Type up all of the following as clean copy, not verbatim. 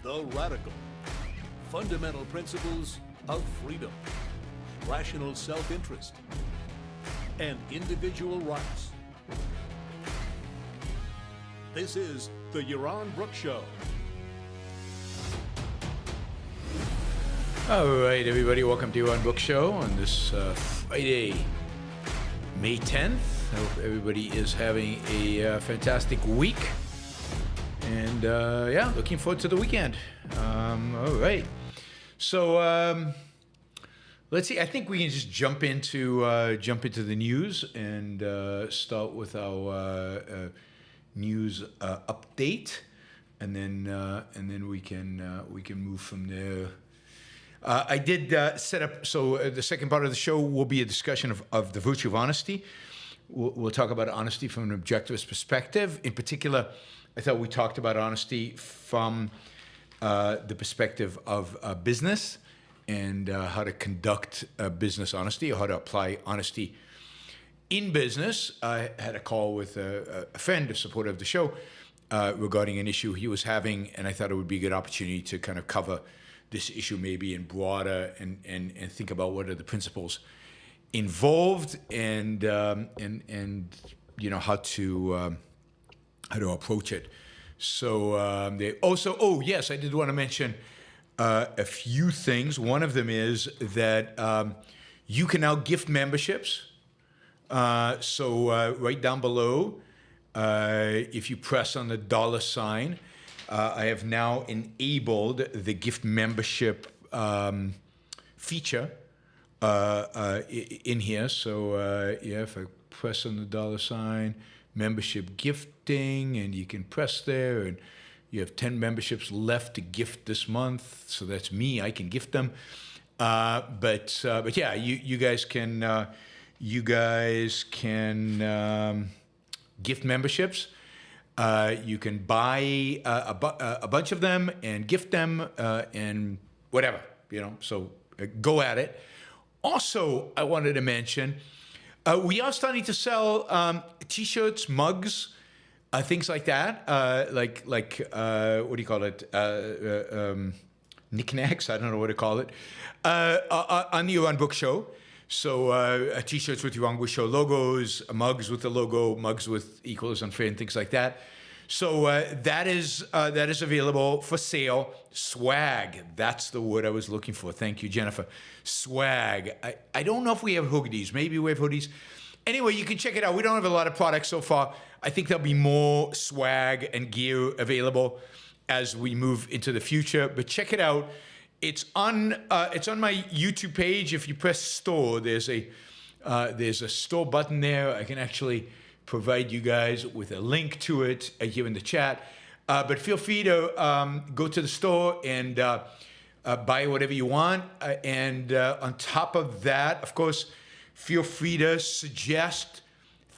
The Radical. Fundamental principles of freedom, rational self-interest, and individual rights. This is the Yaron Brook Show. All right, everybody, welcome to Yaron Brook Show on this Friday, May 10th. I hope everybody is having a fantastic week. And yeah, looking forward to the weekend. All right. So let's see. I think we can just jump into the news and start with our news update, and then we can move from there. I did set up. So the second part of the show will be a discussion of the virtue of honesty. We'll talk about honesty from an objectivist perspective. In particular, I thought we talked about honesty from the perspective of business and how to conduct business honesty, or how to apply honesty in business. I had a call with a friend, a supporter of the show, regarding an issue he was having, and I thought it would be a good opportunity to kind of cover this issue maybe in broader and think about what are the principles involved and you know how to approach it. So they also, oh yes, I did want to mention a few things. One of them is that you can now gift memberships. So right down below, if you press on the $, I have now enabled the gift membership feature in here. So yeah, if I press on the $, membership gifting, and you can press there, and you have 10 memberships left to gift this month. So that's me. I can gift them. But yeah, you guys can gift memberships. You can buy a bunch of them and gift them and whatever, you know. So go at it. Also, I wanted to mention, we are starting to sell T-shirts, mugs, things like that. Like what do you call it? Knickknacks. I don't know what to call it. On the Yaron Brook Show. So T-shirts with Yaron Brook Show logos, mugs with the logo, mugs with equals unfair, and things like that. So that is available for sale. Swag, that's the word I was looking for. Thank you, Jennifer. Swag. I don't know if we have hoodies. Maybe we have hoodies. Anyway, you can check it out. We don't have a lot of products so far. I think there'll be more swag and gear available as we move into the future. But check it out. It's on my YouTube page. If you press store, there's a store button there. I can actually provide you guys with a link to it here in the chat. But feel free to go to the store and buy whatever you want. And on top of that, of course, feel free to suggest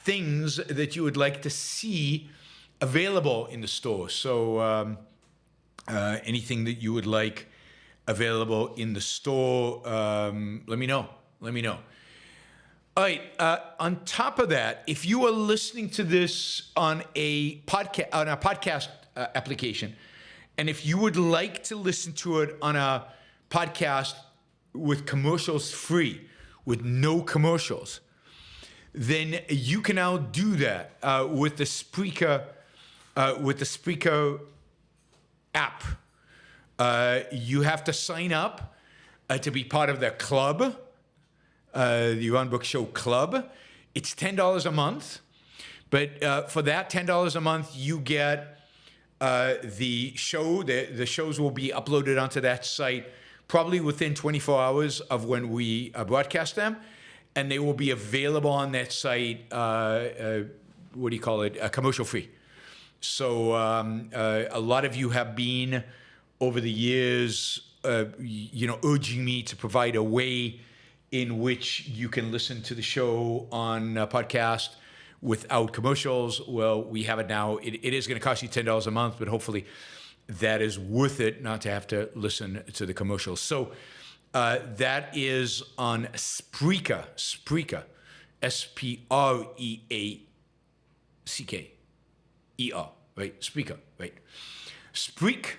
things that you would like to see available in the store. So anything that you would like available in the store, let me know. All right. On top of that, if you are listening to this on a podcast application, and if you would like to listen to it on a podcast with commercials free, with no commercials, then you can now do that with the Spreaker app. You have to sign up to be part of their club. The Yaron Brook Show Club. It's $10 a month, but for that $10 a month, you get the show. The shows will be uploaded onto that site probably within 24 hours of when we broadcast them, and they will be available on that site. Commercial free. So a lot of you have been over the years, urging me to provide a way in which you can listen to the show on a podcast without commercials. Well, we have it now. It is going to cost you $10 a month, but hopefully that is worth it not to have to listen to the commercials. So that is on Spreaker, Spreaker, right? Spreaker, right? Spreak,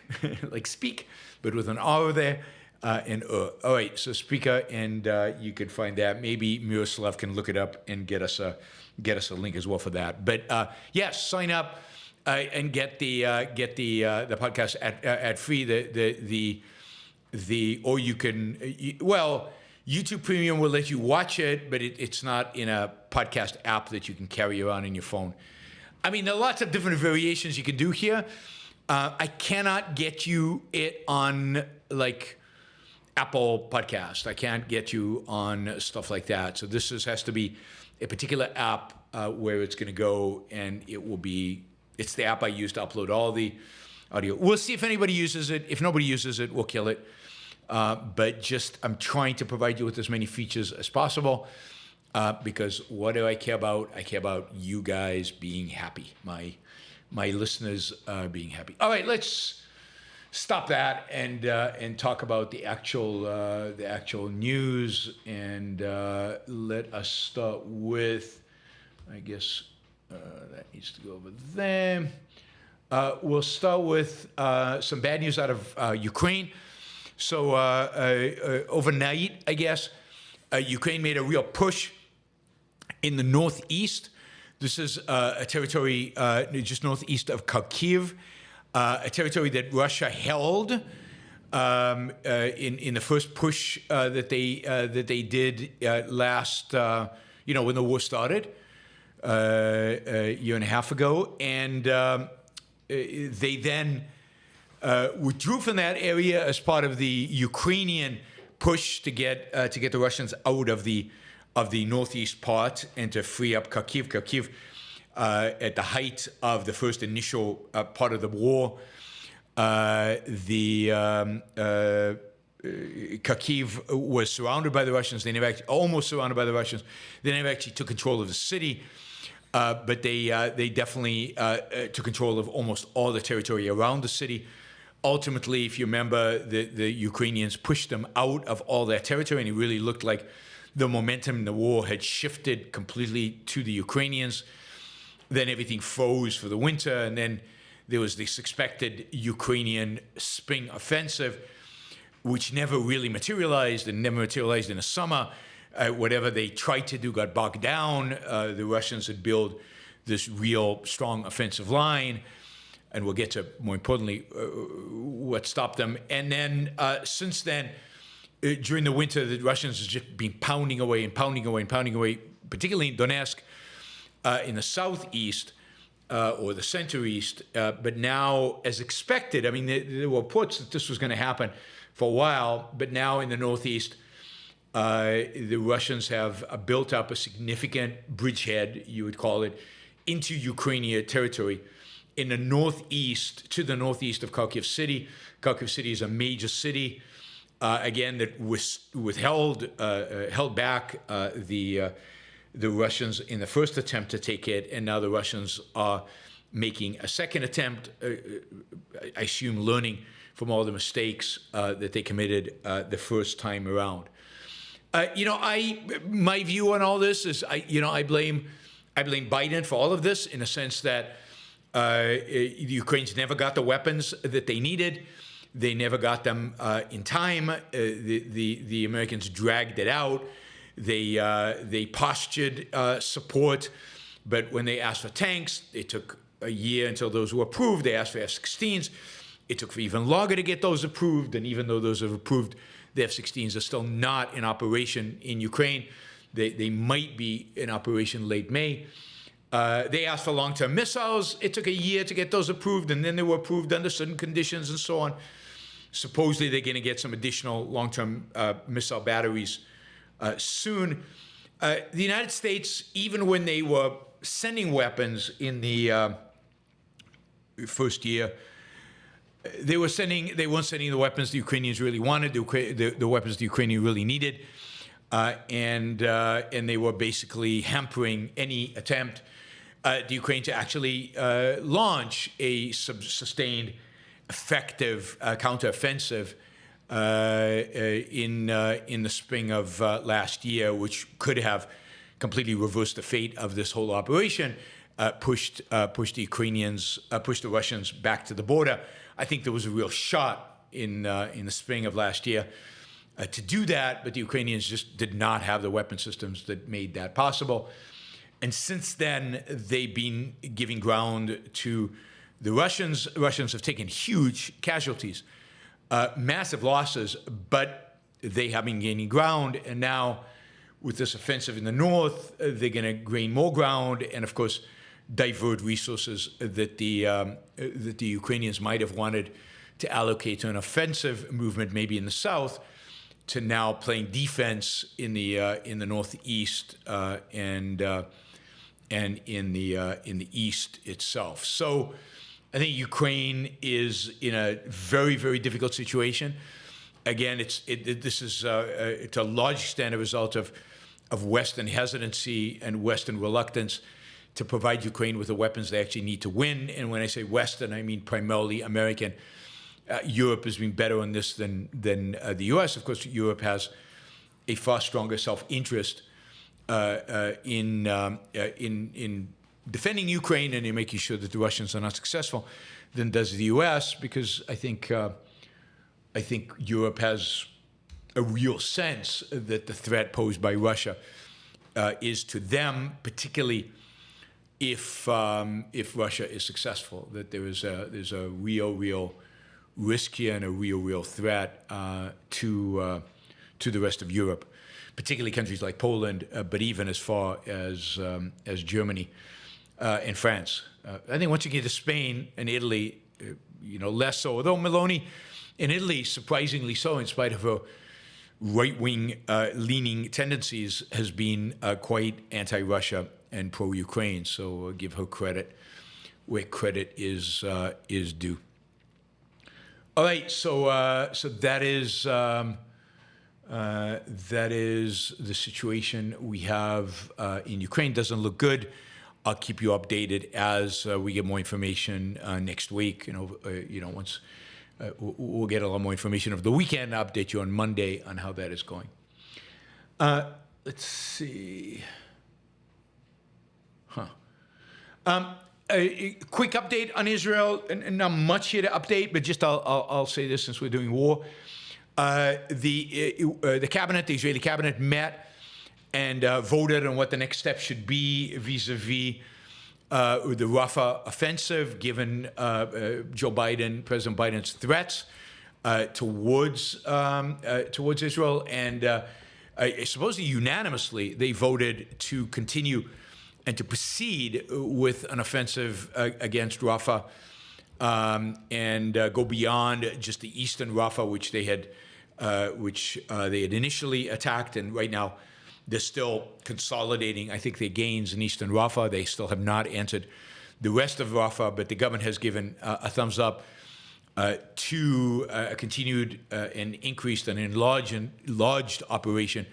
like speak, but with an R there. All right, so Spreaker, and you could find that. Maybe Miroslav can look it up and get us a link as well for that. But yes, sign up and get the podcast at free. Or you can YouTube Premium will let you watch it, but it's not in a podcast app that you can carry around in your phone. I mean, there are lots of different variations you can do here. I cannot get you it on like Apple Podcast. I can't get you on stuff like that. So this has to be a particular app where it's going to go, and it's the app I use to upload all the audio. We'll see if anybody uses it. If nobody uses it, we'll kill it. But I'm trying to provide you with as many features as possible because what do I care about? I care about you guys being happy, my listeners being happy. All right, let's stop that and talk about the actual news, and let us start with, I guess that needs to go over there. We'll start with some bad news out of Ukraine. So overnight, I guess, Ukraine made a real push in the northeast. This is a territory just northeast of Kharkiv, a territory that Russia held in the first push that they did last, when the war started a year and a half ago, and they then withdrew from that area as part of the Ukrainian push to get the Russians out of the northeast part and to free up Kharkiv. Kharkiv, at the height of the first initial part of the war, Kharkiv was surrounded by the Russians. They never almost surrounded by the Russians. They never actually took control of the city, but they definitely took control of almost all the territory around the city. Ultimately, if you remember, the Ukrainians pushed them out of all that territory, and it really looked like the momentum in the war had shifted completely to the Ukrainians. Then everything froze for the winter, and then there was this expected Ukrainian spring offensive, which never really materialized and never materialized in the summer. Whatever they tried to do got bogged down. The Russians had built this real strong offensive line, and we'll get to, more importantly, what stopped them. And then since then, during the winter, the Russians have just been pounding away, particularly in Donetsk, in the southeast or the center-east. But now, as expected, I mean, there were reports that this was going to happen for a while, but now in the northeast, the Russians have built up a significant bridgehead, you would call it, into Ukrainian territory in the northeast, to the northeast of Kharkiv City. Kharkiv City is a major city, again, that held back the Russians in the first attempt to take it, and now the Russians are making a second attempt, I assume learning from all the mistakes that they committed the first time around. My view on all this is, I blame Biden for all of this, in the sense that the Ukrainians never got the weapons that they needed. They never got them in time. The Americans dragged it out. They postured support, but when they asked for tanks, it took a year until those were approved. They asked for F-16s. It took for even longer to get those approved, and even though those are approved, the F-16s are still not in operation in Ukraine. They might be in operation late May. They asked for long-term missiles. It took a year to get those approved, and then they were approved under certain conditions and so on. Supposedly, they're going to get some additional long-term missile batteries soon. The United States, even when they were sending weapons in the first year, they weren't sending the weapons the Ukrainians really wanted, the weapons the Ukrainians really needed, and they were basically hampering any attempt the Ukraine to actually launch a sustained, effective counteroffensive in the spring of last year, which could have completely reversed the fate of this whole operation. pushed the Russians back to the border. I think there was a real shot in the spring of last year to do that, but the Ukrainians just did not have the weapon systems that made that possible. And since then, they've been giving ground to the Russians. Russians have taken huge casualties, massive losses, but they have been gaining ground. And now, with this offensive in the north, they're going to gain more ground, and of course, divert resources that the Ukrainians might have wanted to allocate to an offensive movement, maybe in the south, to now playing defense in the northeast and in the east itself. So I think Ukraine is in a very, very difficult situation. Again, it's a large extent a result of Western hesitancy and Western reluctance to provide Ukraine with the weapons they actually need to win. And when I say Western, I mean primarily American. Europe has been better on this than the U.S. Of course, Europe has a far stronger self-interest in defending Ukraine and in making sure that the Russians are not successful than does the U.S. Because I think Europe has a real sense that the threat posed by Russia is to them, particularly if Russia is successful. That there's a real risk here and a real threat to the rest of Europe, particularly countries like Poland, but even as far as Germany and France. I think once you get to Spain and Italy, less so. Although Meloni in Italy, surprisingly so, in spite of her right-wing leaning tendencies, has been quite anti-Russia and pro-Ukraine. So give her credit where credit is due. All right, so that is the situation we have in Ukraine. Doesn't look good. I'll keep you updated as we get more information next week. Once we'll get a lot more information over the weekend. I'll update you on Monday on how that is going. Let's see. A quick update on Israel, and not much here to update, but just I'll say this since we're doing war. The cabinet, the Israeli cabinet, met and voted on what the next step should be vis-a-vis the Rafah offensive, given President Biden's threats towards Israel, and supposedly unanimously they voted to continue and to proceed with an offensive against Rafah and go beyond just the eastern Rafah, which they had initially attacked, and right now they're still consolidating, I think, their gains in eastern Rafah. They still have not entered the rest of Rafah, but the government has given a thumbs up to a continued and increased and enlarged operation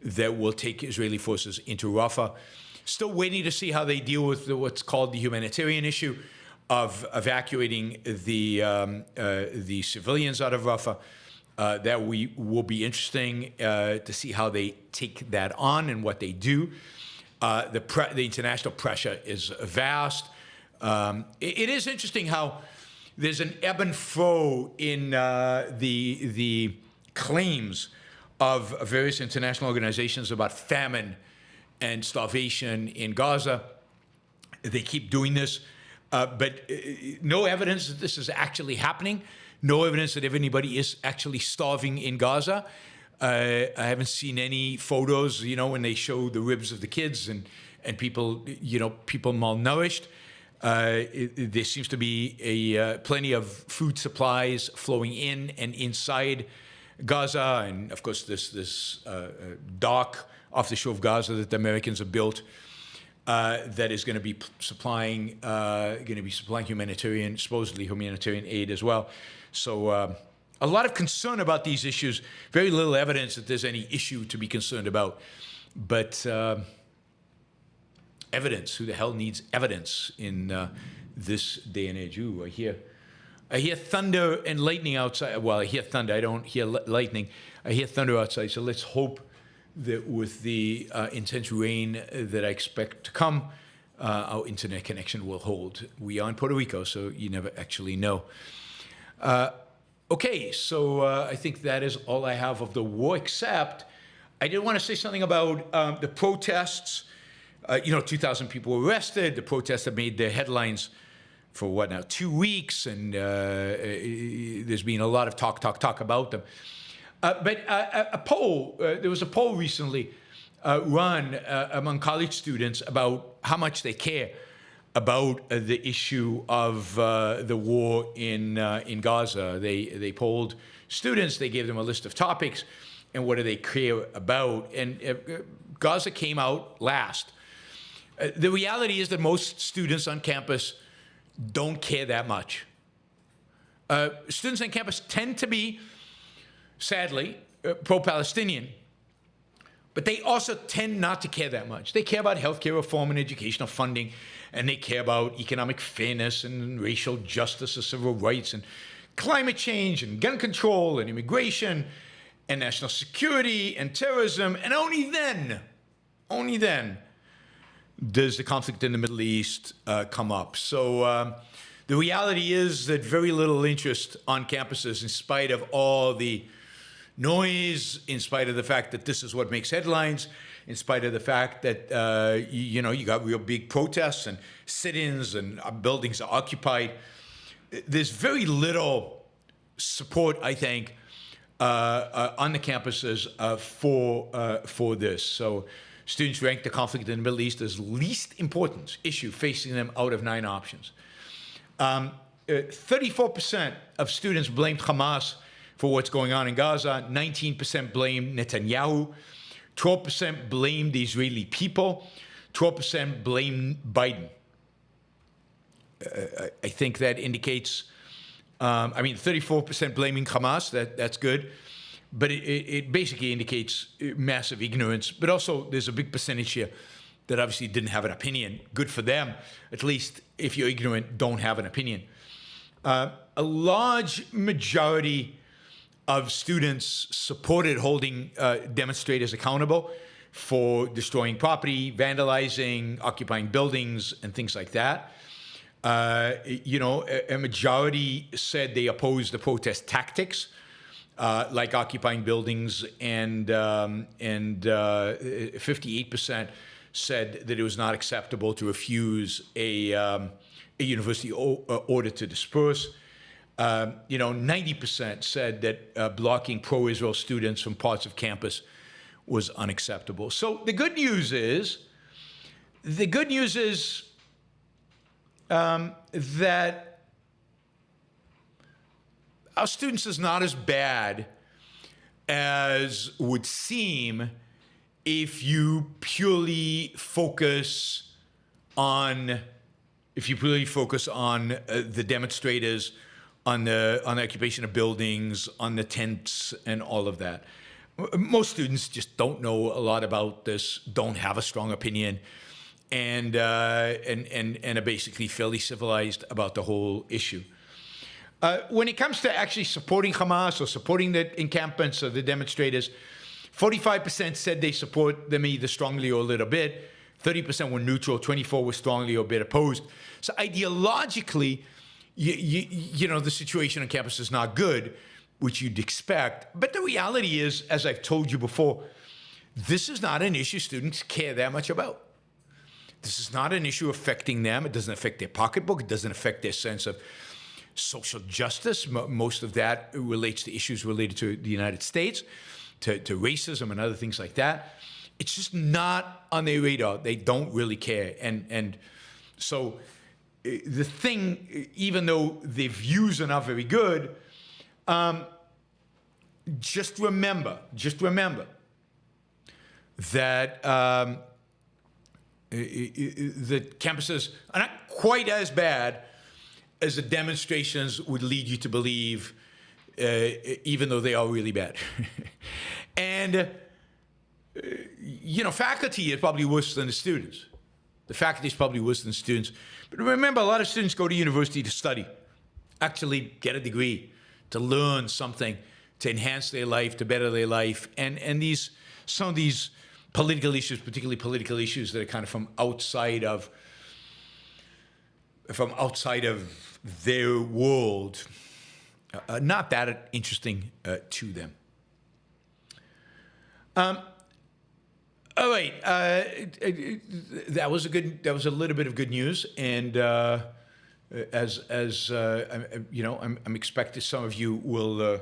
that will take Israeli forces into Rafah. Still waiting to see how they deal with what's called the humanitarian issue of evacuating the civilians out of Rafah. That will be interesting to see how they take that on and what they do. The international pressure is vast. It is interesting how there's an ebb and flow in the claims of various international organizations about famine and starvation in Gaza. They keep doing this, but no evidence that this is actually happening. No evidence that anybody is actually starving in Gaza. I haven't seen any photos, when they show the ribs of the kids and people, people malnourished. There seems to be plenty of food supplies flowing in and inside Gaza, and of course this dock off the shore of Gaza that the Americans have built that is going to be supplying supposedly humanitarian aid as well. So a lot of concern about these issues. Very little evidence that there's any issue to be concerned about. But evidence. Who the hell needs evidence in this day and age? Ooh, I hear thunder and lightning outside. Well, I hear thunder. I don't hear lightning. I hear thunder outside. So let's hope that with the intense rain that I expect to come, our internet connection will hold. We are in Puerto Rico, so you never actually know. Okay, so I think that is all I have of the war, except I did want to say something about the protests. 2,000 people were arrested. The protests have made the headlines for what now, 2 weeks, and there's been a lot of talk about them. But a poll, there was a poll recently run among college students about how much they care about the issue of the war in Gaza. They polled students, they gave them a list of topics, and what do they care about? And Gaza came out last. The reality is that most students on campus don't care that much. Students on campus tend to be, sadly, pro-Palestinian, but they also tend not to care that much. They care about healthcare reform and educational funding, and they care about economic fairness and racial justice and civil rights and climate change and gun control and immigration and national security and terrorism, and only then does the conflict in the Middle East come up. So the reality is that very little interest on campuses, in spite of all the noise, in spite of the fact that this is what makes headlines, in spite of the fact that, you got real big protests and sit-ins and buildings are occupied. There's very little support, I think, on the campuses for this. So students rank the conflict in the Middle East as least important issue facing them out of 9 options. 34% of students blamed Hamas for what's going on in Gaza. 19% blamed Netanyahu. 12% blamed the Israeli people. 12% blamed Biden. I think that indicates, 34% blaming Hamas, that's good. But it basically indicates massive ignorance. But also, there's a big percentage here that obviously didn't have an opinion. Good for them. At least, if you're ignorant, don't have an opinion. A large majority of students supported holding demonstrators accountable for destroying property, vandalizing, occupying buildings, and things like that. A majority said they opposed the protest tactics, like occupying buildings, and 58% said that it was not acceptable to refuse a university order to disperse. 90% said that blocking pro-Israel students from parts of campus was unacceptable. So the good news is that our students is not as bad as would seem if you purely focus on the demonstrators, on the occupation of buildings, on the tents, and all of that. Most students just don't know a lot about this, don't have a strong opinion, and are basically fairly civilized about the whole issue. When it comes to actually supporting Hamas or supporting the encampments or the demonstrators, 45% said they support them either strongly or a little bit. 30% were neutral. 24% were strongly or a bit opposed. So ideologically, the situation on campus is not good, which you'd expect. But the reality is, as I've told you before, this is not an issue students care that much about. This is not an issue affecting them. It doesn't affect their pocketbook. It doesn't affect their sense of social justice. Most of that relates to issues related to the United States, to racism and other things like that. It's just not on their radar. They don't really care. And so the thing, even though their views are not very good, just remember that the campuses are not quite as bad as the demonstrations would lead you to believe, even though they are really bad. And, faculty is probably worse than the students. The faculty is probably worse than students. But remember, a lot of students go to university to study, actually get a degree, to learn something, to enhance their life, to better their life. And some of these political issues, particularly political issues that are kind of from outside of from outside of their world, not that interesting to them. All right, that was a little bit of good news, and as you know, I'm expecting some of you will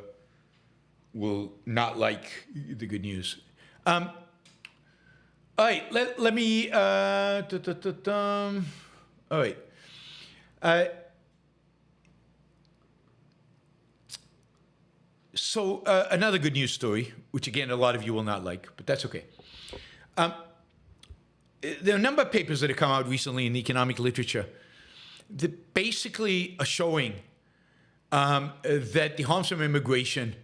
not like the good news. All right, let me. All right. So another good news story, which again a lot of you will not like, but that's okay. There are a number of papers that have come out recently in economic literature that basically are showing that the harms from immigration,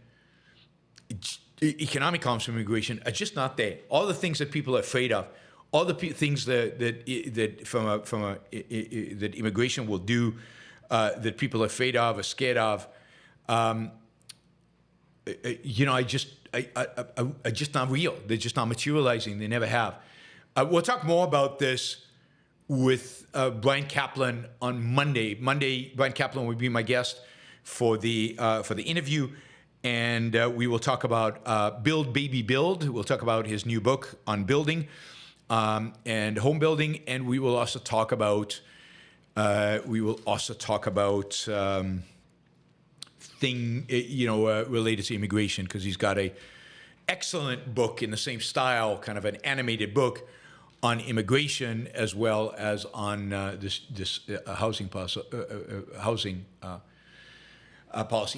economic harms from immigration, are just not there. All the things that people are afraid of, all the things that immigration will do, that people are afraid of or scared of, you know, are just not real. They're just not materializing. They never have. We'll talk more about this with Brian Kaplan on Monday. Monday, Brian Kaplan will be my guest for the interview, and we will talk about Build Baby Build. We'll talk about his new book on building and home building, and we will also talk about related to immigration, because he's got a excellent book in the same style, kind of an animated book on immigration, as well as on this housing policy.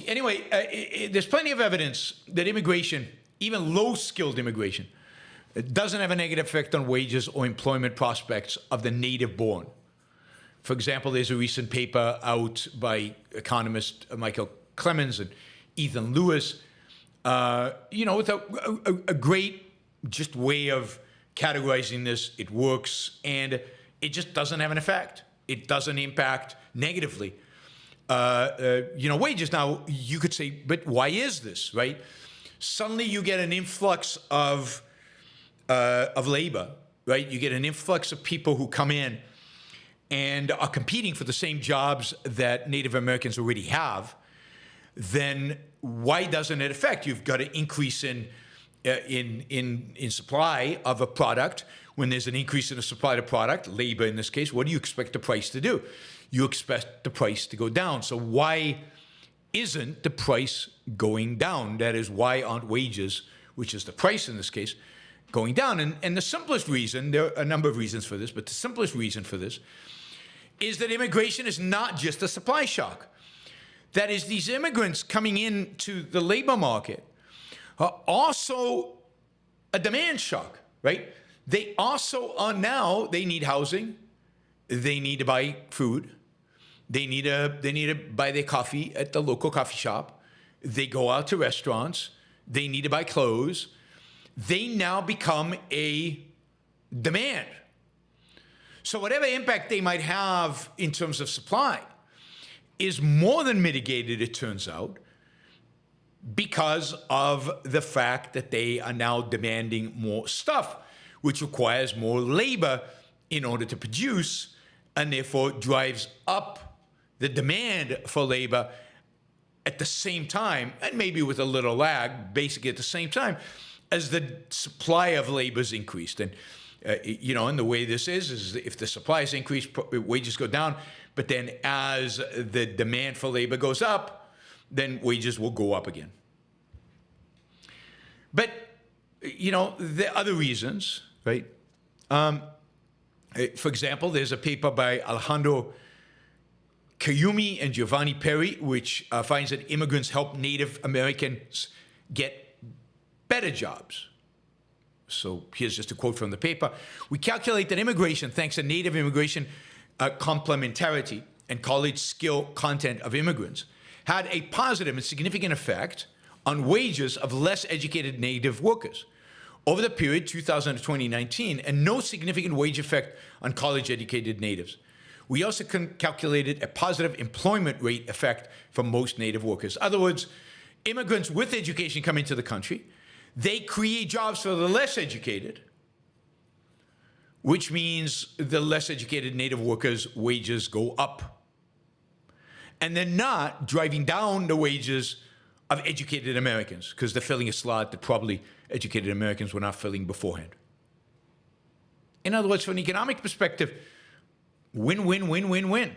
Anyway, there's plenty of evidence that immigration, even low-skilled immigration, doesn't have a negative effect on wages or employment prospects of the native-born. For example, there's a recent paper out by economist Michael Clemens and Ethan Lewis, with a great just way of categorizing this. It works, and it just doesn't have an effect. It doesn't impact negatively. Wages. Now, you could say, but why is this, right? Suddenly you get an influx of labor, right? You get an influx of people who come in and are competing for the same jobs that Native Americans already have. Then why doesn't it affect? You've got an increase in supply of a product. When there's an increase in the supply of product, labor in this case, what do you expect the price to do? You expect the price to go down. So why isn't the price going down? That is, why aren't wages, which is the price in this case, going down? And the simplest reason, there are a number of reasons for this, but the simplest reason for this is that immigration is not just a supply shock. That is, these immigrants coming into the labor market are also a demand shock, right? They also are now, they need housing, they need to buy food, they need to buy their coffee at the local coffee shop, they go out to restaurants, they need to buy clothes. They now become a demand. So whatever impact they might have in terms of supply is more than mitigated, it turns out, because of the fact that they are now demanding more stuff, which requires more labor in order to produce, and therefore drives up the demand for labor at the same time, and maybe with a little lag, basically at the same time, as the supply of labor is increased. And and the way this is if the supply is increased, wages go down. But then as the demand for labor goes up, then wages will go up again. But, there are other reasons, right? For example, there's a paper by Alejandro Kayumi and Giovanni Perry, which finds that immigrants help Native Americans get better jobs. So here's just a quote from the paper. We calculate that immigration, thanks to Native immigration complementarity and college skill content of immigrants, had a positive and significant effect on wages of less educated Native workers over the period 2000 to 2019, and no significant wage effect on college-educated Natives. We also calculated a positive employment rate effect for most Native workers. In other words, immigrants with education come into the country. They create jobs for the less educated, which means the less educated Native workers' wages go up. and they're not driving down the wages of educated Americans, because they're filling a slot that probably educated Americans were not filling beforehand. In other words, from an economic perspective, win, win, win, win, win.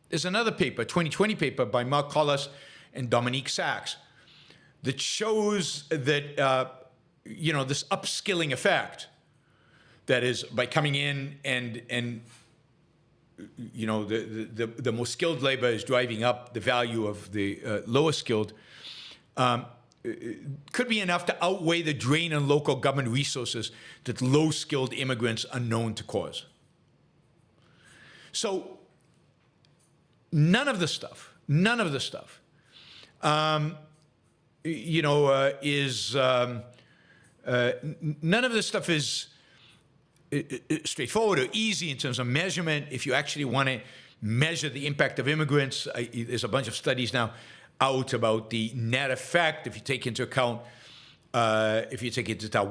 There's another paper, 2020 paper by Mark Collis and Dominique Sachs, that shows that this upskilling effect, that is, by coming in and the most skilled labor is driving up the value of the lower skilled, could be enough to outweigh the drain on local government resources that low-skilled immigrants are known to cause. So none of the stuff none of this stuff is straightforward or easy in terms of measurement. If you actually want to measure the impact of immigrants, there's a bunch of studies now out about the net effect if you take into account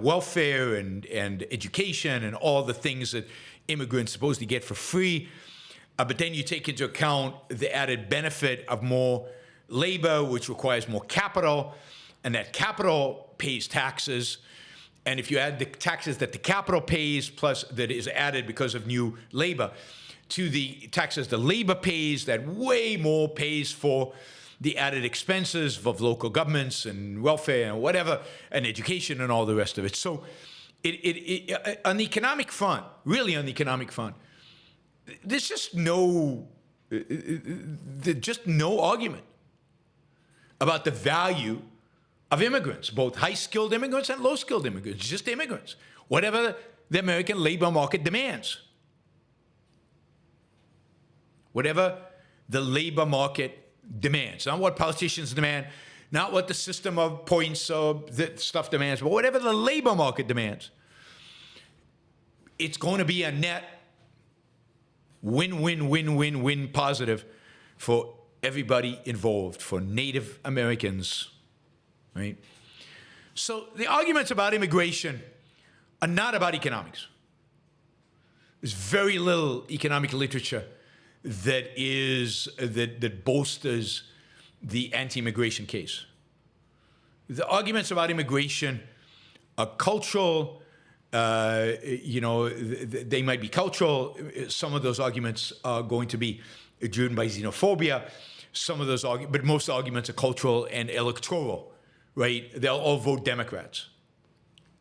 welfare and education and all the things that immigrants supposedly get for free. But then you take into account the added benefit of more labor, which requires more capital, and that capital pays taxes. And if you add the taxes that the capital pays plus that is added because of new labor to the taxes the labor pays, that way more pays for the added expenses of local governments and welfare and whatever, and education and all the rest of it. So on the economic front, really on the economic front, there's just no argument about the value of immigrants, both high-skilled immigrants and low-skilled immigrants, just immigrants, whatever the American labor market demands. Whatever the labor market demands, not what politicians demand, not what the system of points or that stuff demands, but whatever the labor market demands, it's going to be a net win-win-win-win-win positive for everybody involved, for Native Americans, right? So the arguments about immigration are not about economics. There's very little economic literature that bolsters the anti-immigration case. The arguments about immigration are cultural. They might be cultural. Some of those arguments are going to be driven by xenophobia. Some of those but most arguments are cultural and electoral, right? They'll all vote Democrats.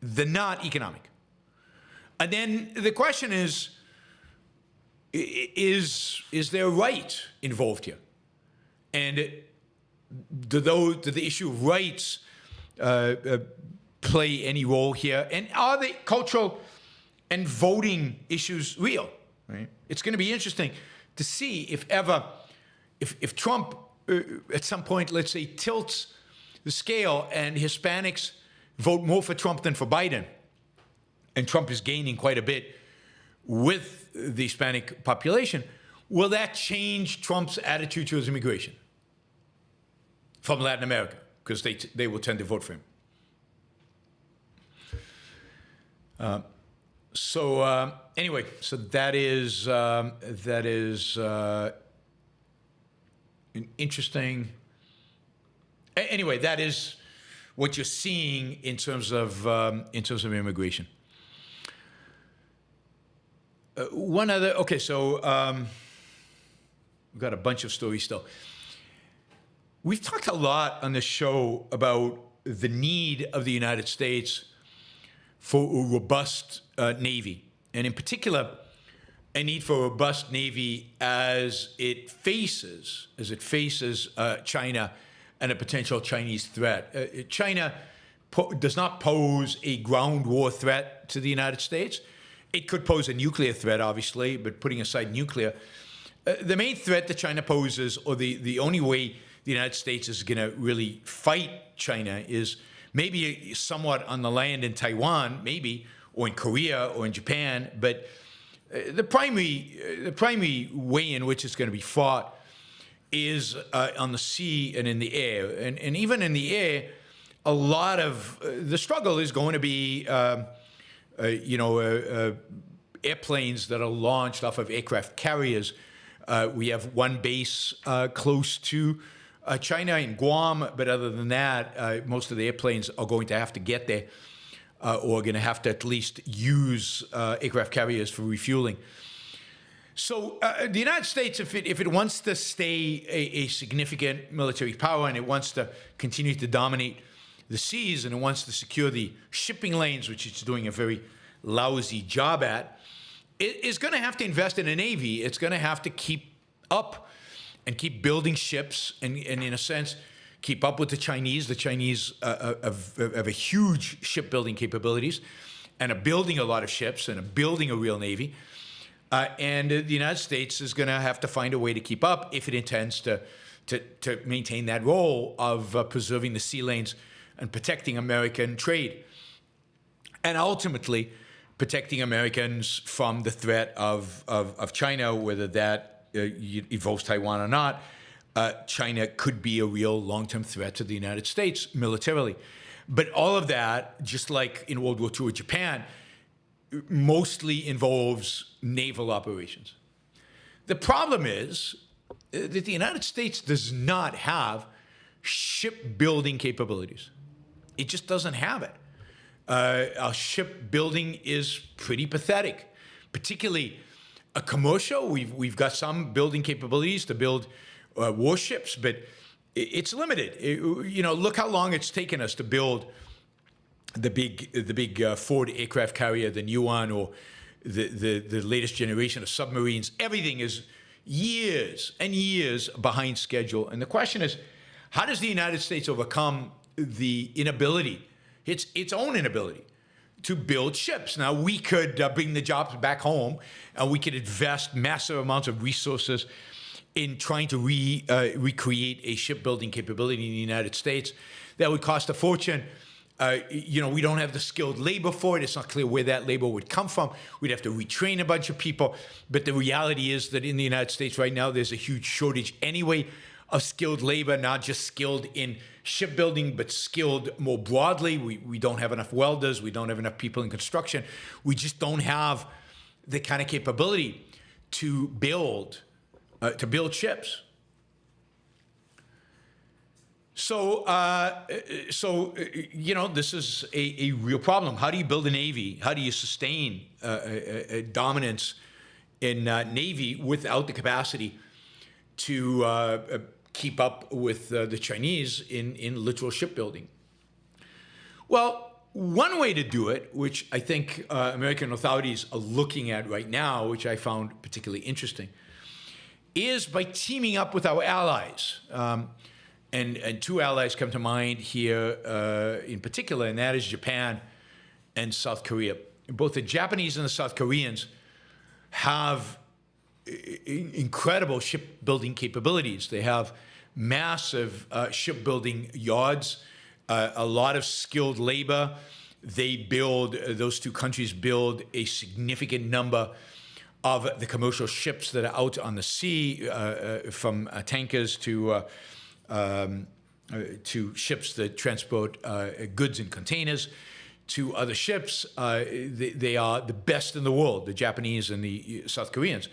They're not economic. And then the question is there a right involved here? And do the issue of rights play any role here? And are the cultural and voting issues real? Right? It's going to be interesting to see if Trump at some point, let's say, tilts the scale and Hispanics vote more for Trump than for Biden, and Trump is gaining quite a bit with the Hispanic population, will that change Trump's attitude towards immigration from Latin America? Because they will tend to vote for him. Anyway, so that is an interesting. Anyway, that is what you're seeing in terms of immigration. One other. Okay, so we've got a bunch of stories still. We've talked a lot on this show about the need of the United States for a robust Navy, and in particular, a need for a robust Navy as it faces China and a potential Chinese threat. China does not pose a ground war threat to the United States. It could pose a nuclear threat, obviously, but putting aside nuclear, the main threat that China poses, or the only way the United States is going to really fight China, is maybe somewhat on the land in Taiwan, maybe, or in Korea or in Japan, but the primary way in which it's going to be fought is on the sea and in the air. And even in the air, a lot of the struggle is going to be airplanes that are launched off of aircraft carriers We have one base close to China in Guam, but other than that, most of the airplanes are going to have to get there or going to have to at least use aircraft carriers for refueling. So the United States, if it wants to stay a significant military power and it wants to continue to dominate the seas and it wants to secure the shipping lanes, which it's doing a very lousy job at, it is going to have to invest in a navy. It's going to have to keep up and keep building ships and in a sense, keep up with the Chinese. The Chinese have a huge shipbuilding capabilities and are building a lot of ships and are building a real navy. And the United States is going to have to find a way to keep up if it intends to maintain that role of preserving the sea lanes and protecting American trade. And ultimately, protecting Americans from the threat of China, whether that involves Taiwan or not. China could be a real long-term threat to the United States militarily. But all of that, just like in World War II with Japan, mostly involves naval operations. The problem is that the United States does not have shipbuilding capabilities. It just doesn't have it. Our shipbuilding is pretty pathetic, particularly a commercial. We've got some building capabilities to build warships, but it's limited. Look how long it's taken us to build the big Ford aircraft carrier, the new one, or the latest generation of submarines. Everything is years and years behind schedule. And the question is, how does the United States overcome the inability, its own inability, to build ships? Now, we could bring the jobs back home, and we could invest massive amounts of resources in trying to recreate a shipbuilding capability in the United States. That would cost a fortune. We don't have the skilled labor for it. It's not clear where that labor would come from. We'd have to retrain a bunch of people. But the reality is that in the United States right now, there's a huge shortage anyway of skilled labor, not just skilled in shipbuilding, but skilled more broadly. We don't have enough welders. We don't have enough people in construction. We just don't have the kind of capability to build ships. So this is a real problem. How do you build a navy? How do you sustain a dominance in navy without the capacity to keep up with the Chinese in literal shipbuilding? Well, one way to do it, which I think American authorities are looking at right now, which I found particularly interesting, is by teaming up with our allies. And two allies come to mind here in particular, and that is Japan and South Korea. Both the Japanese and the South Koreans have incredible shipbuilding capabilities. They have massive shipbuilding yards, a lot of skilled labor. Those two countries build a significant number of the commercial ships that are out on the sea, from tankers to ships that transport goods in containers, to other ships. They are the best in the world. The Japanese and the South Koreans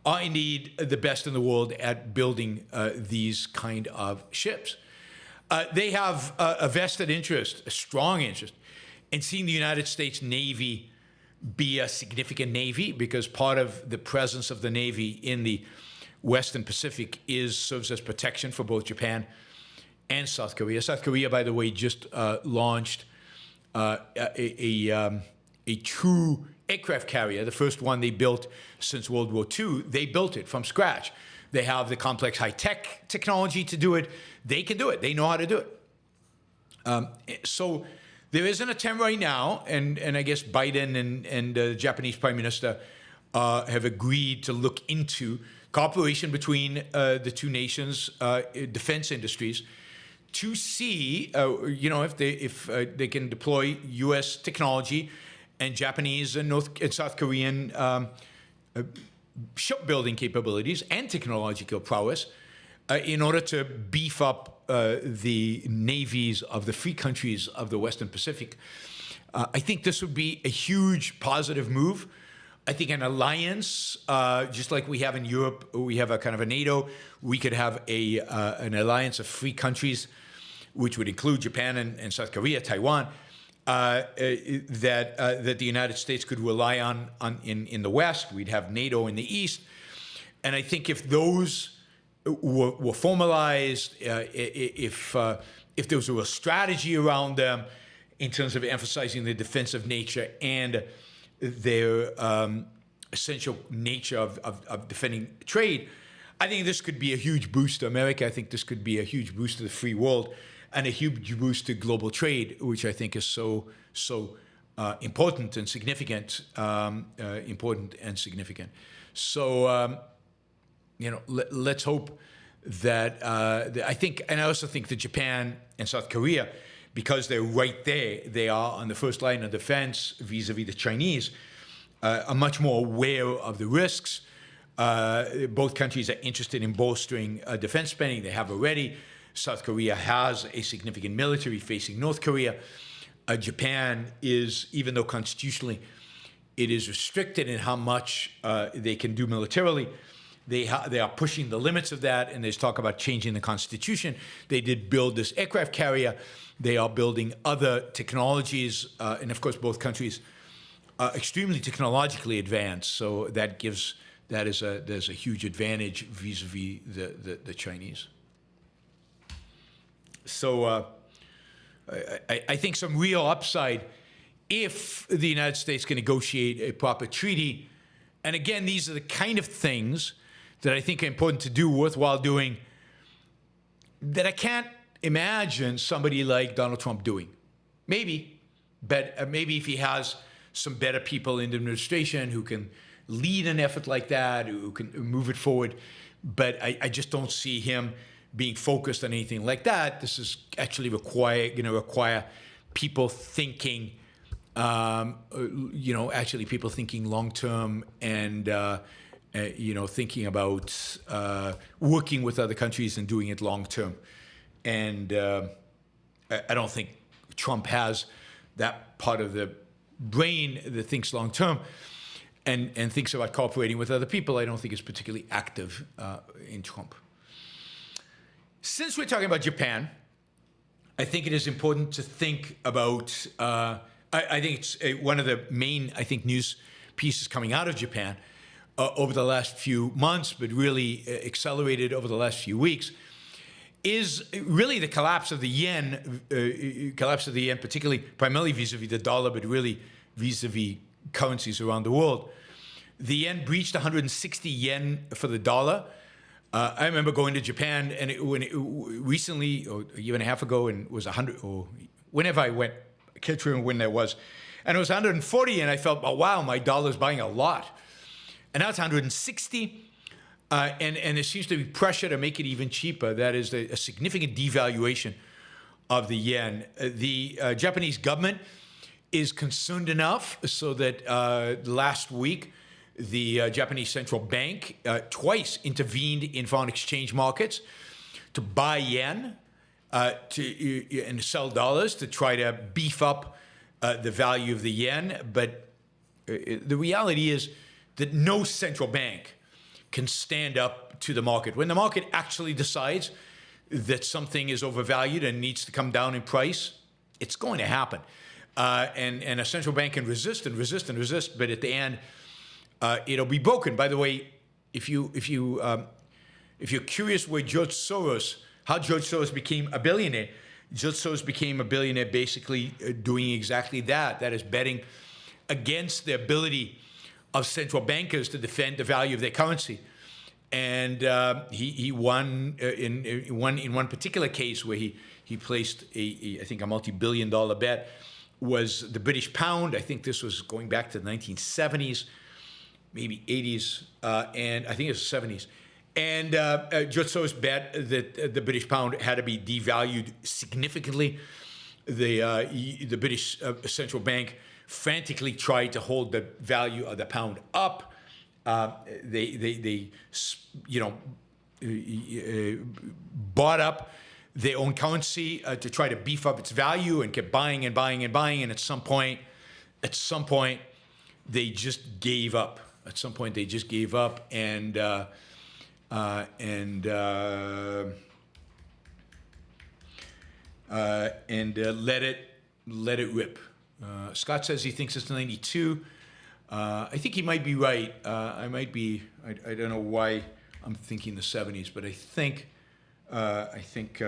are indeed the best in the world at building these kind of ships. They have a vested interest, a strong interest, in seeing the United States Navy be a significant navy, because part of the presence of the Navy in the Western Pacific serves as protection for both Japan and South Korea. South Korea, by the way, just launched a true aircraft carrier, the first one they built since World War II. They built it from scratch. They have the complex high-tech technology to do it. They can do it. They know how to do it. So there is an attempt right now, and I guess Biden and the Japanese Prime Minister have agreed to look into cooperation between the two nations' defense industries to see, if they can deploy U.S. technology and Japanese and South Korean shipbuilding capabilities and technological prowess in order to beef up the navies of the free countries of the Western Pacific. I think this would be a huge positive move I think an alliance, just like we have in Europe, we have a kind of a NATO. We could have an alliance of free countries, which would include Japan and South Korea, Taiwan, that the United States could rely on in the West. We'd have NATO in the East, and I think if those were formalized, if there was a real strategy around them in terms of emphasizing the defensive nature and their essential nature of defending trade, I think this could be a huge boost to America. I think this could be a huge boost to the free world and a huge boost to global trade, which I think is so important and significant. So, let's hope that I think, and I also think that Japan and South Korea, because they're right there, they are on the first line of defense vis-a-vis the Chinese, are much more aware of the risks. Both countries are interested in bolstering defense spending. They have already. South Korea has a significant military facing North Korea. Japan is, even though constitutionally it is restricted in how much they can do militarily, they are pushing the limits of that, and there's talk about changing the constitution. They did build this aircraft carrier. They are building other technologies, and of course, both countries are extremely technologically advanced. So there's a huge advantage vis-a-vis the Chinese. So I think some real upside if the United States can negotiate a proper treaty. And again, these are the kind of things that I think are important to do, worthwhile doing, that I can't imagine somebody like Donald Trump doing. Maybe, but maybe if he has some better people in the administration who can lead an effort like that, who can move it forward. But I just don't see him being focused on anything like that. This is actually going to require people thinking, actually people thinking long-term and, thinking about working with other countries and doing it long-term. And I don't think Trump has that part of the brain that thinks long-term and thinks about cooperating with other people. I don't think it's particularly active in Trump. Since we're talking about Japan, I think it is important to think about, I think it's one of the main, news pieces coming out of Japan over the last few months, but really accelerated over the last few weeks, is really the collapse of the yen, primarily vis-a-vis the dollar, but really vis-a-vis currencies around the world. The yen breached 160 yen for the dollar. I remember going to Japan, and recently, or a year and a half ago, and it was 100, or whenever I went, I can't remember when that was, and it was 140, and I felt, oh, wow, my dollar's buying a lot. And now it's 160, and there seems to be pressure to make it even cheaper. That is a significant devaluation of the yen. The Japanese government is concerned enough so that last week, the Japanese central bank twice intervened in foreign exchange markets to buy yen and sell dollars to try to beef up the value of the yen. But the reality is that no central bank can stand up to the market. When the market actually decides that something is overvalued and needs to come down in price, it's going to happen. And a central bank can resist and resist and resist, but at the end, it'll be broken. By the way, if you're curious how George Soros became a billionaire, George Soros became a billionaire basically doing exactly that. That is betting against the ability of central bankers to defend the value of their currency. And he won in one particular case where he placed I think a multi-billion-dollar bet was the British pound. I think this was going back to the 1970s. Maybe 80s, and I think it was 70s. And George Soros bet that the British pound had to be devalued significantly. The British central bank frantically tried to hold the value of the pound up. They bought up their own currency to try to beef up its value and kept buying and buying and buying. And at some point, they just gave up. At some point, they just gave up and let it rip. Scott says he thinks it's 92. I think he might be right. I don't know why I'm thinking the 70s, but I think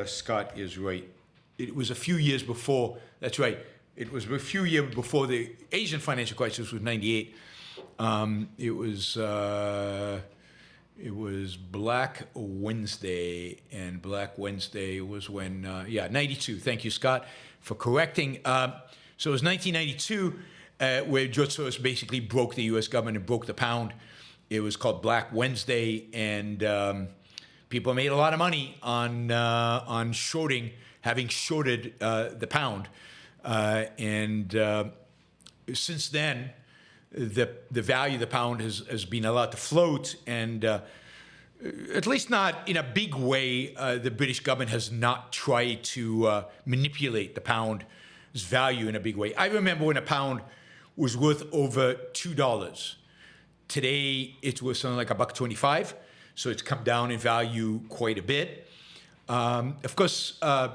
Scott is right. It was a few years before. That's right. It was a few years before the Asian financial crisis was 98. It was Black Wednesday, and Black Wednesday was when 92. Thank you, Scott, for correcting. So it was 1992 where George Soros basically broke the U.S. government and broke the pound. It was called Black Wednesday, and people made a lot of money on shorting, having shorted the pound. Since then, the value of the pound has been allowed to float, and at least not in a big way. The British government has not tried to manipulate the pound's value in a big way. I remember when a pound was worth over $2. Today, it's worth something like $1.25, so it's come down in value quite a bit. Of course, a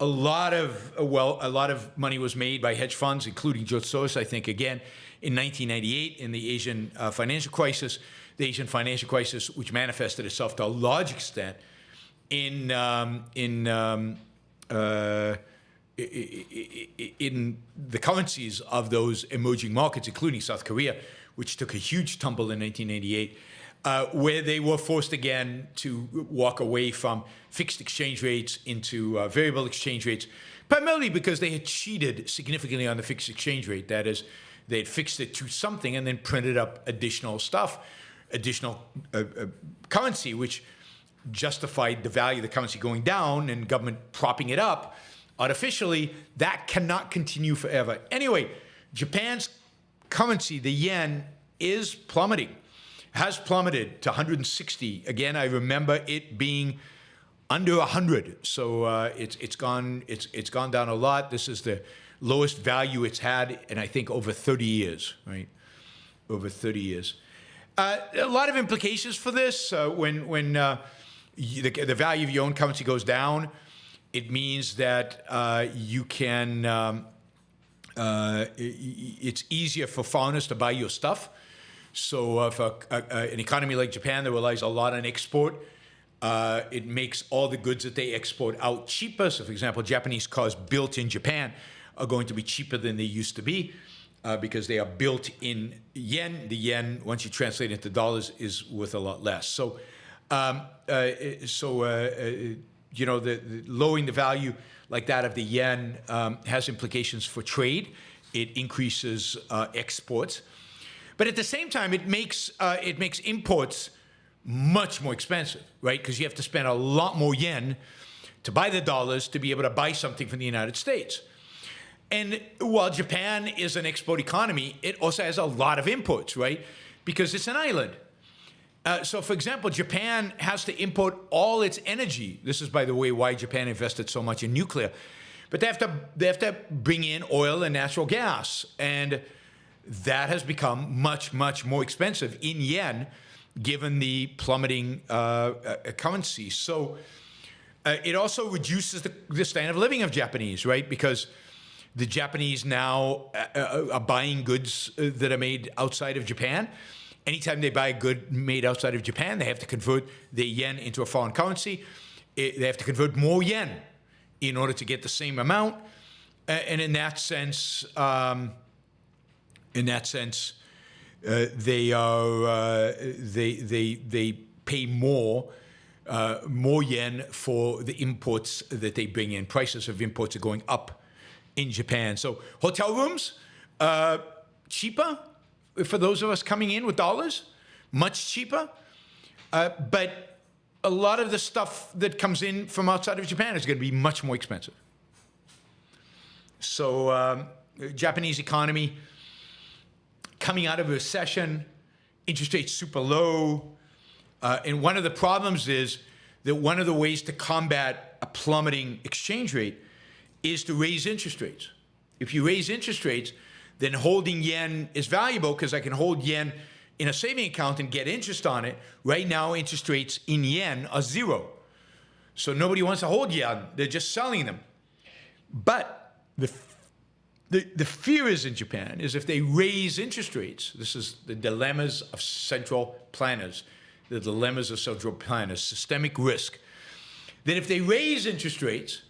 lot of money was made by hedge funds, including George Soros, I think, again, in 1998 in the Asian financial crisis. The Asian financial crisis, which manifested itself to a large extent in the currencies of those emerging markets, including South Korea, which took a huge tumble in 1998, where they were forced again to walk away from fixed exchange rates into variable exchange rates, primarily because they had cheated significantly on the fixed exchange rate. That is, they had fixed it to something and then printed up additional stuff, additional currency, which justified the value of the currency going down and government propping it up artificially. That cannot continue forever. Anyway, Japan's currency, the yen, is plummeting. Has plummeted to 160. Again, I remember it being under 100. So it's gone down a lot. This is the lowest value it's had in, I think, over 30 years, right? Over 30 years. A lot of implications for this. When the value of your own currency goes down, it means that you can. It's easier for foreigners to buy your stuff. So for an economy like Japan that relies a lot on export, it makes all the goods that they export out cheaper. So, for example, Japanese cars built in Japan are going to be cheaper than they used to be because they are built in yen. The yen, once you translate it into dollars, is worth a lot less. So, the lowering the value like that of the yen has implications for trade. It increases exports. But at the same time, it makes imports much more expensive, right? Because you have to spend a lot more yen to buy the dollars to be able to buy something from the United States. And while Japan is an export economy, it also has a lot of imports, right? Because it's an island. So, for example, Japan has to import all its energy. This is, by the way, why Japan invested so much in nuclear. But they have to bring in oil and natural gas, and that has become much, much more expensive in yen, given the plummeting currency. So it also reduces the standard of living of Japanese, right? Because the Japanese now are buying goods that are made outside of Japan. Anytime they buy a good made outside of Japan, they have to convert the yen into a foreign currency. They have to convert more yen in order to get the same amount. And in that sense, they pay more yen for the imports that they bring in. Prices of imports are going up in Japan. So hotel rooms, cheaper for those of us coming in with dollars, much cheaper. But a lot of the stuff that comes in from outside of Japan is going to be much more expensive. So Japanese economy coming out of a recession, interest rates super low. And one of the problems is that one of the ways to combat a plummeting exchange rate is to raise interest rates. If you raise interest rates, then holding yen is valuable because I can hold yen in a saving account and get interest on it. Right now, interest rates in yen are 0. So nobody wants to hold yen. They're just selling them. But the fear is in Japan is if they raise interest rates, this is the dilemmas of central planners, the dilemmas of central planners, systemic risk, that if they raise interest rates,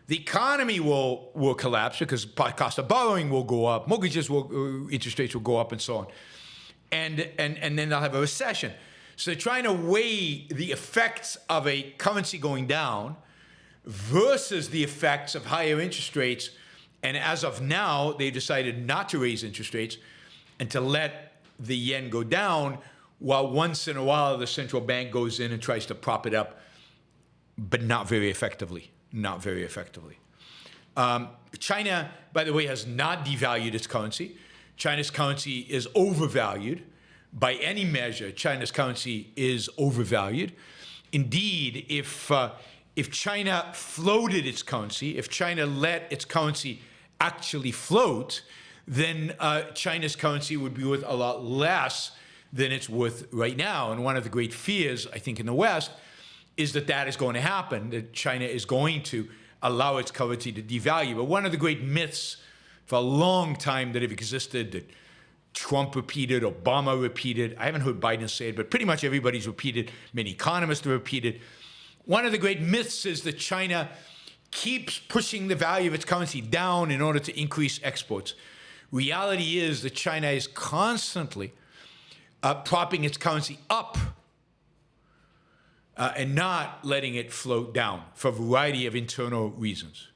the economy will collapse because cost of borrowing will go up, interest rates will go up, and so on. And then they'll have a recession. So they're trying to weigh the effects of a currency going down versus the effects of higher interest rates. And as of now, they decided not to raise interest rates and to let the yen go down, while once in a while the central bank goes in and tries to prop it up, but not very effectively. Not very effectively. China, by the way, has not devalued its currency. China's currency is overvalued. By any measure, China's currency is overvalued. Indeed, if China floated its currency, if China let its currency actually float, then China's currency would be worth a lot less than it's worth right now. And one of the great fears, I think, in the West is that that is going to happen, that China is going to allow its currency to devalue. But one of the great myths for a long time that have existed, that Trump repeated, Obama repeated, I haven't heard Biden say it, but pretty much everybody's repeated, many economists have repeated. One of the great myths is that China keeps pushing the value of its currency down in order to increase exports. Reality is that China is constantly propping its currency up and not letting it float down for a variety of internal reasons.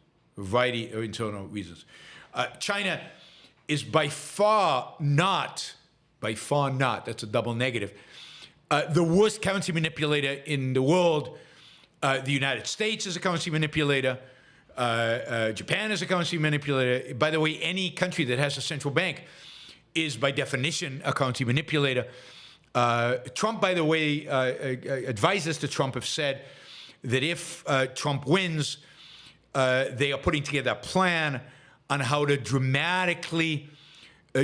China is by far not, that's a double negative, the worst currency manipulator in the world. The United States is a currency manipulator. Japan is a currency manipulator. By the way, any country that has a central bank is by definition a currency manipulator. Trump, by the way, advisors to Trump have said that if Trump wins, they are putting together a plan on how to dramatically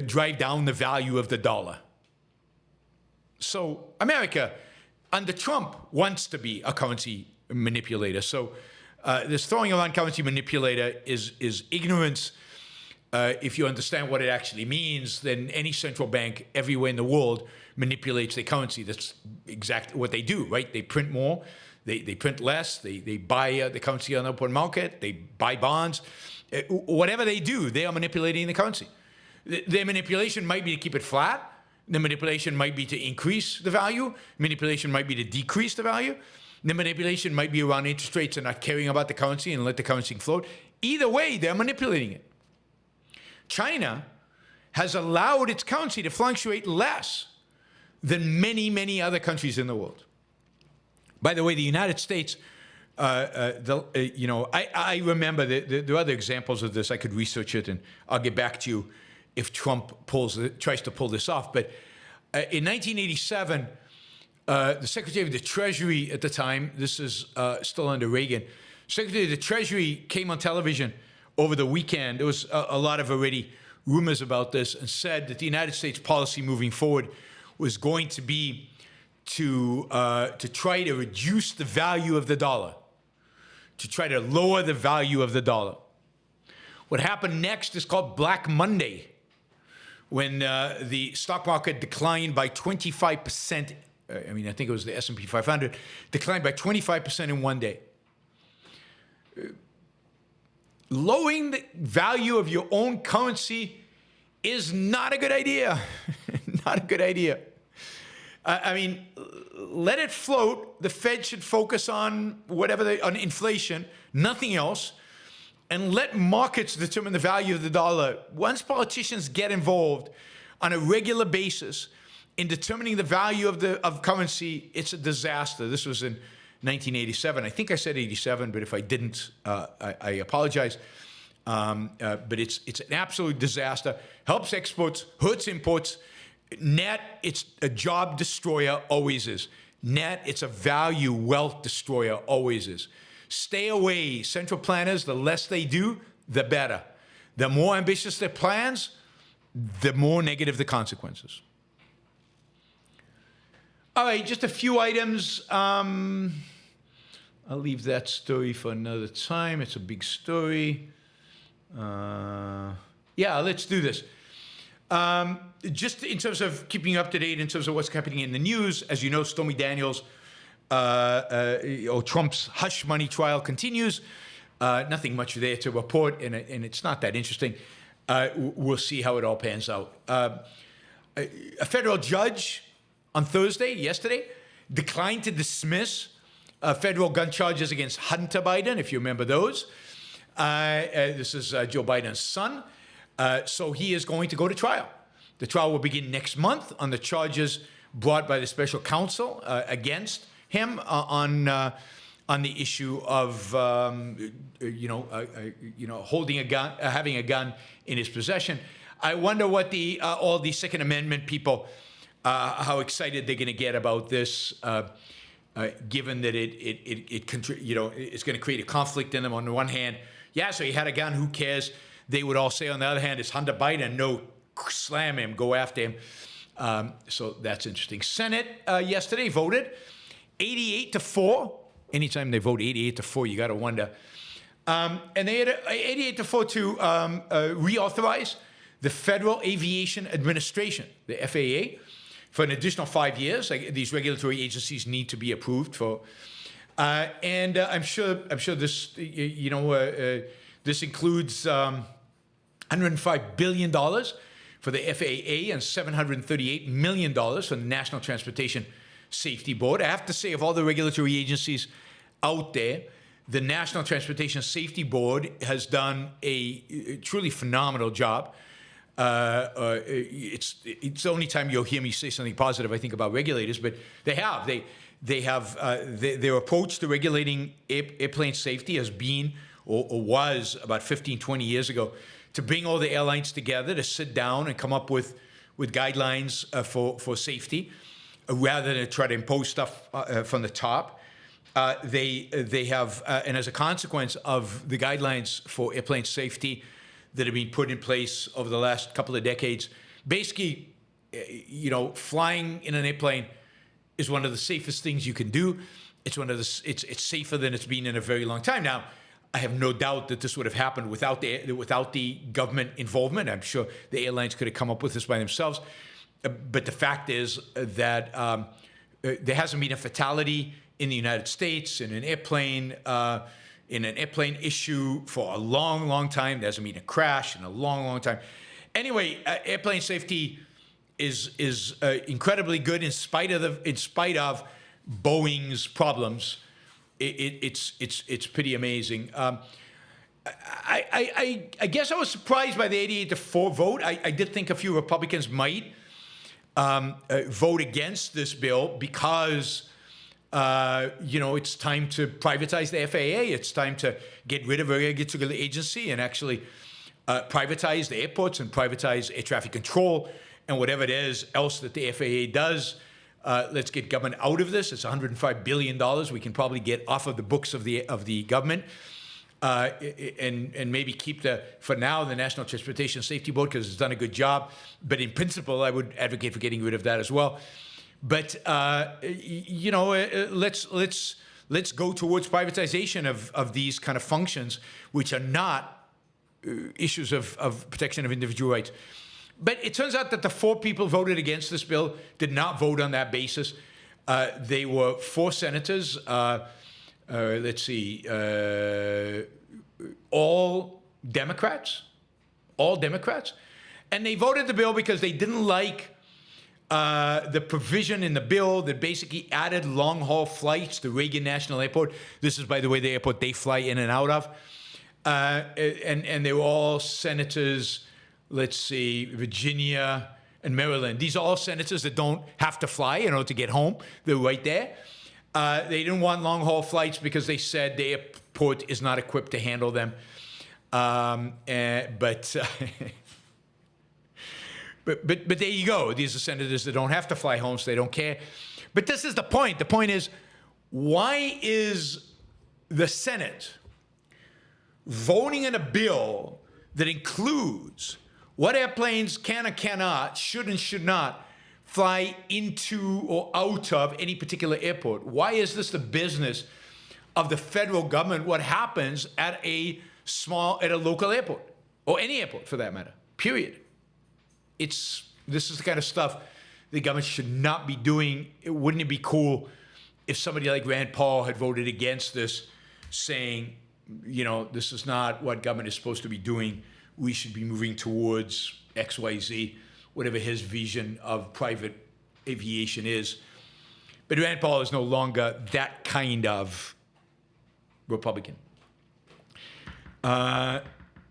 drive down the value of the dollar. So America, under Trump, wants to be a currency manipulator. So this throwing around currency manipulator is ignorance. If you understand what it actually means, then any central bank everywhere in the world manipulates their currency. That's exactly what they do, right? They print more, they print less, they buy the currency on the open market, they buy bonds. Whatever they do, they are manipulating the currency. Their manipulation might be to keep it flat. The manipulation might be to increase the value. Manipulation might be to decrease the value. The manipulation might be around interest rates and not caring about the currency and let the currency float. Either way, they're manipulating it. China has allowed its currency to fluctuate less than many, many other countries in the world. By the way, the United States, I remember there are other examples of this. I could research it, and I'll get back to you if Trump tries to pull this off. But in 1987, the Secretary of the Treasury at the time, this is still under Reagan, Secretary of the Treasury came on television over the weekend. There was a lot of already rumors about this, and said that the United States policy moving forward was going to be to try to reduce the value of the dollar, to try to lower the value of the dollar. What happened next is called Black Monday, when the stock market declined by 25%. I think it was the S&P 500, declined by 25% in one day. Lowering the value of your own currency is not a good idea. Not a good idea. Let it float. The Fed should focus on on inflation, nothing else, and let markets determine the value of the dollar. Once politicians get involved on a regular basis in determining the value of currency, it's a disaster. This was in 1987. I think I said 87, but if I didn't, I apologize. But it's an absolute disaster. Helps exports, hurts imports. Net, it's a job destroyer, always is. Net, it's a value wealth destroyer, always is. Stay away. Central planners, the less they do, the better. The more ambitious their plans, the more negative the consequences. All right, just a few items. I'll leave that story for another time. It's a big story. Yeah, let's do this. Just in terms of keeping you up to date in terms of what's happening in the news, as you know, Stormy Daniels, Trump's hush money trial continues. Nothing much there to report, and it's not that interesting. We'll see how it all pans out. A federal judge on yesterday, declined to dismiss federal gun charges against Hunter Biden, if you remember those. This is Joe Biden's son. So he is going to go to trial. The trial will begin next month on the charges brought by the special counsel against him on the issue of holding a gun, having a gun in his possession. I wonder what all the Second Amendment people, how excited they're going to get about this, given that it's going to create a conflict in them. On the one hand, yeah, so he had a gun, who cares? They would all say, on the other hand, it's Hunter Biden, no, slam him, go after him. So that's interesting. Senate yesterday voted 88-4. Anytime they vote 88-4, you got to wonder. And they had 88-4 to reauthorize the Federal Aviation Administration, the FAA, for an additional 5 years. These regulatory agencies need to be approved for. And I'm sure this, this includes $105 billion for the FAA and $738 million for the National Transportation Safety Board. I have to say, of all the regulatory agencies out there, the National Transportation Safety Board has done a truly phenomenal job. It's the only time you'll hear me say something positive, I think, about regulators, but they have. Their approach to regulating airplane safety has been, or was about 15, 20 years ago, to bring all the airlines together to sit down and come up with guidelines for safety, rather than try to impose stuff from the top. They have, and as a consequence of the guidelines for airplane safety that have been put in place over the last couple of decades, basically, flying in an airplane is one of the safest things you can do. It's safer than it's been in a very long time. Now, I have no doubt that this would have happened without the government involvement. I'm sure the airlines could have come up with this by themselves. But the fact is that there hasn't been a fatality in the United States in an airplane issue for a long, long time. There hasn't been a crash in a long, long time. Anyway, airplane safety is incredibly good in spite of Boeing's problems. It's pretty amazing. I guess I was surprised by the 88-4 vote. I did think a few Republicans might vote against this bill because it's time to privatize the FAA. It's time to get rid of a regulatory agency and actually privatize the airports and privatize air traffic control and whatever it is else that the FAA does. Let's get government out of this. It's $105 billion we can probably get off of the books of the government, and maybe keep for now the National Transportation Safety Board because it's done a good job. But in principle, I would advocate for getting rid of that as well. But let's go towards privatization of these kind of functions, which are not issues of protection of individual rights. But it turns out that the 4 people voted against this bill did not vote on that basis. They were 4 senators. Let's see, all Democrats, and they voted the bill because they didn't like the provision in the bill that basically added long-haul flights to Reagan National Airport. This is, by the way, the airport they fly in and out of. And they were all senators, let's see, Virginia and Maryland. These are all senators that don't have to fly, to get home. They're right there. They didn't want long-haul flights because they said the airport is not equipped to handle them. But there you go. These are senators that don't have to fly home, so they don't care. But this is the point. The point is, why is the Senate voting in a bill that includes What airplanes can or cannot, should and should not fly into or out of any particular airport? Why is this the business of the federal government? What happens at a local airport, or any airport for that matter, period. This is the kind of stuff the government should not be doing. Wouldn't it be cool if somebody like Rand Paul had voted against this, saying, you know, this is not what government is supposed to be doing. We should be moving towards XYZ, whatever his vision of private aviation is. But Rand Paul is no longer that kind of Republican. All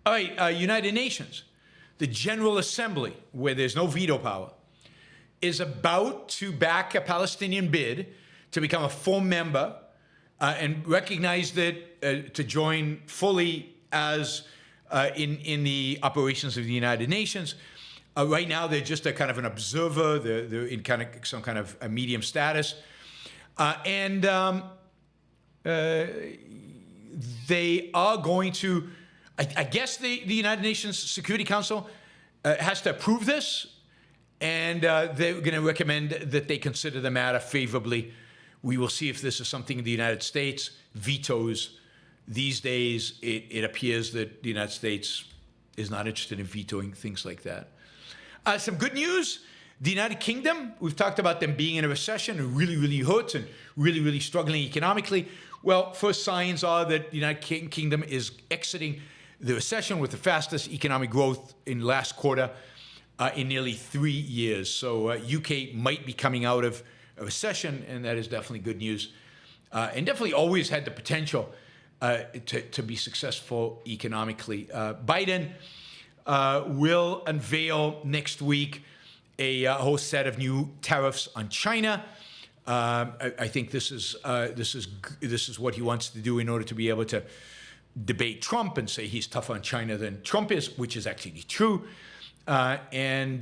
right, United Nations. The General Assembly, where there's no veto power, is about to back a Palestinian bid to become a full member and recognize that to join fully as in the operations of the United Nations. Right now, they're just a kind of an observer. They're in kind of some kind of a medium status. They are going to, I guess the United Nations Security Council has to approve this, and they're going to recommend that they consider the matter favorably. We will see if this is something the United States vetoes. These days, it appears that the United States is not interested in vetoing things like that. Some good news. The United Kingdom, we've talked about them being in a recession and really hurt and really struggling economically. Well, first signs are that the United Kingdom is exiting the recession with the fastest economic growth in last quarter in nearly 3 years. So UK might be coming out of a recession, and that is definitely good news. And definitely always had the potential to be successful economically. Biden will unveil next week a whole set of new tariffs on China. I think this is what he wants to do in order to be able to debate Trump and say he's tougher on China than Trump is, which is actually true. These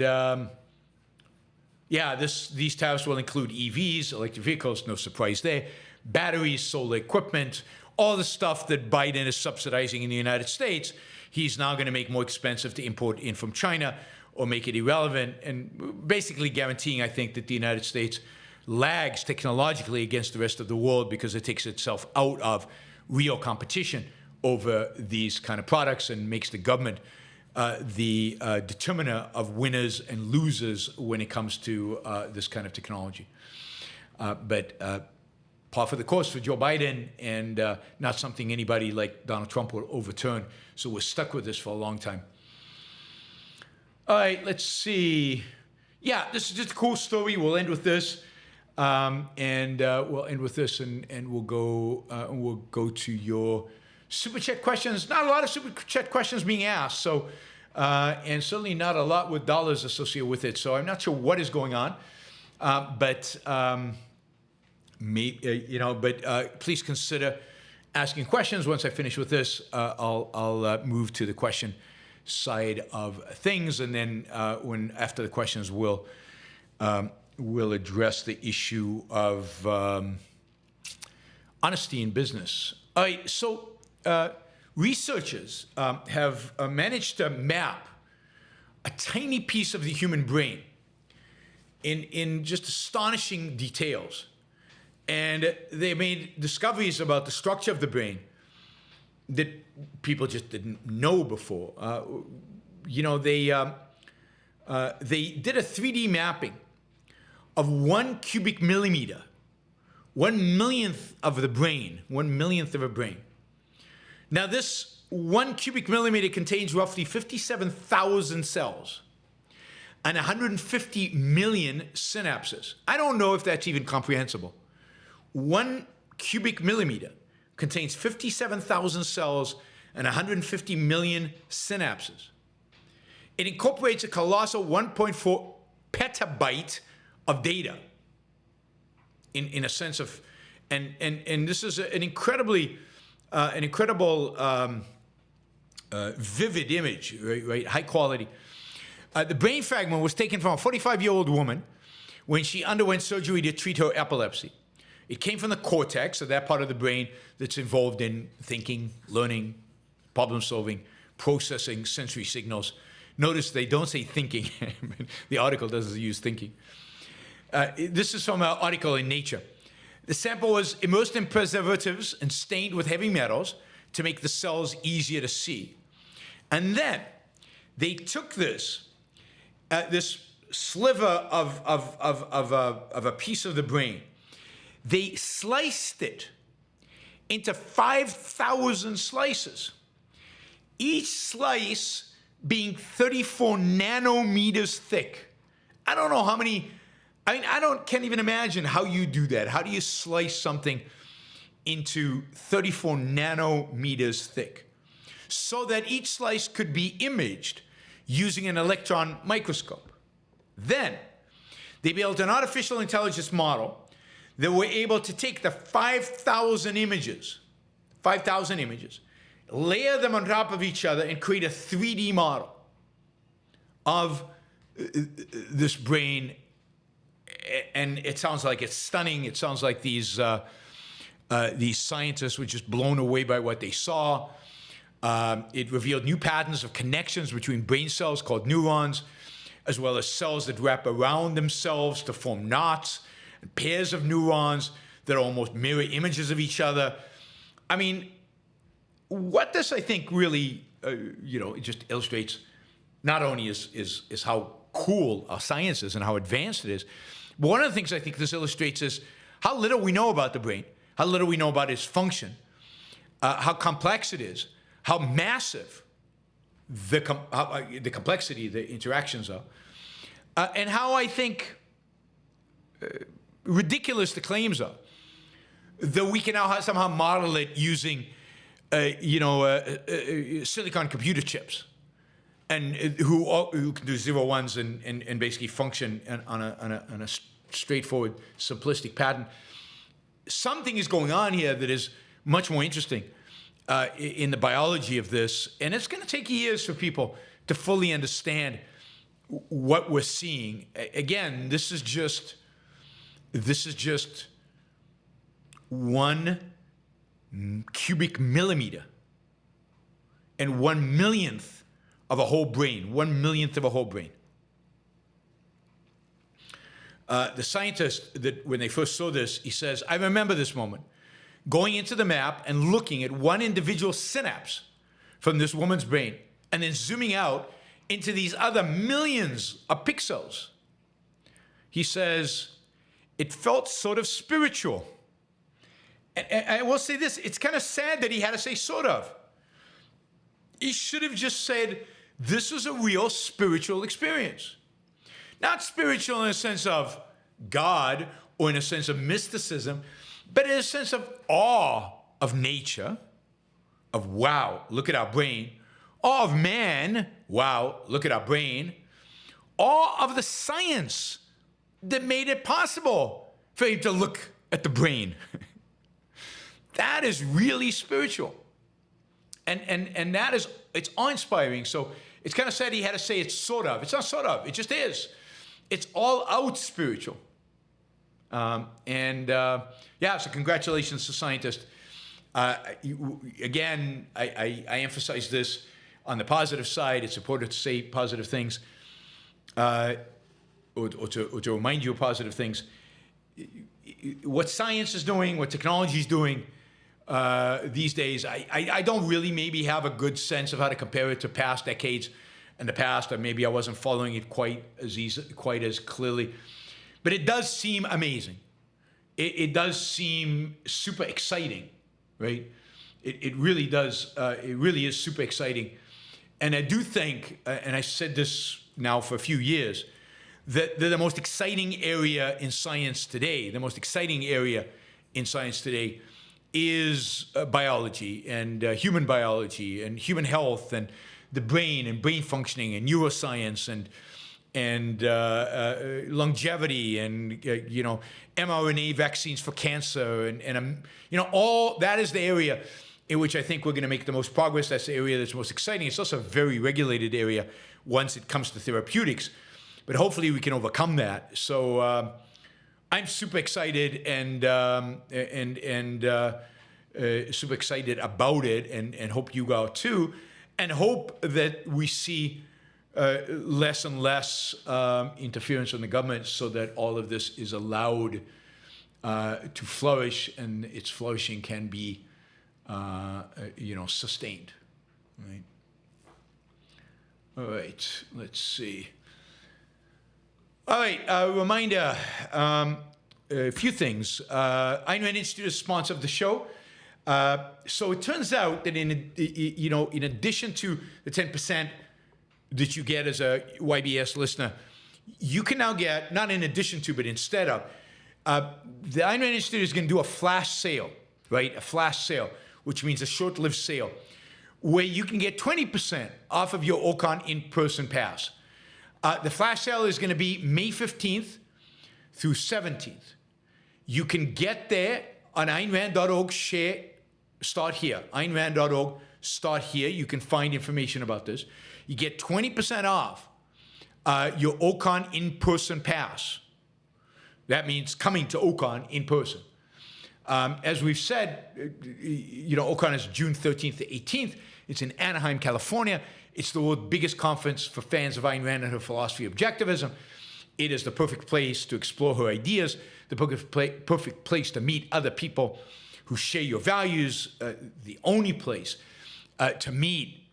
tariffs will include EVs, electric vehicles, no surprise there, batteries, solar equipment, all the stuff that Biden is subsidizing in the United States. He's now going to make more expensive to import in from China or make it irrelevant, and basically guaranteeing, I think, that the United States lags technologically against the rest of the world because it takes itself out of real competition over these kind of products and makes the government the determiner of winners and losers when it comes to this kind of technology. But par for the course for Joe Biden, and not something anybody like Donald Trump will overturn. So we're stuck with this for a long time. All right, let's see. Yeah, this is just a cool story. We'll end with this. We'll end with this, and we'll go to your Super Chat questions. Not a lot of Super Chat questions being asked, so and certainly not a lot with dollars associated with it. So I'm not sure what is going on, but please consider asking questions. Once I finish with this, I'll move to the question side of things, and then after the questions, we'll address the issue of honesty in business. All right, so researchers have managed to map a tiny piece of the human brain in just astonishing details. And they made discoveries about the structure of the brain that people just didn't know before. They did a 3D mapping of 1 cubic millimeter, 1/1,000,000th of the brain, 1/1,000,000th of a brain. Now, this 1 cubic millimeter contains roughly 57,000 cells and 150 million synapses. I don't know if that's even comprehensible. 1 cubic millimeter contains 57,000 cells and 150 million synapses. It incorporates a colossal 1.4 petabyte of data in a sense of, and this is an incredible vivid image, right? High quality. The brain fragment was taken from a 45-year-old woman when she underwent surgery to treat her epilepsy. It came from the cortex, so that part of the brain that's involved in thinking, learning, problem solving, processing sensory signals, Notice they don't say thinking. The article doesn't use thinking. This is from an article in Nature. The sample was immersed in preservatives and stained with heavy metals to make the cells easier to see. And then they took this sliver of a piece of the brain. They sliced it into 5,000 slices, each slice being 34 nanometers thick. I don't know how many. I mean, can't even imagine how you do that. How do you slice something into 34 nanometers thick so that each slice could be imaged using an electron microscope? Then they built an artificial intelligence model that were able to take the 5,000 images, layer them on top of each other and create a 3D model of this brain. And it sounds like it's stunning. It sounds like these scientists were just blown away by what they saw. It revealed new patterns of connections between brain cells called neurons, as well as cells that wrap around themselves to form knots, and pairs of neurons that are almost mirror images of each other. I mean, what this, I think, really, it just illustrates not only is how cool our science is and how advanced it is, but one of the things I think this illustrates is how little we know about the brain, how little we know about its function, how complex it is, how massive the complexity, the interactions are, and how I think ridiculous the claims are that we can now somehow model it using, silicon computer chips, and who can do 0 1s and basically function on a straightforward, simplistic pattern. Something is going on here that is much more interesting in the biology of this, and it's going to take years for people to fully understand what we're seeing. Again, this is just 1 cubic millimeter and 1/millionth of a whole brain, 1/millionth of a whole brain. The scientist, that when they first saw this, he says, I remember this moment, going into the map and looking at one individual synapse from this woman's brain, and then zooming out into these other millions of pixels. He says, it felt sort of spiritual. And I will say this, it's kind of sad that he had to say sort of. He should have just said, this was a real spiritual experience. Not spiritual in a sense of God or in a sense of mysticism, but in a sense of awe of nature, of wow, look at our brain, awe of man, wow, look at our brain, awe of the science that made it possible for him to look at the brain. That is really spiritual. And that is, it's awe-inspiring. So it's kind of sad he had to say it's sort of. It's not sort of, it just is. It's all out spiritual. So congratulations to scientists. Again, I emphasize this on the positive side. It's important to say positive things, or to remind you of positive things. What science is doing, what technology is doing these days, I don't really maybe have a good sense of how to compare it to past decades in the past, or maybe I wasn't following it quite as clearly. But it does seem amazing. It does seem super exciting, right? It really does. It really is super exciting. And I do think, and I said this now for a few years, that the most exciting area in science today, is biology and human biology and human health and the brain and brain functioning and neuroscience and longevity and mRNA vaccines for cancer and all that is the area in which I think we're going to make the most progress. That's the area that's most exciting. It's also a very regulated area once it comes to therapeutics, but hopefully we can overcome that. So I'm super excited and super excited about it, and hope you are too, and hope that we see less and less interference from the government so that all of this is allowed to flourish, and its flourishing can be, sustained, right? All right, let's see. All right, reminder, a few things. Ayn Rand Institute is a sponsor of the show. So it turns out that in addition to the 10% that you get as a YBS listener, you can now get, not in addition to, but instead of, the Ayn Rand Institute is going to do a flash sale, right? A flash sale, which means a short-lived sale, where you can get 20% off of your Ocon in-person pass. The flash sale is going to be May 15th through 17th. You can get there on AynRand.org, start here. AynRand.org, start here. You can find information about this. You get 20% off your Ocon in-person pass. That means coming to Ocon in person. As we've said, Ocon is June 13th to 18th. It's in Anaheim, California. It's the world's biggest conference for fans of Ayn Rand and her philosophy of objectivism. It is the perfect place to explore her ideas, the perfect place to meet other people who share your values, the only place to meet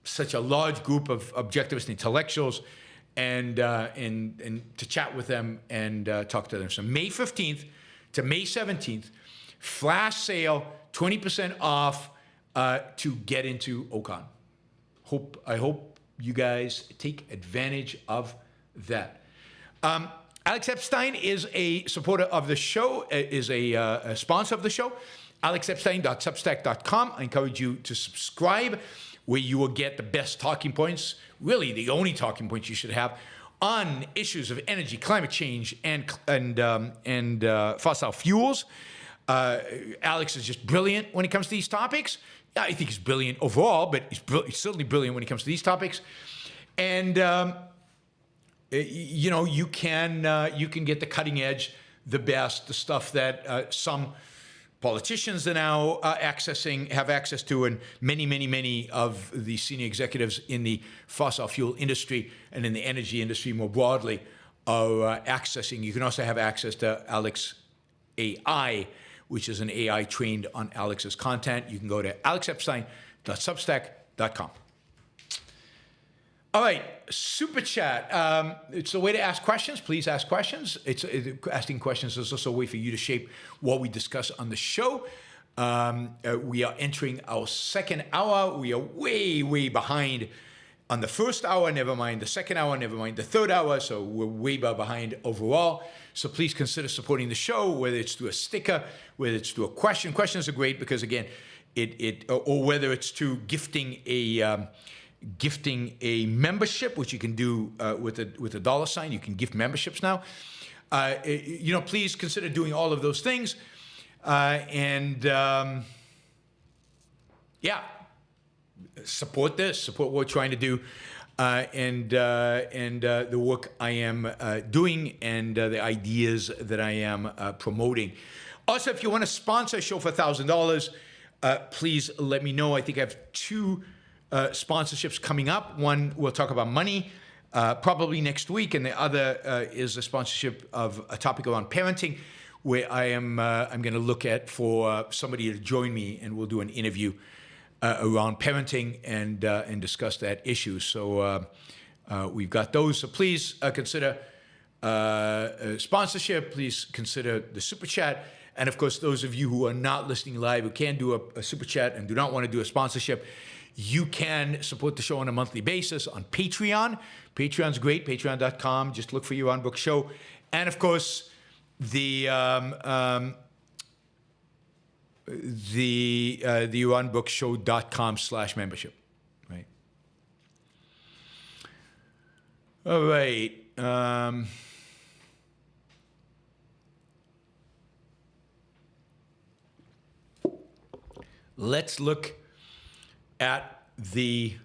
such a large group of objectivist intellectuals and to chat with them and talk to them. So May 15th to May 17th, flash sale, 20% off to get into Ocon. I hope you guys take advantage of that. Alex Epstein is a supporter of the show, is a sponsor of the show. alexepstein.substack.com. I encourage you to subscribe, where you will get the best talking points, really the only talking points you should have, on issues of energy, climate change, and fossil fuels. Alex is just brilliant when it comes to these topics. I think he's brilliant overall, but he's certainly brilliant when it comes to these topics. And you can get the cutting edge, the best, the stuff that some politicians are now have access to, and many of the senior executives in the fossil fuel industry and in the energy industry more broadly are accessing. You can also have access to Alex AI, which is an AI trained on Alex's content. You can go to alexepstein.substack.com. All right, Super Chat. It's a way to ask questions. Please ask questions. Asking questions is also a way for you to shape what we discuss on the show. We are entering our second hour. We are way behind on the first hour, never mind the second hour, never mind the third hour. So we're way behind overall. So please consider supporting the show, whether it's through a sticker, whether it's through a question. Questions are great because, again, or whether it's through gifting a membership, which you can do with a $sign. You can gift memberships now. Please consider doing all of those things. Support this. Support what we're trying to do, and the work I am doing, and the ideas that I am promoting. Also, if you want to sponsor a show for $1,000, please let me know. I think I have two sponsorships coming up. One, we'll talk about money probably next week, and the other is a sponsorship of a topic around parenting, where I'm going to look at for somebody to join me, and we'll do an interview around parenting and discuss that issue. So we've got those. So please consider sponsorship. Please consider the Super Chat. And of course, those of you who are not listening live, who can do a Super Chat and do not want to do a sponsorship, you can support the show on a monthly basis on Patreon. Patreon's great, patreon.com. Just look for Yaron Brook Show. And of course, the YaronBrookShow.com/membership, right? All right. Let's look at the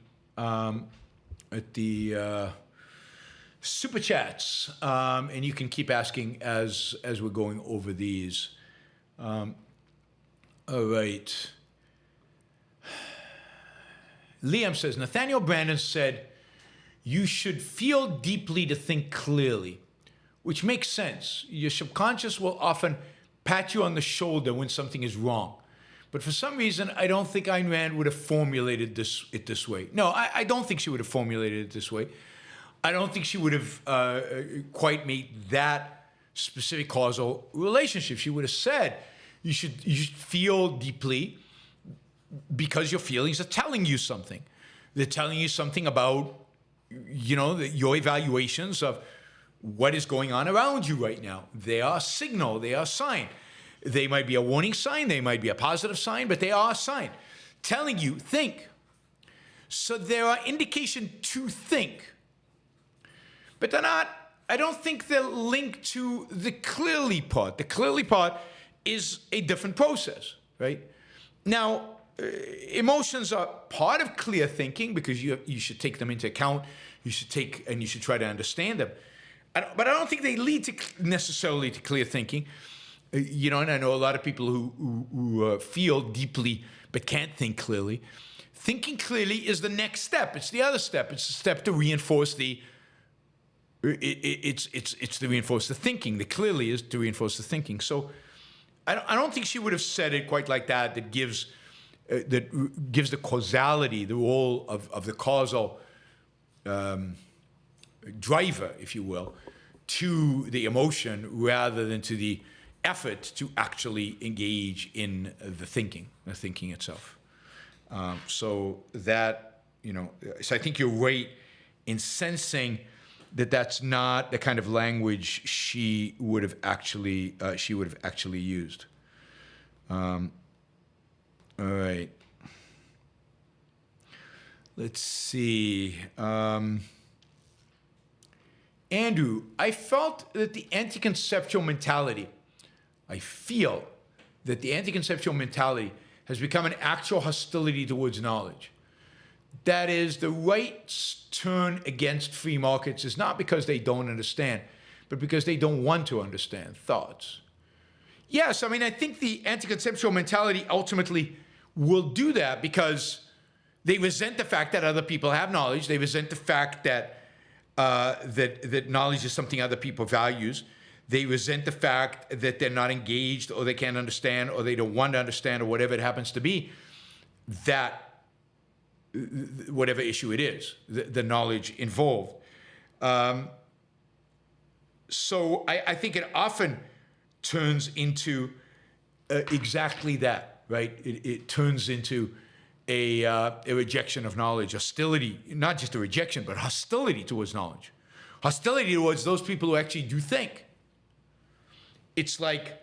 Super Chats, and you can keep asking as we're going over these. All right. Liam says, Nathaniel Branden said, you should feel deeply to think clearly, which makes sense. Your subconscious will often pat you on the shoulder when something is wrong. But for some reason, I don't think Ayn Rand would have formulated it this way. No, I don't think she would have formulated it this way. I don't think she would have quite made that specific causal relationship. She would have said, you should feel deeply because your feelings are telling you something. They're telling you something about, your evaluations of what is going on around you right now. They are a signal, they are a sign. They might be a warning sign, they might be a positive sign, but they are a sign telling you, think. So there are indications to think. But they're not, I don't think they're linked to the clearly part. The clearly part is a different process, right? Now, emotions are part of clear thinking because you should take them into account. You should try to understand them. But I don't think they lead to necessarily to clear thinking. And I know a lot of people who feel deeply but can't think clearly. Thinking clearly is the next step. It's the other step. It's the step to reinforce it's to reinforce the thinking. The clearly is to reinforce the thinking. So I don't think she would have said it quite like that. That gives the causality, the role of the causal driver, if you will, to the emotion rather than to the effort to actually engage in the thinking itself. So I think you're right in sensing that that's not the kind of language she would have actually used. All right. Let's see. Andrew, I feel that the anti-conceptual mentality has become an actual hostility towards knowledge. That is, the right's turn against free markets is not because they don't understand, but because they don't want to understand thoughts. Yes, I think the anti-conceptual mentality ultimately will do that because they resent the fact that other people have knowledge. They resent the fact that that knowledge is something other people values. They resent the fact that they're not engaged or they can't understand or they don't want to understand or whatever it happens to be, that whatever issue it is, the knowledge involved. So I think it often turns into exactly that, right? It turns into a rejection of knowledge, hostility, not just a rejection, but hostility towards knowledge. Hostility towards those people who actually do think. It's like,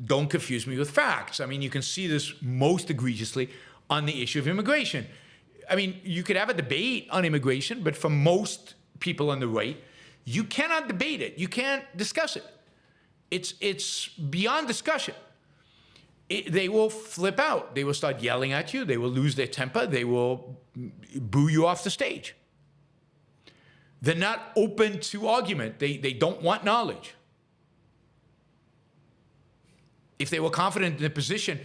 don't confuse me with facts. You can see this most egregiously on the issue of immigration. You could have a debate on immigration, but for most people on the right, you cannot debate it. You can't discuss it. It's beyond discussion. They will flip out. They will start yelling at you. They will lose their temper. They will boo you off the stage. They're not open to argument. They don't want knowledge. If they were confident in their position,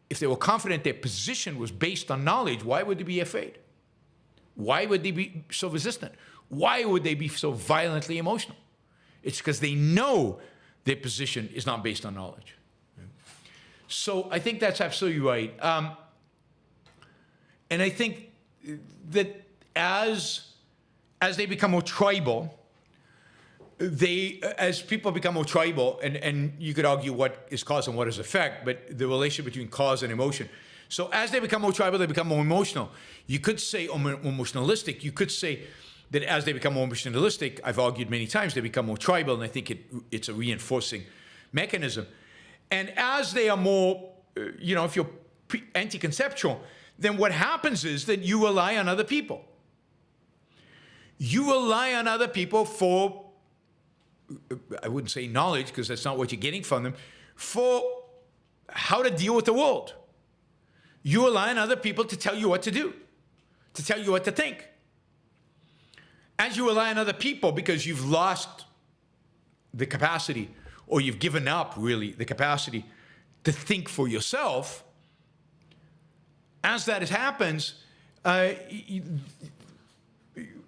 their position was based on knowledge, why would they be afraid? Why would they be so resistant? Why would they be so violently emotional? It's because they know their position is not based on knowledge. So I think that's absolutely right. And I think that as they become more tribal, as people become more tribal, and you could argue what is cause and what is effect, but the relationship between cause and emotion. So as they become more tribal, they become more emotional. You could say emotionalistic. You could say that as they become more emotionalistic, I've argued many times, they become more tribal, and I think it's a reinforcing mechanism. And as they are more, if you're anti-conceptual, then what happens is that you rely on other people. You rely on other people for, I wouldn't say knowledge, because that's not what you're getting from them, for how to deal with the world. You rely on other people to tell you what to do, to tell you what to think. As you rely on other people because you've lost the capacity, or you've given up, really, the capacity to think for yourself,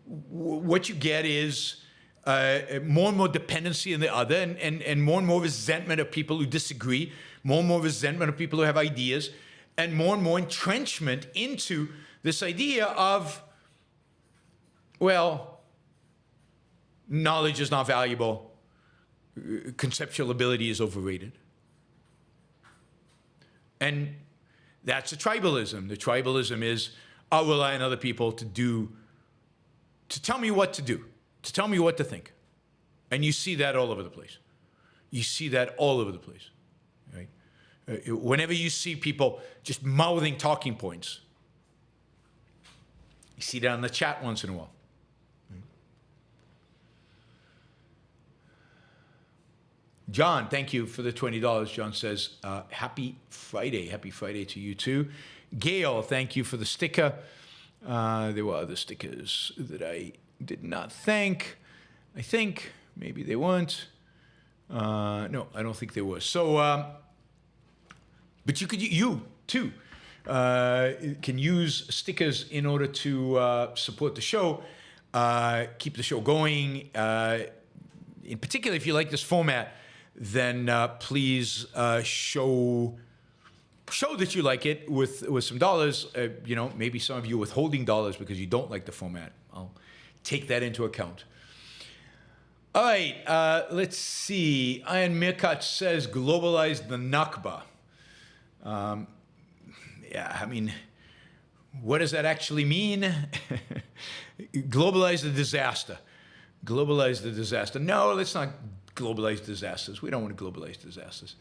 what you get is more and more dependency on the other, and more and more resentment of people who disagree, more and more resentment of people who have ideas, and more entrenchment into this idea of, well, knowledge is not valuable, conceptual ability is overrated. And that's a tribalism. The tribalism is, I'll rely on other people to tell me what to do, to tell me what to think. And you see that all over the place. You see that all over the place, right? Whenever you see people just mouthing talking points, you see that in the chat once in a while. John, thank you for the $20. John says, happy Friday. Happy Friday to you too. Gail, thank you for the sticker. There were other stickers that I did not thank. I think maybe they weren't. No, I don't think they were. So, but you too can use stickers in order to support the show, keep the show going. In particular, if you like this format, then please show that you like it with some dollars. You know, maybe some of you withholding dollars because you don't like the format. I'll take that into account. All right, let's see. Ian Mirkat says, globalize the NAKBA. Yeah, I mean, what does that actually mean? Globalize the disaster. Globalize the disaster. No, let's not globalize disasters. We don't want to globalize disasters.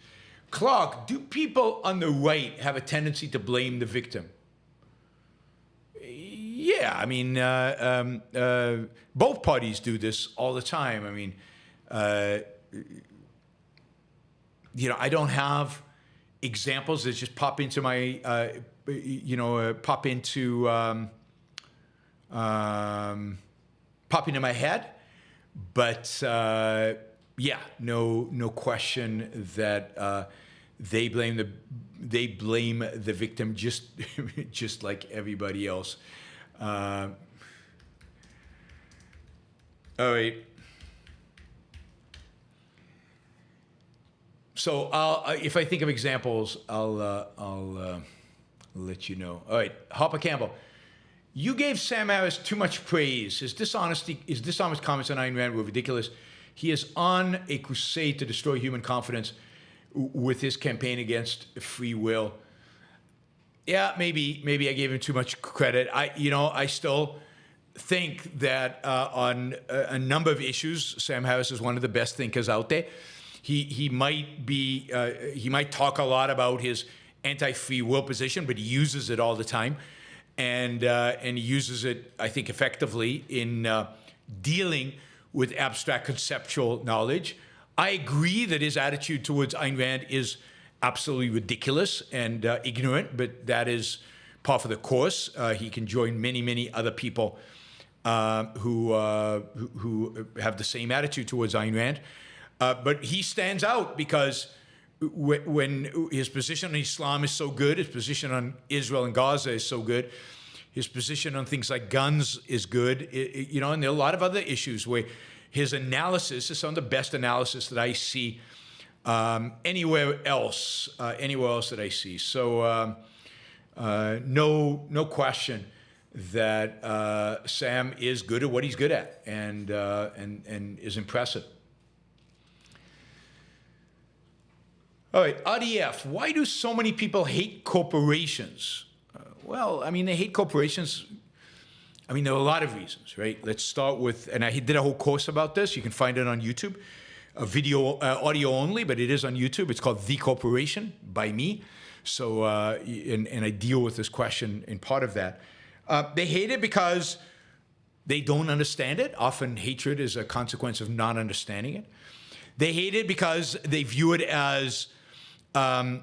Clark, do people on the right have a tendency to blame the victim? Yeah, I mean, both parties do this all the time. I mean, you know, I don't have examples that just pop into my, pop into my head, but yeah, no question that they blame the victim just like everybody else. All right. So if I think of examples, I'll let you know. All right, Harper Campbell. You gave Sam Harris too much praise. His dishonest comments on Ayn Rand were ridiculous. He is on a crusade to destroy human confidence with his campaign against free will. Yeah, maybe I gave him too much credit. I still think that on a number of issues, Sam Harris is one of the best thinkers out there. He might talk a lot about his anti-free will position, but he uses it all the time. And he uses it, I think, effectively in dealing with abstract conceptual knowledge. I agree that his attitude towards Ayn Rand is absolutely ridiculous and ignorant, but that is par for the course. He can join many other people who have the same attitude towards Ayn Rand. But he stands out because when his position on Islam is so good, his position on Israel and Gaza is so good, his position on things like guns is good, and there are a lot of other issues where his analysis is some of the best analysis that I see anywhere else that I see. So no question that Sam is good at what he's good at and is impressive. All right, RDF, why do so many people hate corporations? Well, I mean, they hate corporations. I mean, there are a lot of reasons, right? Let's start with, and I did a whole course about this. You can find it on YouTube, a video, audio only, but it is on YouTube. It's called The Corporation by me. So, and I deal with this question in part of that. They hate it because they don't understand it. Often hatred is a consequence of not understanding it. They hate it because they view it as a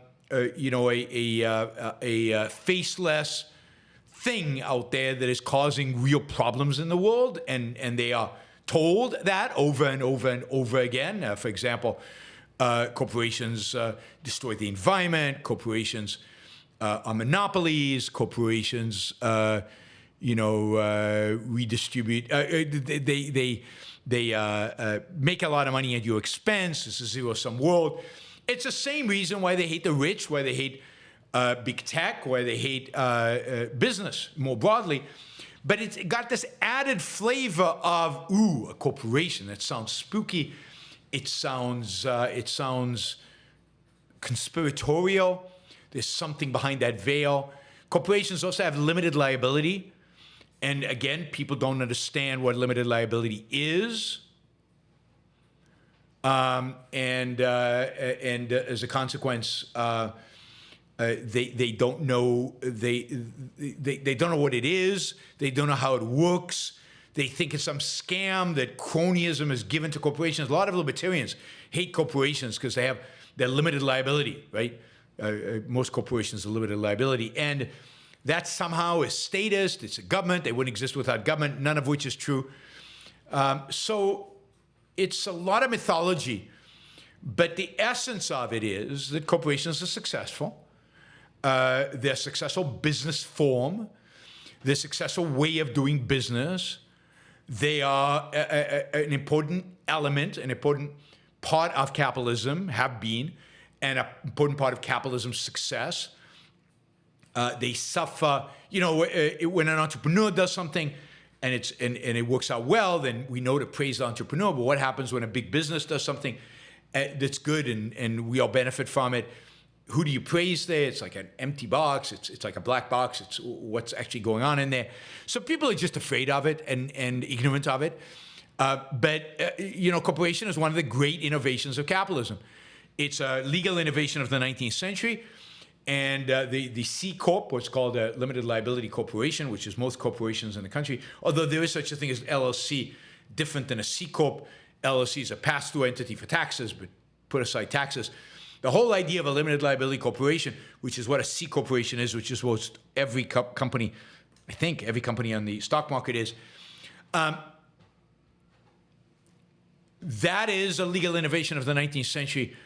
faceless thing out there that is causing real problems in the world, and they are told that over and over and over again. For example, corporations destroy the environment, corporations are monopolies, corporations redistribute. They make a lot of money at your expense. It's a zero-sum world. It's the same reason why they hate the rich, why they hate big tech, why they hate business more broadly. But it's got this added flavor of, ooh, a corporation. That sounds spooky. It sounds conspiratorial. There's something behind that veil. Corporations also have limited liability. And again, people don't understand what limited liability is. And as a consequence, they don't know they don't know what it is. They don't know how it works. They think it's some scam that cronyism is given to corporations. A lot of libertarians hate corporations because they're limited liability, right? Most corporations are limited liability, and that somehow is statist. It's a government. They wouldn't exist without government. None of which is true. So it's a lot of mythology, but the essence of it is that corporations are successful. They're a successful business form. They're a successful way of doing business. They are an important element, an important part of capitalism, have been, and an important part of capitalism's success. They suffer, when an entrepreneur does something and it works out well, then we know to praise the entrepreneur. But what happens when a big business does something that's good and we all benefit from it? Who do you praise there? It's like an empty box. It's like a black box. It's what's actually going on in there. So people are just afraid of it and ignorant of it. But corporation is one of the great innovations of capitalism. It's a legal innovation of the 19th century. And the C Corp, what's called a limited liability corporation, which is most corporations in the country, although there is such a thing as LLC, different than a C Corp. LLC is a pass-through entity for taxes, but put aside taxes. The whole idea of a limited liability corporation, which is what a C corporation is, which is what every company, I think every company on the stock market is, that is a legal innovation of the 19th century.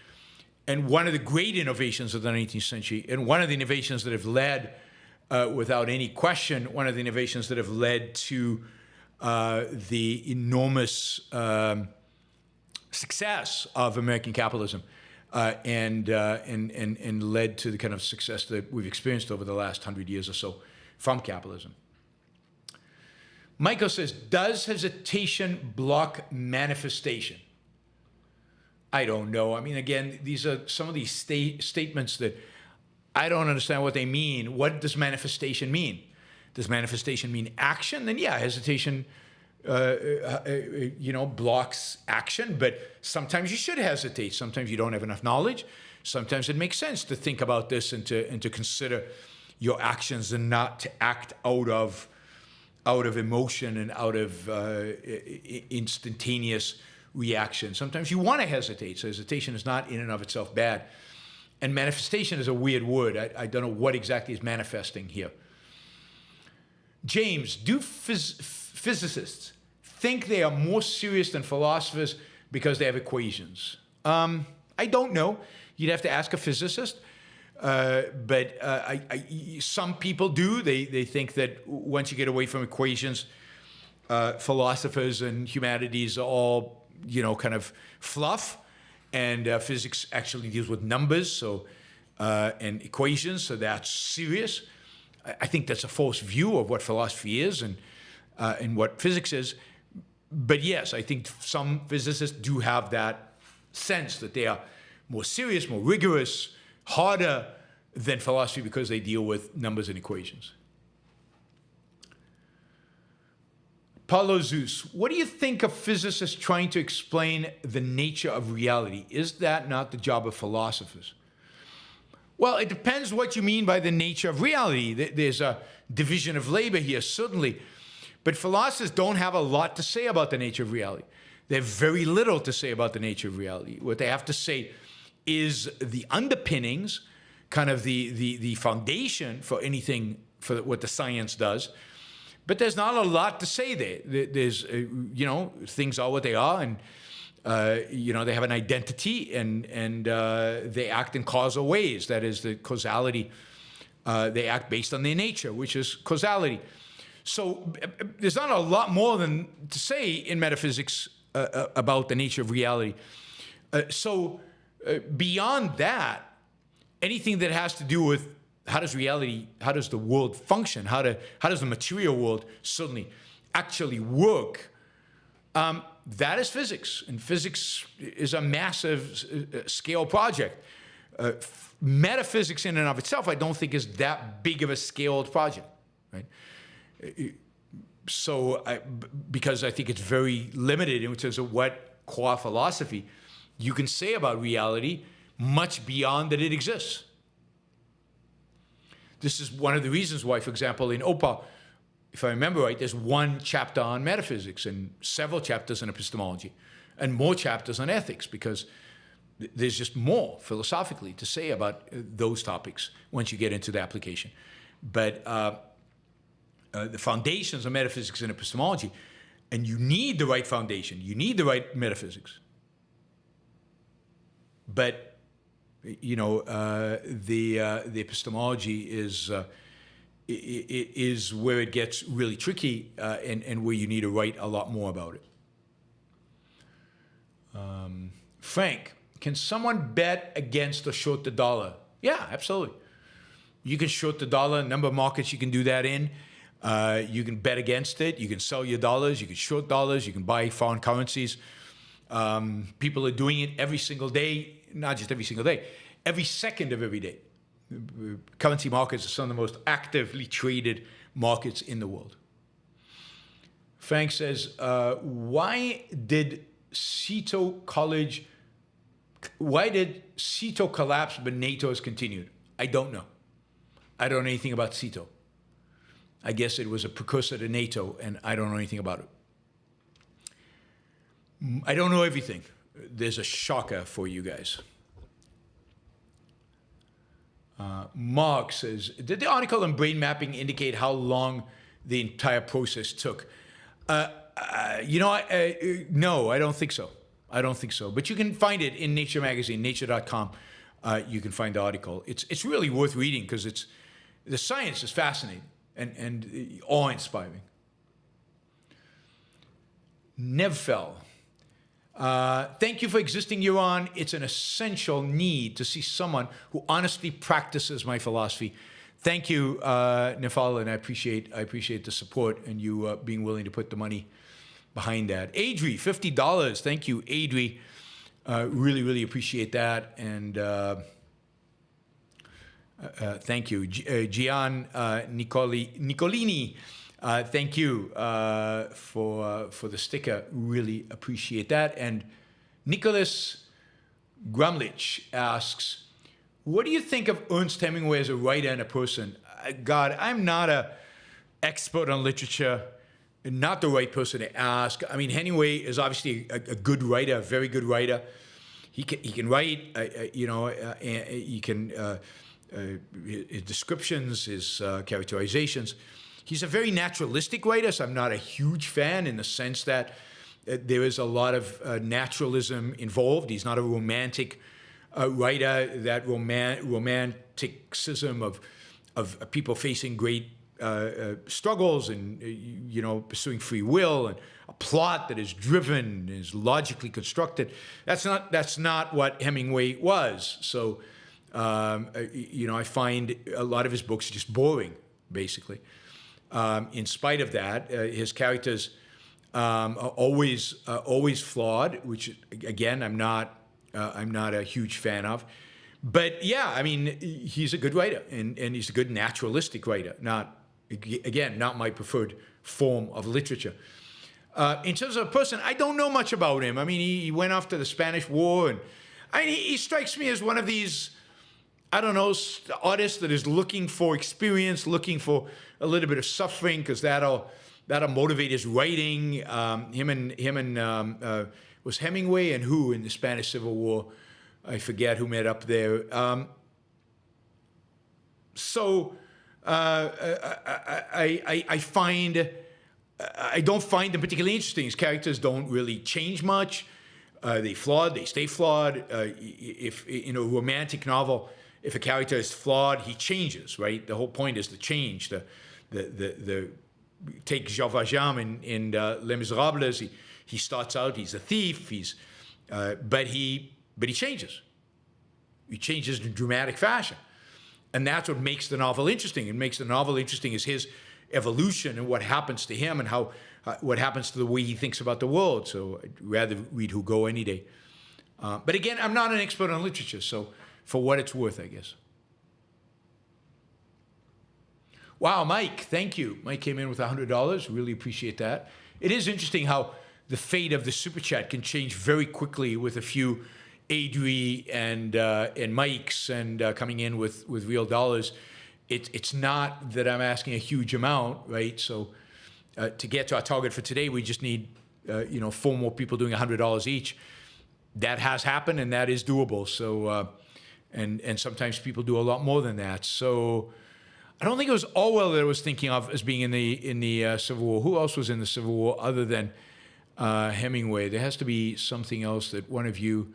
And one of the great innovations of the 19th century, and one of the innovations that have led, without any question, one of the innovations that have led to the enormous success of American capitalism, and led to the kind of success that we've experienced over the last 100 years or so from capitalism. Michael says, does hesitation block manifestation? I don't know. I mean, again, these are some of these statements that I don't understand what they mean. What does manifestation mean? Does manifestation mean action? Then yeah, hesitation, blocks action. But sometimes you should hesitate. Sometimes you don't have enough knowledge. Sometimes it makes sense to think about this and to consider your actions and not to act out of emotion and out of instantaneous reaction. Sometimes you want to hesitate. So hesitation is not in and of itself bad. And manifestation is a weird word. I don't know what exactly is manifesting here. James, do physicists think they are more serious than philosophers because they have equations? I don't know. You'd have to ask a physicist. But some people do. They think that once you get away from equations, philosophers and humanities are all kind of fluff, and physics actually deals with numbers, and equations, so that's serious. I think that's a false view of what philosophy is and what physics is. But yes, I think some physicists do have that sense that they are more serious, more rigorous, harder than philosophy because they deal with numbers and equations. Paulo Zeus, what do you think of physicists trying to explain the nature of reality? Is that not the job of philosophers? Well, it depends what you mean by the nature of reality. There's a division of labor here, certainly. But philosophers don't have a lot to say about the nature of reality. They have very little to say about the nature of reality. What they have to say is the underpinnings, kind of the foundation for anything, for what the science does. But there's not a lot to say there. There's, things are what they are, and, they have an identity, and they act in causal ways. That is the causality. They act based on their nature, which is causality. So there's not a lot more than to say in metaphysics about the nature of reality. Beyond that, anything that has to do with how does the world function, how does the material world suddenly actually work, that is physics. And physics is a massive scale project. Metaphysics in and of itself, I don't think is that big of a scaled project, right? Because I think it's very limited in terms of what core philosophy you can say about reality, much beyond that it exists. This is one of the reasons why, for example, in OPA, if I remember right, there's one chapter on metaphysics and several chapters on epistemology and more chapters on ethics, because there's just more philosophically to say about those topics once you get into the application. But the foundations of metaphysics and epistemology, and you need the right foundation, you need the right metaphysics. But the epistemology is where it gets really tricky, and where you need to write a lot more about it. Frank, can someone bet against or short the dollar? Yeah, absolutely. You can short the dollar. A number of markets you can do that in. You can bet against it. You can sell your dollars. You can short dollars. You can buy foreign currencies. People are doing it every single day. Not just every single day, every second of every day. Currency markets are some of the most actively traded markets in the world. Frank says, why did SEATO collapse but NATO has continued? I don't know. I don't know anything about SEATO. I guess it was a precursor to NATO, and I don't know anything about it. I don't know everything. There's a shocker for you guys. Mark says, did the article on brain mapping indicate how long the entire process took? No, I don't think so. I don't think so. But you can find it in Nature magazine, nature.com. You can find the article. It's really worth reading because the science is fascinating and awe-inspiring. Nevfel. Thank you for existing, Yaron. It's an essential need to see someone who honestly practices my philosophy. Thank you, Nefal, and I appreciate the support and you being willing to put the money behind that. Adri, $50. Thank you, Adri. Really, really appreciate that. And thank you. Gian Nicolini. Thank you for the sticker. Really appreciate that. And Nicholas Grumlich asks, what do you think of Ernest Hemingway as a writer and a person? God, I'm not an expert on literature, not the right person to ask. I mean, Hemingway is obviously a good writer, a very good writer. He can write, his descriptions, his characterizations. He's a very naturalistic writer, so I'm not a huge fan in the sense that there is a lot of naturalism involved. He's not a romantic writer, that romanticism of people facing great struggles and pursuing free will and a plot that is driven, is logically constructed. That's not what Hemingway was. So I find a lot of his books just boring, basically. In spite of that, his characters are always flawed, which again I'm not a huge fan of. But yeah, I mean, he's a good writer, and he's a good naturalistic writer. Not my preferred form of literature. In terms of a person, I don't know much about him. I mean, he went after the Spanish War, and he strikes me as one of these, I don't know, artists that is looking for experience, looking for a little bit of suffering, because that'll motivate his writing. Him and was Hemingway and who in the Spanish Civil War? I forget who met up there. I don't find them particularly interesting. His characters don't really change much. They stay flawed. If in a romantic novel, if a character is flawed, he changes, right? The whole point is to change. The take Jean Valjean in Les Miserables. He starts out, he's a thief, but he changes. He changes in dramatic fashion. And that's what makes the novel interesting. It makes the novel interesting is his evolution and what happens to him and what happens to the way he thinks about the world. So I'd rather read Hugo any day. But again, I'm not an expert on literature, so for what it's worth, I guess. Wow, Mike, thank you. Mike came in with $100. Really appreciate that. It is interesting how the fate of the Super Chat can change very quickly with a few Adri and Mikes and coming in with real dollars. It's not that I'm asking a huge amount, right? So to get to our target for today, we just need 4 more people doing $100 each. That has happened and that is doable. So and sometimes people do a lot more than that. So I don't think it was Orwell that I was thinking of as being in the Civil War. Who else was in the Civil War other than Hemingway? There has to be something else that one of you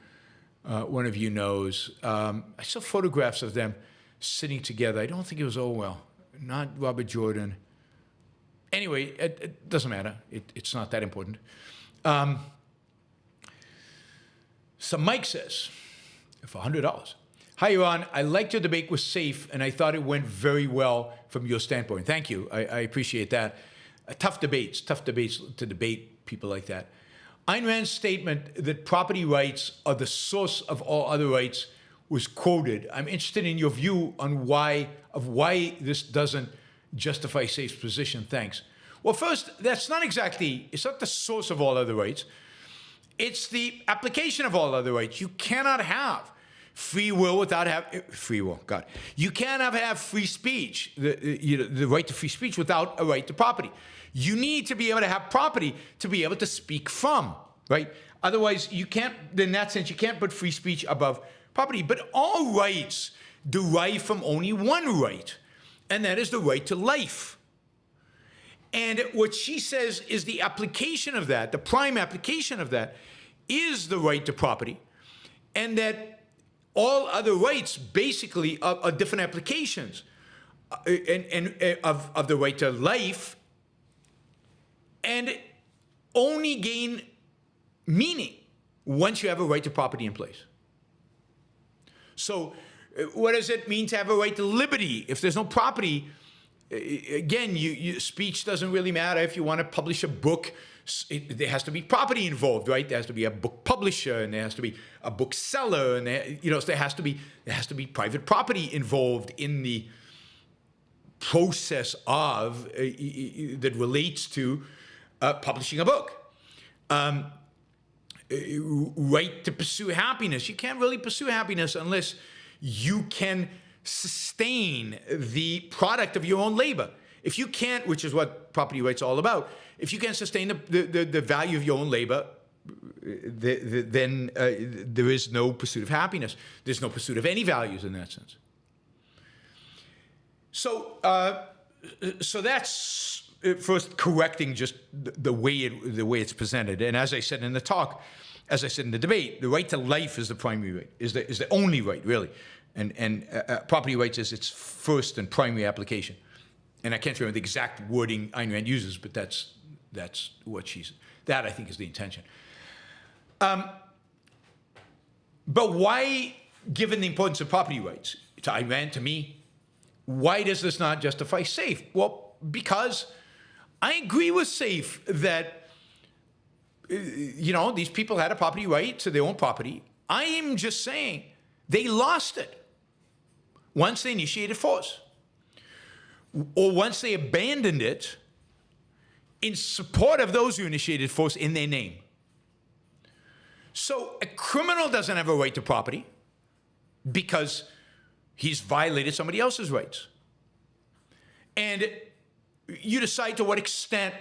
knows. I saw photographs of them sitting together. I don't think it was Orwell, not Robert Jordan. Anyway, it doesn't matter. It's not that important. So Mike says, for $100. Hi, Yaron. I liked your debate with Saif, and I thought it went very well from your standpoint. Thank you. I appreciate that. Tough debates to debate people like that. Ayn Rand's statement that property rights are the source of all other rights was quoted. I'm interested in your view on why this doesn't justify Saif's position. Thanks. Well, first, it's not the source of all other rights. It's the application of all other rights. You cannot have free will without free will. God, you cannot have free speech, the right to free speech without a right to property. You need to be able to have property to be able to speak from, right? Otherwise, you can't. In that sense, you can't put free speech above property. But all rights derive from only one right, and that is the right to life. And what she says is the application of that, the prime application of that, is the right to property, and that all other rights basically are different applications of the right to life, and only gain meaning once you have a right to property in place. So what does it mean to have a right to liberty? If there's no property, again, speech doesn't really matter. If you want to publish a book, there has to be property involved, right? There has to be a book publisher, and there has to be a bookseller, and there has to be private property involved in the process of that relates to publishing a book. Right to pursue happiness. You can't really pursue happiness unless you can sustain the product of your own labor. If you can't, which is what property rights are all about, if you can't sustain the value of your own labor, then there is no pursuit of happiness. There's no pursuit of any values in that sense. So that's first correcting just the way it's presented. And as I said in the talk, as I said in the debate, the right to life is the primary right, is the only right, really. And property rights is its first and primary application. And I can't remember the exact wording Ayn Rand uses, but that's what that I think is the intention. But why, given the importance of property rights to Ayn Rand, to me, why does this not justify Saif? Well, because I agree with Saif that these people had a property right to their own property. I am just saying they lost it once they initiated force, or once they abandoned it in support of those who initiated force in their name. So a criminal doesn't have a right to property because he's violated somebody else's rights. And you decide to what extent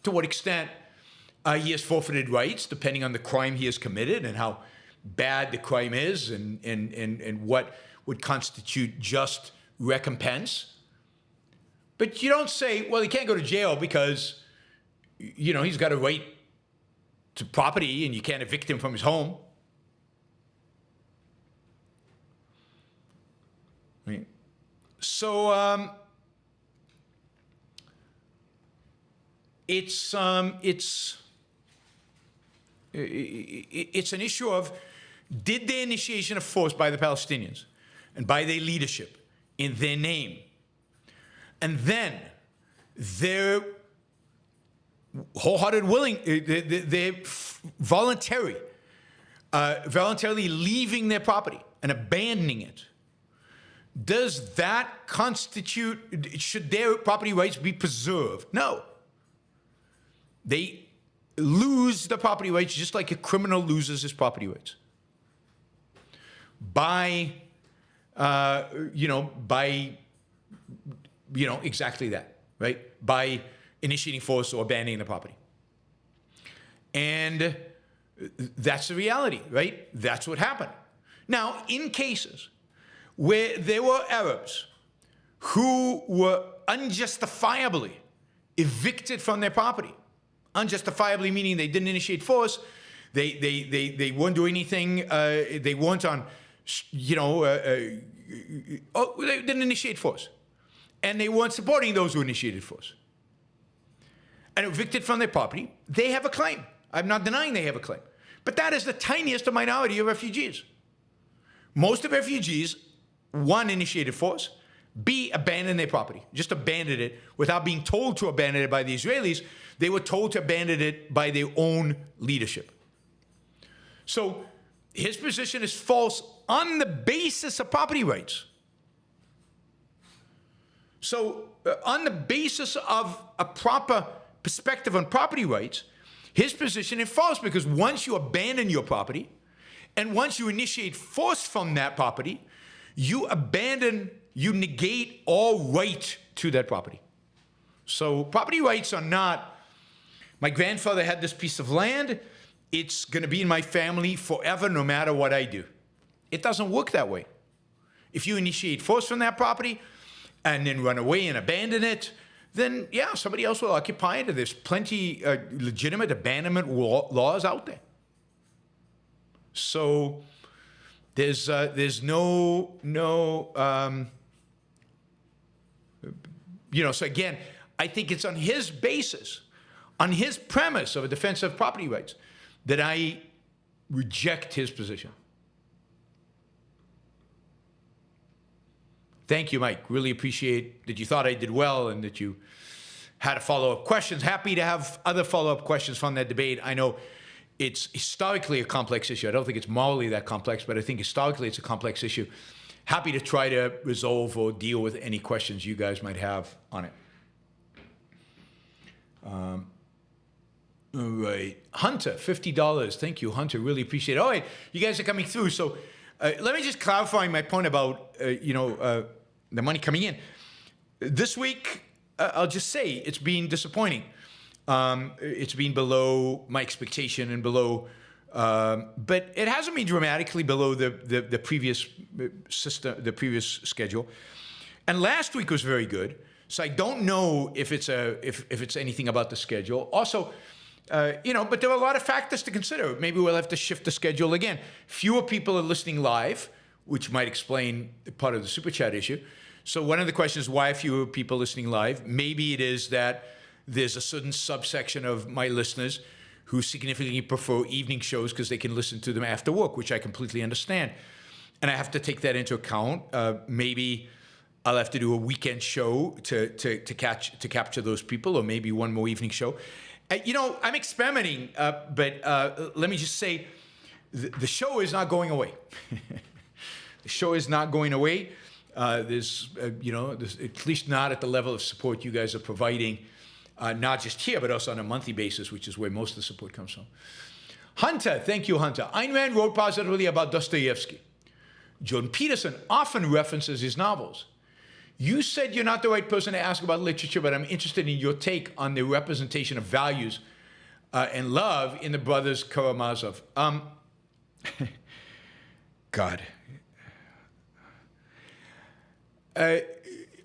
he has forfeited rights, depending on the crime he has committed and how bad the crime is, and what would constitute just recompense. But you don't say, well, he can't go to jail because, he's got a right to property and you can't evict him from his home. Right? So, it's an issue of, did the initiation of force by the Palestinians and by their leadership in their name, and then their wholehearted their voluntarily leaving their property and abandoning it, does that constitute, should their property rights be preserved? No. They lose the property rights just like a criminal loses his property rights. By exactly that, right? By initiating force or abandoning the property. And that's the reality, right? That's what happened. Now, in cases where there were Arabs who were unjustifiably evicted from their property, unjustifiably meaning they didn't initiate force, they weren't doing anything, they weren't on, they didn't initiate force. And they weren't supporting those who initiated force. And evicted from their property, they have a claim. I'm not denying they have a claim. But that is the tiniest minority of refugees. Most of refugees, one, initiated force, B, abandoned their property, just abandoned it without being told to abandon it by the Israelis. They were told to abandon it by their own leadership. So his position is false on the basis of property rights. So on the basis of a proper perspective on property rights, his position is false, because once you abandon your property and once you initiate force from that property, you negate all right to that property. So property rights are not, my grandfather had this piece of land, it's going to be in my family forever no matter what I do. It doesn't work that way. If you initiate force from that property and then run away and abandon it, then yeah, somebody else will occupy it. There's plenty legitimate abandonment laws out there. So there's no so again, I think it's on his basis, on his premise of a defense of property rights, that I reject his position. Thank you, Mike. Really appreciate that you thought I did well and that you had follow-up questions. Happy to have other follow-up questions from that debate. I know it's historically a complex issue. I don't think it's morally that complex, but I think historically it's a complex issue. Happy to try to resolve or deal with any questions you guys might have on it. All right. Hunter, $50. Thank you, Hunter. Really appreciate it. All right, you guys are coming through. So let me just clarify my point about, the money coming in. This week, I'll just say it's been disappointing. It's been below my expectation and below, but it hasn't been dramatically below the previous system, the previous schedule. And last week was very good. So I don't know if it's anything about the schedule. Also, but there are a lot of factors to consider. Maybe we'll have to shift the schedule again. Fewer people are listening live, which might explain part of the Super Chat issue. So one of the questions is, why are fewer people listening live? Maybe it is that there's a certain subsection of my listeners who significantly prefer evening shows because they can listen to them after work, which I completely understand. And I have to take that into account. Maybe I'll have to do a weekend show to capture those people, or maybe one more evening show. I'm experimenting, but let me just say, the show is not going away. The show is not going away. There's at least not at the level of support you guys are providing, not just here, but also on a monthly basis, which is where most of the support comes from. Hunter, thank you, Hunter. Ayn Rand wrote positively about Dostoyevsky. Jordan Peterson often references his novels. You said you're not the right person to ask about literature, but I'm interested in your take on the representation of values and love in the Brothers Karamazov. God. Ayn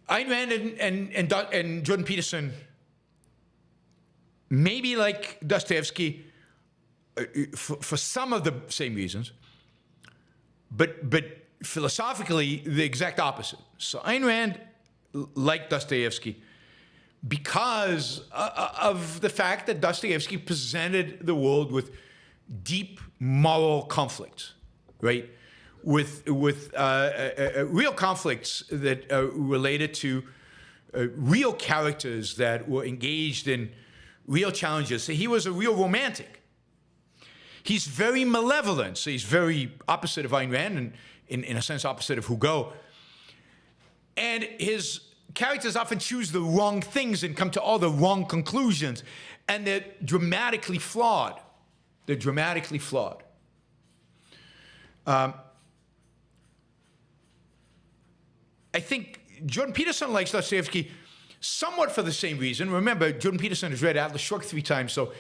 Rand and Jordan Peterson, maybe like Dostoevsky, for some of the same reasons, but philosophically the exact opposite. So Ayn Rand, like Dostoevsky, because of the fact that Dostoyevsky presented the world with deep moral conflicts, right? With real conflicts that related to real characters that were engaged in real challenges. So he was a real romantic. He's very malevolent, so he's very opposite of Ayn Rand and in a sense opposite of Hugo. And his characters often choose the wrong things and come to all the wrong conclusions, and they're dramatically flawed. They're dramatically flawed. I think Jordan Peterson likes Dostoevsky somewhat for the same reason. Remember, Jordan Peterson has read Atlas Shrugged 3 times, so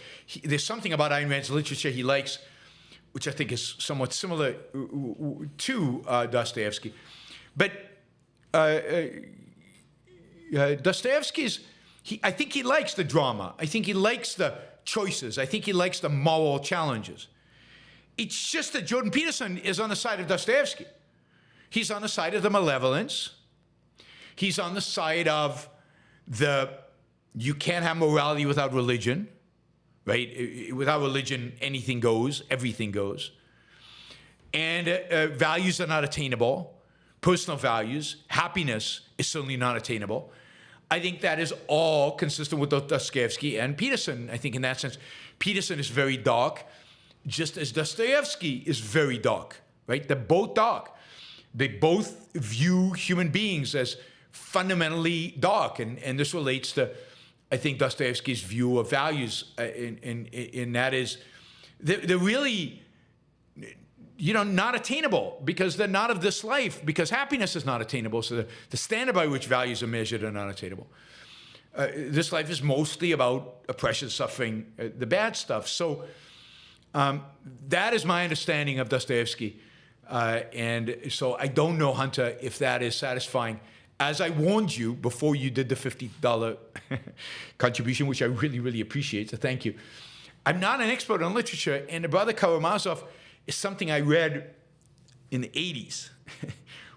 there's something about Ayn Rand's literature he likes, which I think is somewhat similar to Dostoevsky. But Dostoevsky's, I think he likes the drama. I think he likes the choices. I think he likes the moral challenges. It's just that Jordan Peterson is on the side of Dostoevsky. He's on the side of the malevolence. He's on the side of you can't have morality without religion, right? Without religion, anything goes, everything goes. And values are not attainable. Personal values, happiness is certainly not attainable. I think that is all consistent with Dostoevsky and Peterson. I think in that sense, Peterson is very dark, just as Dostoevsky is very dark, right? They're both dark. They both view human beings as fundamentally dark, and this relates to, I think, Dostoevsky's view of values, in that is they're really, not attainable because they're not of this life, because happiness is not attainable, so the standard by which values are measured are not attainable. This life is mostly about oppression, suffering, the bad stuff. So that is my understanding of Dostoevsky. And so I don't know, Hunter, if that is satisfying. As I warned you before you did the $50 contribution, which I really, really appreciate, so thank you. I'm not an expert on literature, and the Brothers Karamazov is something I read in the 80s,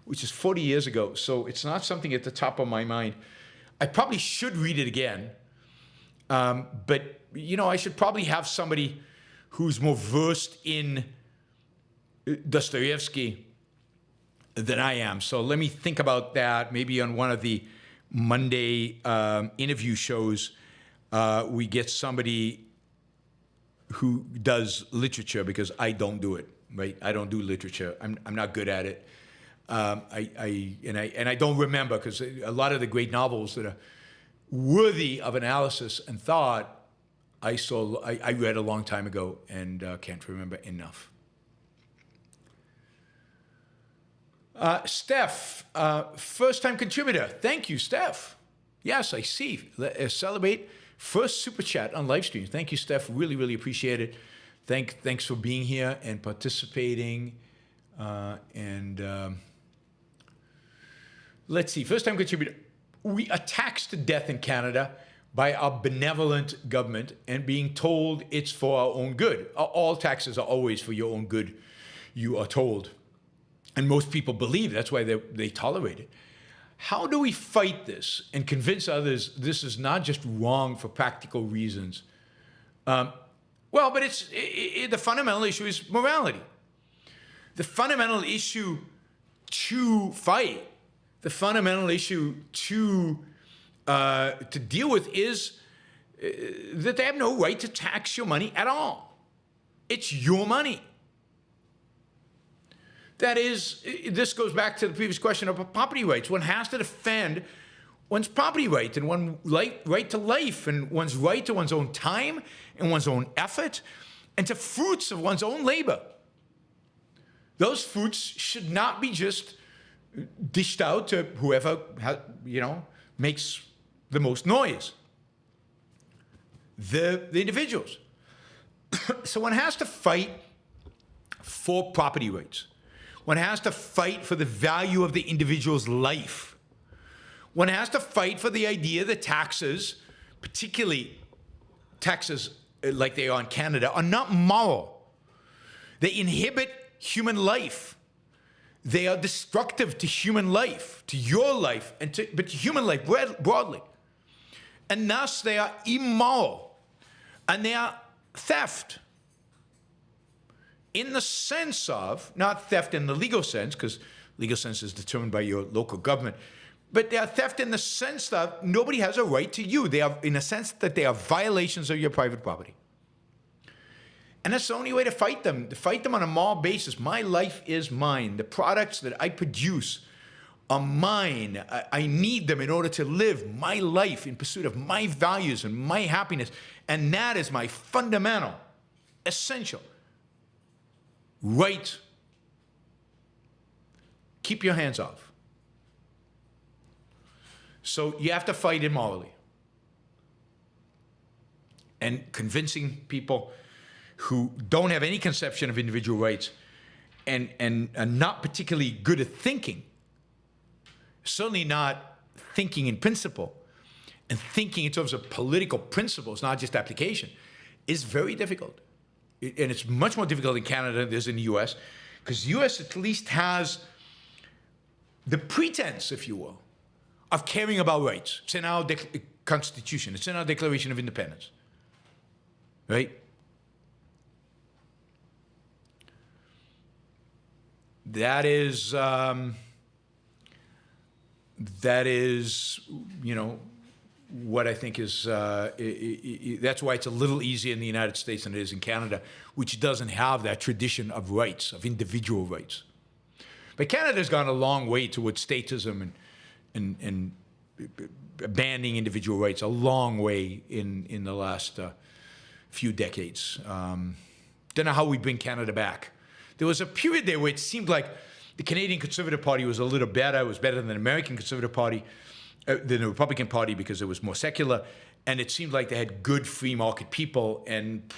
which is 40 years ago, so it's not something at the top of my mind. I probably should read it again, but, I should probably have somebody who's more versed in Dostoevsky than I am. So let me think about that. Maybe on one of the Monday interview shows, we get somebody who does literature, because I don't do it, right? I don't do literature. I'm not good at it. I don't remember, because a lot of the great novels that are worthy of analysis and thought, I read a long time ago and can't remember enough. Steph, first-time contributor. Thank you, Steph. Yes, I see. Celebrate first super chat on live stream. Thank you, Steph. Really, really appreciate it. Thanks for being here and participating. Let's see. First-time contributor. We are taxed to death in Canada by our benevolent government and being told it's for our own good. All taxes are always for your own good, you are told. And most people believe that's why they tolerate it. How do we fight this and convince others this is not just wrong for practical reasons? But the fundamental issue is morality. The fundamental issue to fight, the fundamental issue to deal with is that they have no right to tax your money at all. It's your money. That is, this goes back to the previous question of property rights. One has to defend one's property rights and one's right to life and one's right to one's own time and one's own effort and to fruits of one's own labor. Those fruits should not be just dished out to whoever makes the most noise. The individuals. So one has to fight for property rights. One has to fight for the value of the individual's life. One has to fight for the idea that taxes, particularly taxes like they are in Canada, are not moral. They inhibit human life. They are destructive to human life, to your life, but to human life broadly. and thus they are immoral, and they are theft. In the sense of, not theft in the legal sense, because legal sense is determined by your local government, but they are theft in the sense that nobody has a right to you. They are, in a sense that they are violations of your private property. And that's the only way to fight them on a moral basis. My life is mine. The products that I produce are mine. I need them in order to live my life in pursuit of my values and my happiness. And that is my fundamental, essential right. Keep your hands off. So you have to fight immorally. And convincing people who don't have any conception of individual rights and are not particularly good at thinking, certainly not thinking in principle, and thinking in terms of political principles, not just application, is very difficult. And it's much more difficult in Canada than it is in the US, because the US at least has the pretense, if you will, of caring about rights. It's in our Constitution. It's in our Declaration of Independence. Right? That is, you know, what I think is, that's why it's a little easier in the United States than it is in Canada, which doesn't have that tradition of rights, of individual rights. But Canada's gone a long way towards statism and banning individual rights, a long way in the last few decades. Don't know how we bring Canada back. There was a period there where it seemed like the Canadian Conservative Party was a little better. It was better than the American Conservative Party, than the Republican Party, because it was more secular. And it seemed like they had good free market people, and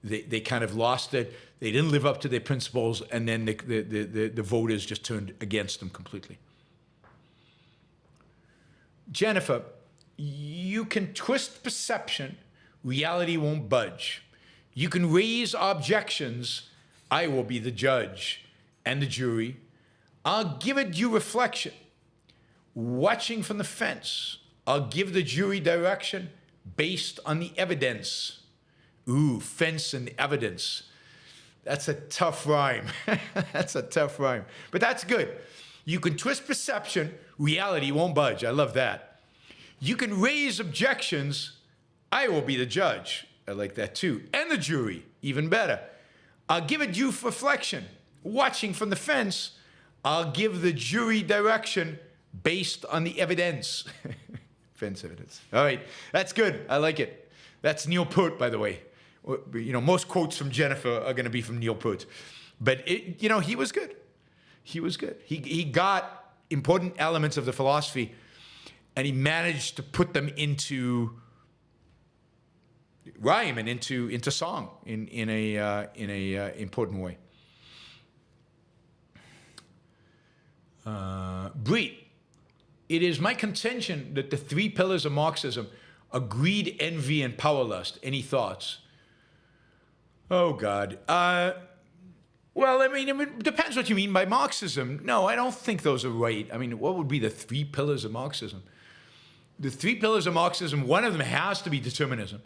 they kind of lost it. They didn't live up to their principles, and then the voters just turned against them completely. Jennifer, you can twist perception, reality won't budge. You can raise objections, I will be the judge and the jury. I'll give it due reflection, watching from the fence. I'll give the jury direction based on the evidence. Ooh, fence and evidence. That's a tough rhyme. That's a tough rhyme. But that's good. You can twist perception, reality won't budge. I love that. You can raise objections, I will be the judge. I like that too. And the jury, even better. I'll give it due reflection, watching from the fence. I'll give the jury direction based on the evidence. Fence evidence. All right, that's good. I like it. That's Neil Peart, by the way. You know, most quotes from Jennifer are going to be from Neil Peart. But, you know, he was good. He was good. He got important elements of the philosophy, and he managed to put them into rhyme and into song in a important way. Breed. It is my contention that the three pillars of Marxism are greed, envy, and power lust. Any thoughts? Oh, God. Well, I mean, it depends what you mean by Marxism. No, I don't think those are right. I mean, what would be the three pillars of Marxism? The three pillars of Marxism, one of them has to be determinism.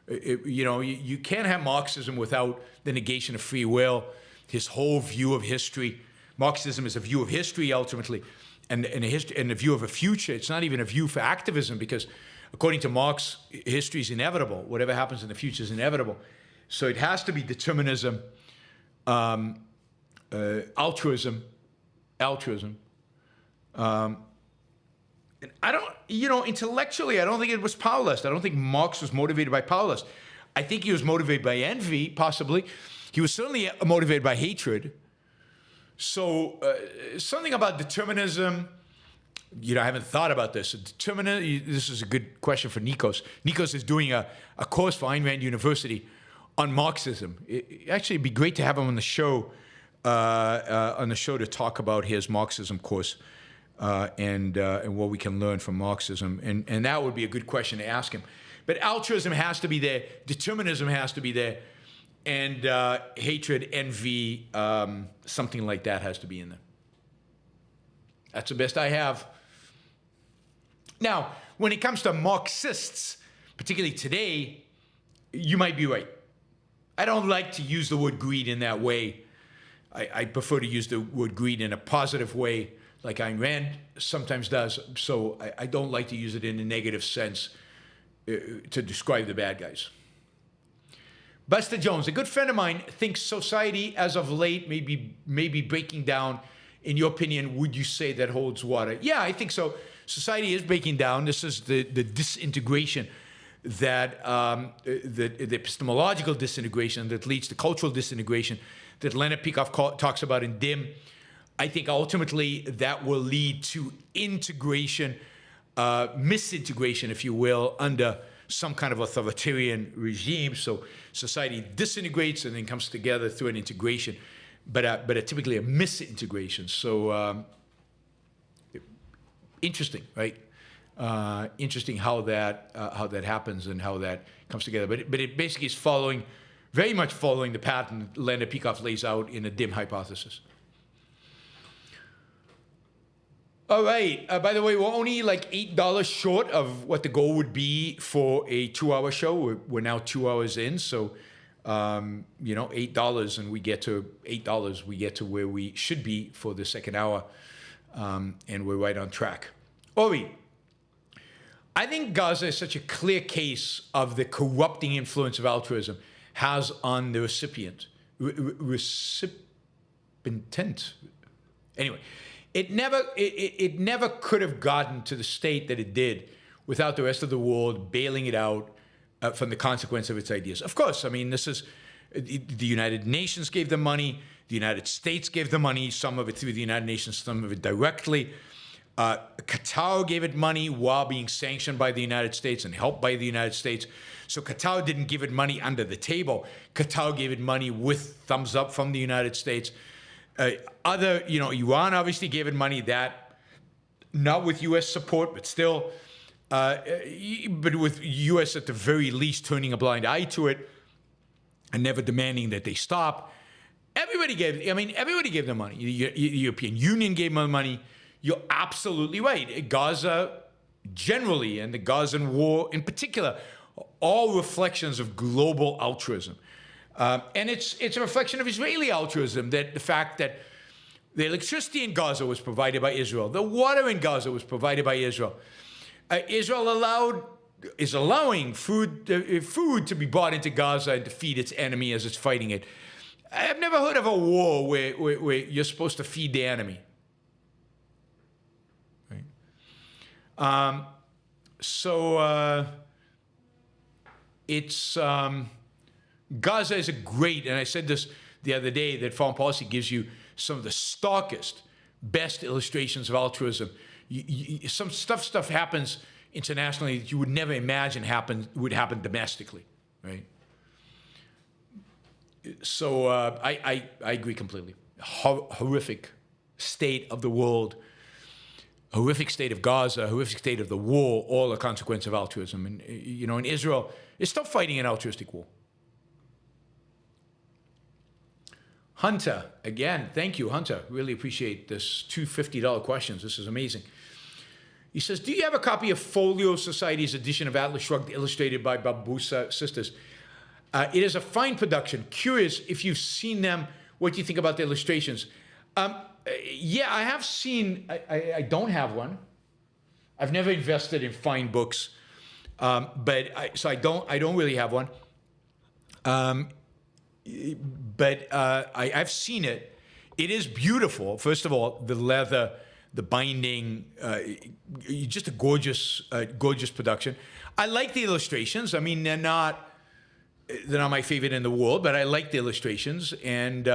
You know, you can't have Marxism without the negation of free will, his whole view of history. Marxism is a view of history, ultimately, and a view of a future. It's not even a view for activism, because according to Marx, history is inevitable. Whatever happens in the future is inevitable. So it has to be determinism, altruism. And I don't, you know, intellectually, I don't think it was power lust. I don't think Marx was motivated by power lust. I think he was motivated by envy, possibly. He was certainly motivated by hatred. So something about determinism, you know, I haven't thought about this. This is a good question for Nikos. Nikos is doing a course for Ayn Rand University on Marxism. Actually, it'd be great to have him on the show to talk about his Marxism course and what we can learn from Marxism. And that would be a good question to ask him. But altruism has to be there. Determinism has to be there. And hatred, envy, something like that has to be in there. That's the best I have. Now, when it comes to Marxists, particularly today, you might be right. I don't like to use the word greed in that way. I prefer to use the word greed in a positive way, like Ayn Rand sometimes does. So I don't like to use it in a negative sense to describe the bad guys. Buster Jones, a good friend of mine, thinks society as of late may be breaking down. In your opinion, would you say that holds water? Yeah, I think so. Society is breaking down. This is the disintegration that the epistemological disintegration that leads to cultural disintegration that Leonard Peikoff talks about in DIM. I think ultimately that will lead to integration, misintegration, if you will, under some kind of authoritarian regime. So society disintegrates and then comes together through an integration, but typically a misintegration. So interesting, right? Interesting how that happens and how that comes together. But it basically is very much following the pattern Leonard Peikoff lays out in the DIM hypothesis. All right. By the way, we're only like $8 short of what the goal would be for a 2-hour show. We're now 2 hours in, so $8, and we get to $8. We get to where we should be for the second hour, and we're right on track. Ori, I think Gaza is such a clear case of the corrupting influence of altruism has on the recipient. Recipient. Anyway, it never could have gotten to the state that it did without the rest of the world bailing it out from the consequence of its ideas. Of course, I mean, this is the United Nations gave them money. The United States gave them money, some of it through the United Nations, some of it directly. Qatar gave it money while being sanctioned by the United States and helped by the United States. So Qatar didn't give it money under the table. Qatar gave it money with thumbs up from the United States. Iran obviously gave it money, that not with U.S. support, but still, but with U.S. at the very least turning a blind eye to it and never demanding that they stop. Everybody gave them money. The European Union gave them money. You're absolutely right. Gaza generally and the Gazan war in particular, all reflections of global altruism. And it's a reflection of Israeli altruism, that the fact that the electricity in Gaza was provided by Israel, the water in Gaza was provided by Israel. Israel is allowing food to be brought into Gaza and to feed its enemy as it's fighting it. I've never heard of a war where you're supposed to feed the enemy. Right? It's Gaza is a great, and I said this the other day, that foreign policy gives you some of the starkest, best illustrations of altruism. Some stuff happens internationally that you would never imagine would happen domestically, right? So I agree completely. Horrific state of the world, horrific state of Gaza, horrific state of the war, all a consequence of altruism. And in Israel, it's still fighting an altruistic war. Hunter, again, thank you, Hunter. Really appreciate this. 2 $50 questions. This is amazing. He says, do you have a copy of Folio Society's edition of Atlas Shrugged, illustrated by Barbusa Sisters? It is a fine production. Curious if you've seen them. What do you think about the illustrations? Yeah, I have seen. I don't have one. I've never invested in fine books, but I don't really have one. But I've seen it. It is beautiful. First of all, the leather, the binding, just a gorgeous production. I like the illustrations. I mean, they're not my favorite in the world, but I like the illustrations, and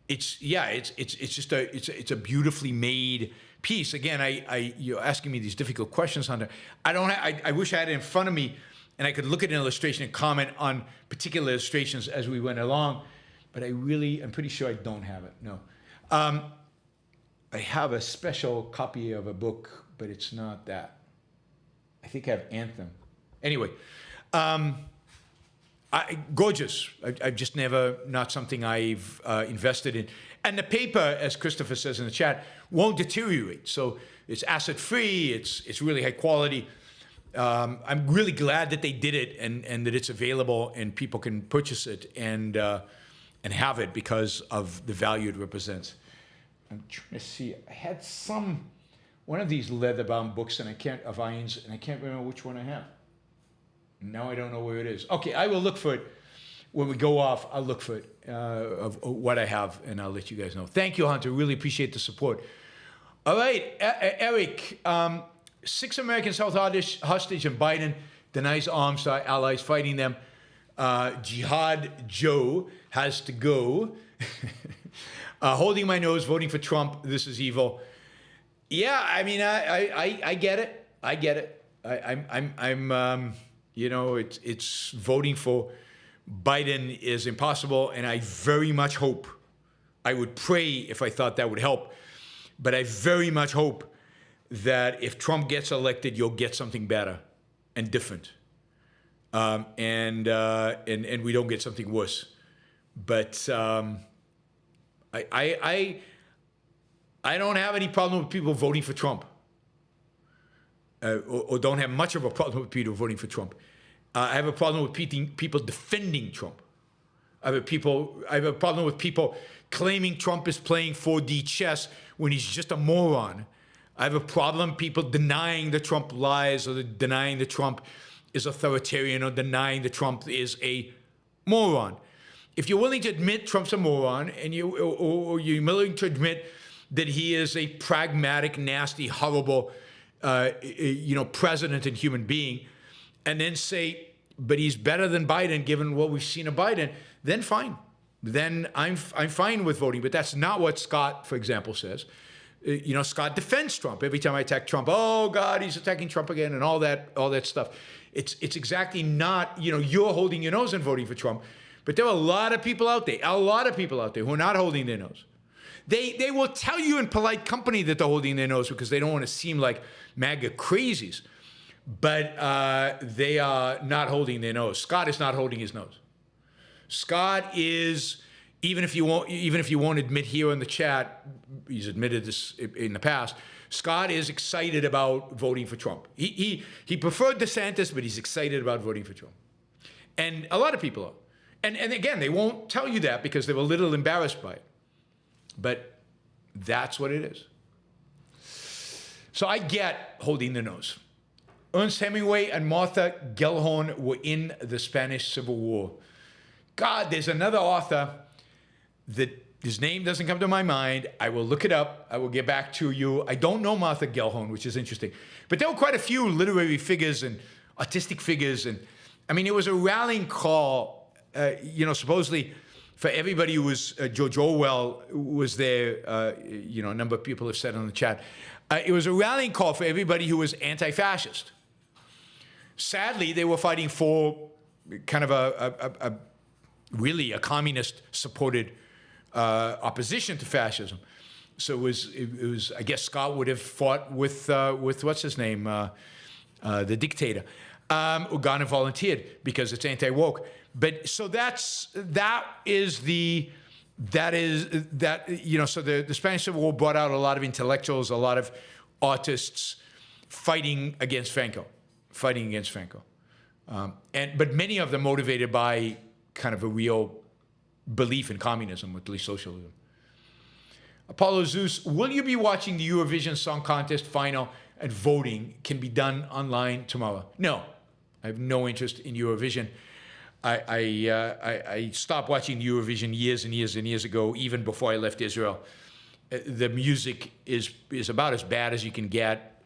it's just a beautifully made piece. Again, you're asking me these difficult questions, Hunter. I wish I had it in front of me, and I could look at an illustration and comment on particular illustrations as we went along, but I'm pretty sure I don't have it. No. I have a special copy of a book, but it's not that. I think I have Anthem. Anyway, Gorgeous. I've just never, not something I've invested in. And the paper, as Christopher says in the chat, won't deteriorate. So it's asset-free, it's really high quality. I'm really glad that they did it and that it's available and people can purchase it and have it because of the value it represents. I'm trying to see, I had one of these leather-bound books of Ayn's, and I can't remember which one I have. Now I don't know where it is. Okay, I will look for it. When we go off, I'll look for it, of what I have, and I'll let you guys know. Thank you, Hunter. Really appreciate the support. All right, Eric. 6 Americans held hostage, and Biden denies arms to our allies fighting them. Jihad Joe has to go. Holding my nose, voting for Trump. This is evil. Yeah, I mean, I get it. I get it. I'm you know, it's voting for Biden is impossible, and I very much hope, I would pray if I thought that would help, but I very much hope that if Trump gets elected, you'll get something better and different, and we don't get something worse. But I don't have any problem with people voting for Trump, or don't have much of a problem with people voting for Trump. I have a problem with people defending Trump. I have a problem with people claiming Trump is playing 4D chess when he's just a moron. I have a problem people denying that Trump lies, or denying that Trump is authoritarian, or denying that Trump is a moron. If you're willing to admit Trump's a moron, and or you're willing to admit that he is a pragmatic, nasty, horrible, president and human being, and then say, but he's better than Biden given what we've seen of Biden, then fine. Then I'm fine with voting. But that's not what Scott, for example, says. Scott defends Trump. Every time I attack Trump, oh God, he's attacking Trump again, and all that stuff. It's exactly not, you're holding your nose and voting for Trump. But there are a lot of people out there who are not holding their nose. They will tell you in polite company that they're holding their nose because they don't want to seem like MAGA crazies. But they are not holding their nose. Scott is not holding his nose. Scott is, even if you won't admit here in the chat, he's admitted this in the past, Scott is excited about voting for Trump. He preferred DeSantis, but he's excited about voting for Trump. And a lot of people are. And again, they won't tell you that because they're a little embarrassed by it. But that's what it is. So I get holding the nose. Ernest Hemingway and Martha Gellhorn were in the Spanish Civil War. God, there's another author that his name doesn't come to my mind. I will look it up. I will get back to you. I don't know Martha Gellhorn, which is interesting. But there were quite a few literary figures and artistic figures. And I mean, it was a rallying call, supposedly for everybody who was, George Orwell was there, a number of people have said in the chat. It was a rallying call for everybody who was anti-fascist. Sadly, they were fighting for kind of a really a communist-supported opposition to fascism. So it was. I guess Scott would have fought with what's his name, the dictator, who gone and volunteered because it's anti-woke. But so so the Spanish Civil War brought out a lot of intellectuals, a lot of artists fighting against Franco. But many of them motivated by kind of a real belief in communism, at least socialism. Apollo Zeus, will you be watching the Eurovision Song Contest final, and voting can be done online tomorrow? No, I have no interest in Eurovision. I stopped watching Eurovision years and years and years ago, even before I left Israel. The music is about as bad as you can get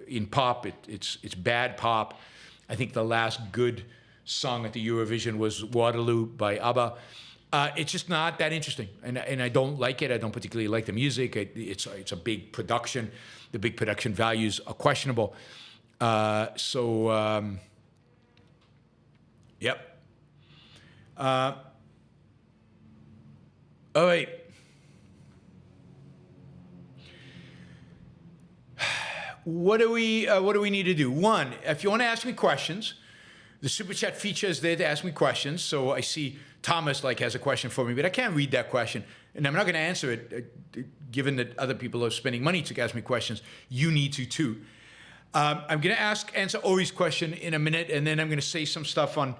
in pop. It's bad pop. I think the last good song at the Eurovision was Waterloo by ABBA. It's just not that interesting, and I don't like it. I don't particularly like the music. It's a big production. The big production values are questionable. Yep. All right. What do we need to do? One, if you want to ask me questions, The Super Chat feature is there to ask me questions. So I see Thomas has a question for me, but I can't read that question. And I'm not going to answer it, given that other people are spending money to ask me questions. You need to, too. I'm going to answer Ori's question in a minute, and then I'm going to say some stuff on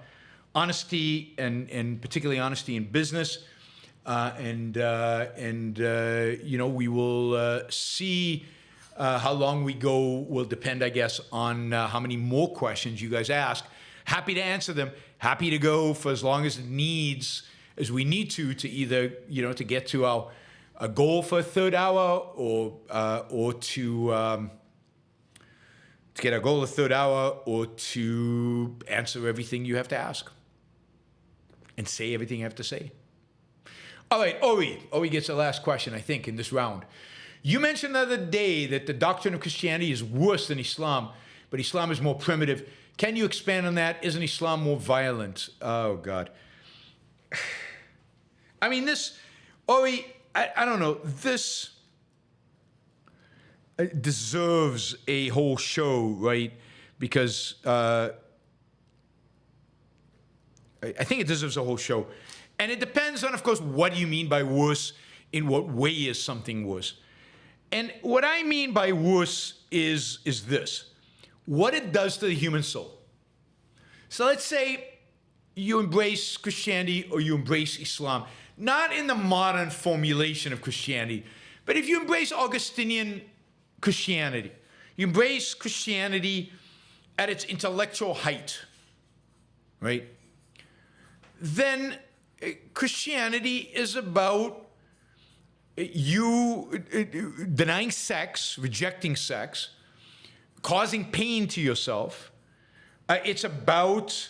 honesty and particularly honesty in business. We will see how long we go will depend, I guess, on how many more questions you guys ask. Happy to answer them. Happy to go for as long as we need to either, to get to our goal for a third hour or to get our goal a third hour or to answer everything you have to ask and say everything you have to say. All right, Ori gets the last question, I think, in this round. You mentioned the other day that the doctrine of Christianity is worse than Islam, but Islam is more primitive. Can you expand on that? Isn't Islam more violent? Oh, God. I mean, Ori, I don't know, this deserves a whole show, right? Because I think it deserves a whole show. And it depends on, of course, what do you mean by worse? In what way is something worse? And what I mean by worse is this. What it does to the human soul. So let's say you embrace Christianity or you embrace Islam. Not in the modern formulation of Christianity, but if you embrace Augustinian Christianity, you embrace Christianity at its intellectual height, right? Then Christianity is about you denying sex, rejecting sex, causing pain to yourself. It's about,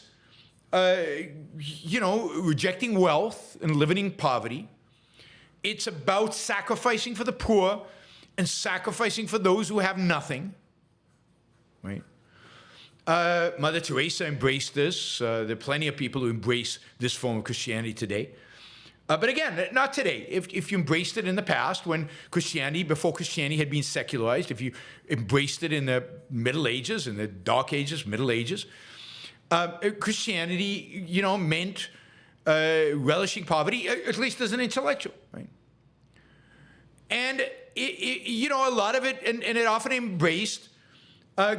rejecting wealth and living in poverty. It's about sacrificing for the poor and sacrificing for those who have nothing, right? Mother Teresa embraced this. There are plenty of people who embrace this form of Christianity today. But again, not today. If you embraced it in the past, when before Christianity had been secularized, if you embraced it in the Middle Ages, in the Dark Ages, Middle Ages, Christianity, meant relishing poverty, at least as an intellectual, right? And, a lot of it, and it often embraced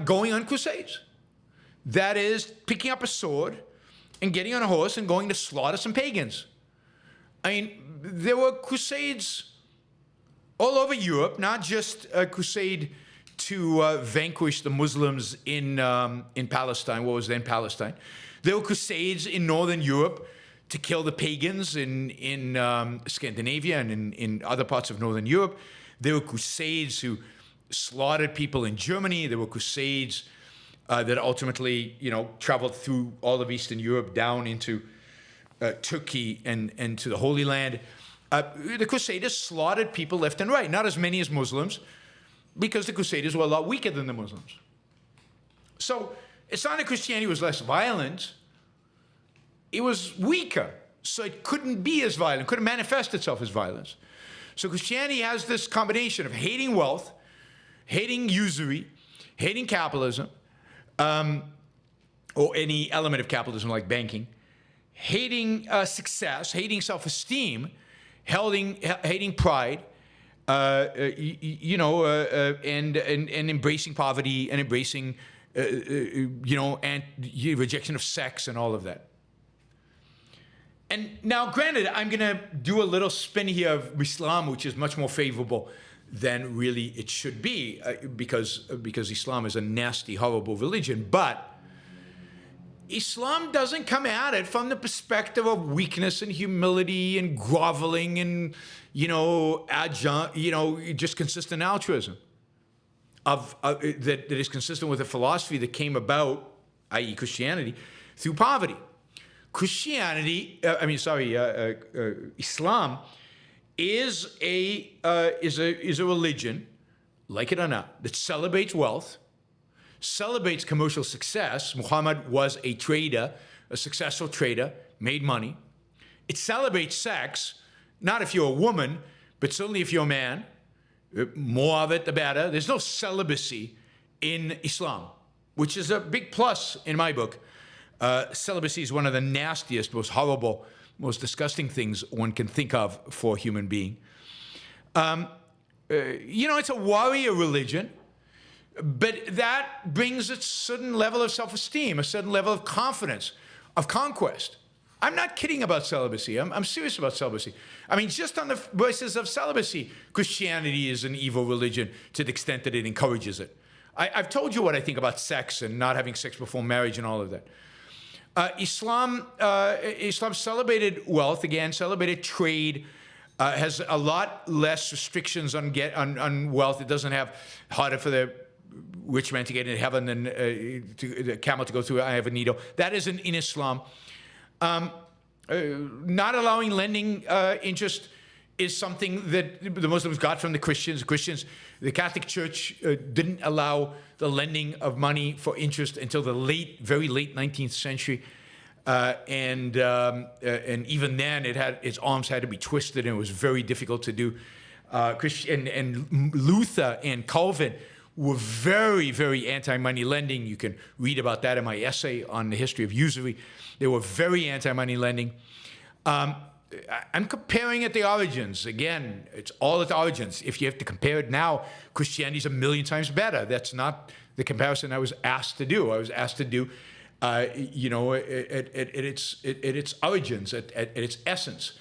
going on crusades. That is, picking up a sword and getting on a horse and going to slaughter some pagans. I mean, there were crusades all over Europe, not just a crusade to vanquish the Muslims in Palestine, what was then Palestine. There were crusades in Northern Europe to kill the pagans in Scandinavia and in other parts of Northern Europe. There were crusades who slaughtered people in Germany. There were crusades that ultimately, traveled through all of Eastern Europe down into Turkey and to the Holy Land. The Crusaders slaughtered people left and right, not as many as Muslims, because the Crusaders were a lot weaker than the Muslims. So it's not that Christianity was less violent. It was weaker, so it couldn't be as violent, couldn't manifest itself as violence. So Christianity has this combination of hating wealth, hating usury, hating capitalism, or any element of capitalism like banking, hating success, hating self-esteem, hating pride, and embracing poverty and embracing, and rejection of sex and all of that. And now, granted, I'm going to do a little spin here of Islam, which is much more favorable than really it should be, because Islam is a nasty, horrible religion. But Islam doesn't come at it from the perspective of weakness and humility and groveling and, just consistent altruism that is consistent with a philosophy that came about, i.e. Christianity, through poverty. Islam is a religion, like it or not, that celebrates wealth, celebrates commercial success. Muhammad was a trader, a successful trader, made money. It celebrates sex, not if you're a woman, but certainly if you're a man. More of it, the better. There's no celibacy in Islam, which is a big plus in my book. Celibacy is one of the nastiest, most horrible, most disgusting things one can think of for a human being. It's a warrior religion, but that brings a certain level of self-esteem, a certain level of confidence, of conquest. I'm not kidding about celibacy. I'm serious about celibacy. I mean, just on the basis of celibacy, Christianity is an evil religion to the extent that it encourages it. I've told you what I think about sex and not having sex before marriage and all of that. Islam celebrated wealth, again, celebrated trade, has a lot less restrictions on wealth. It doesn't have harder for the rich man to get into heaven than the camel to go through the eye of a needle. That isn't in Islam. Not allowing lending interest is something that the Muslims got from the Christians. The Catholic Church didn't allow the lending of money for interest until the very late 19th century. And even then, its arms had to be twisted, and it was very difficult to do. And Luther and Calvin were very, very anti-money lending. You can read about that in my essay on the history of usury. They were very anti-money lending. I'm comparing at the origins. Again, it's all at the origins. If you have to compare it now, Christianity's a million times better. That's not the comparison I was asked to do. I was asked to do, at its origins, at its essence.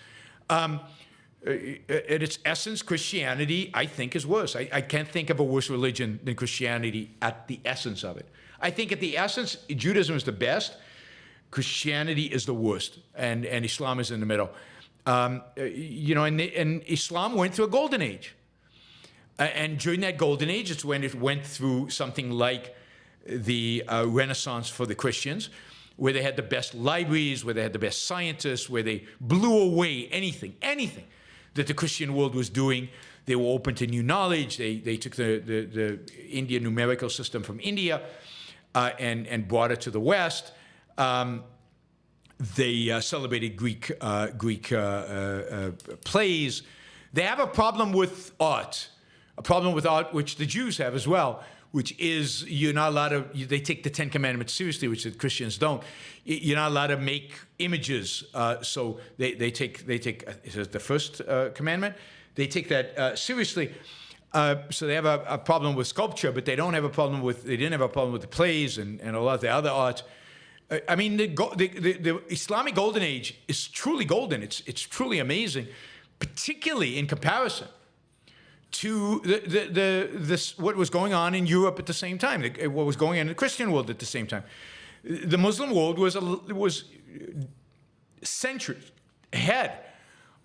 At its essence, Christianity, I think, is worse. I can't think of a worse religion than Christianity at the essence of it. I think at the essence, Judaism is the best. Christianity is the worst, and Islam is in the middle. And Islam went through a golden age. And during that golden age, it's when it went through something like the Renaissance for the Christians, where they had the best libraries, where they had the best scientists, where they blew away anything that the Christian world was doing. They were open to new knowledge. They took the Indian numerical system from India and brought it to the West. They celebrated Greek plays. They have a problem with art, which the Jews have as well, which is you're not allowed to. They take the Ten Commandments seriously, which the Christians don't. You're not allowed to make images. So they take is it the first commandment? They take that seriously. So they have a problem with sculpture, but they didn't have a problem with the plays and a lot of the other art. I mean, the Islamic Golden Age is truly golden. It's truly amazing, particularly in comparison to what was going on in Europe at the same time, what was going on in the Christian world at the same time. The Muslim world was centuries ahead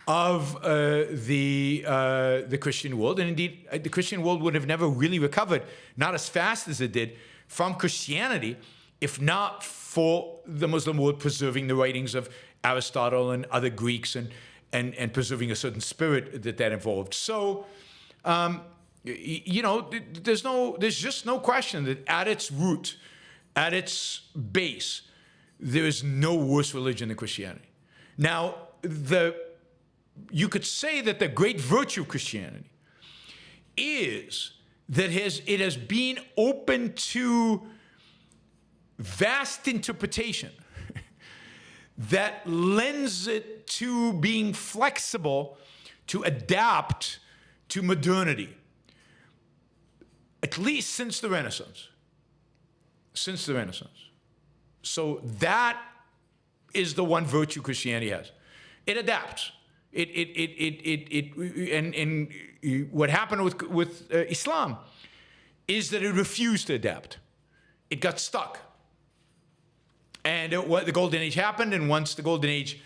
of the Christian world, and indeed, the Christian world would have never really recovered, not as fast as it did, from Christianity, if not for the Muslim world preserving the writings of Aristotle and other Greeks and preserving a certain spirit that involved. So, there's just no question that at its root, at its base, there is no worse religion than Christianity. Now, you could say that the great virtue of Christianity is that it has been open to vast interpretation that lends it to being flexible to adapt to modernity, at least since the Renaissance. So that is the one virtue Christianity has. It adapts. And what happened with Islam is that it refused to adapt. It got stuck. And the Golden Age happened, and once the Golden Age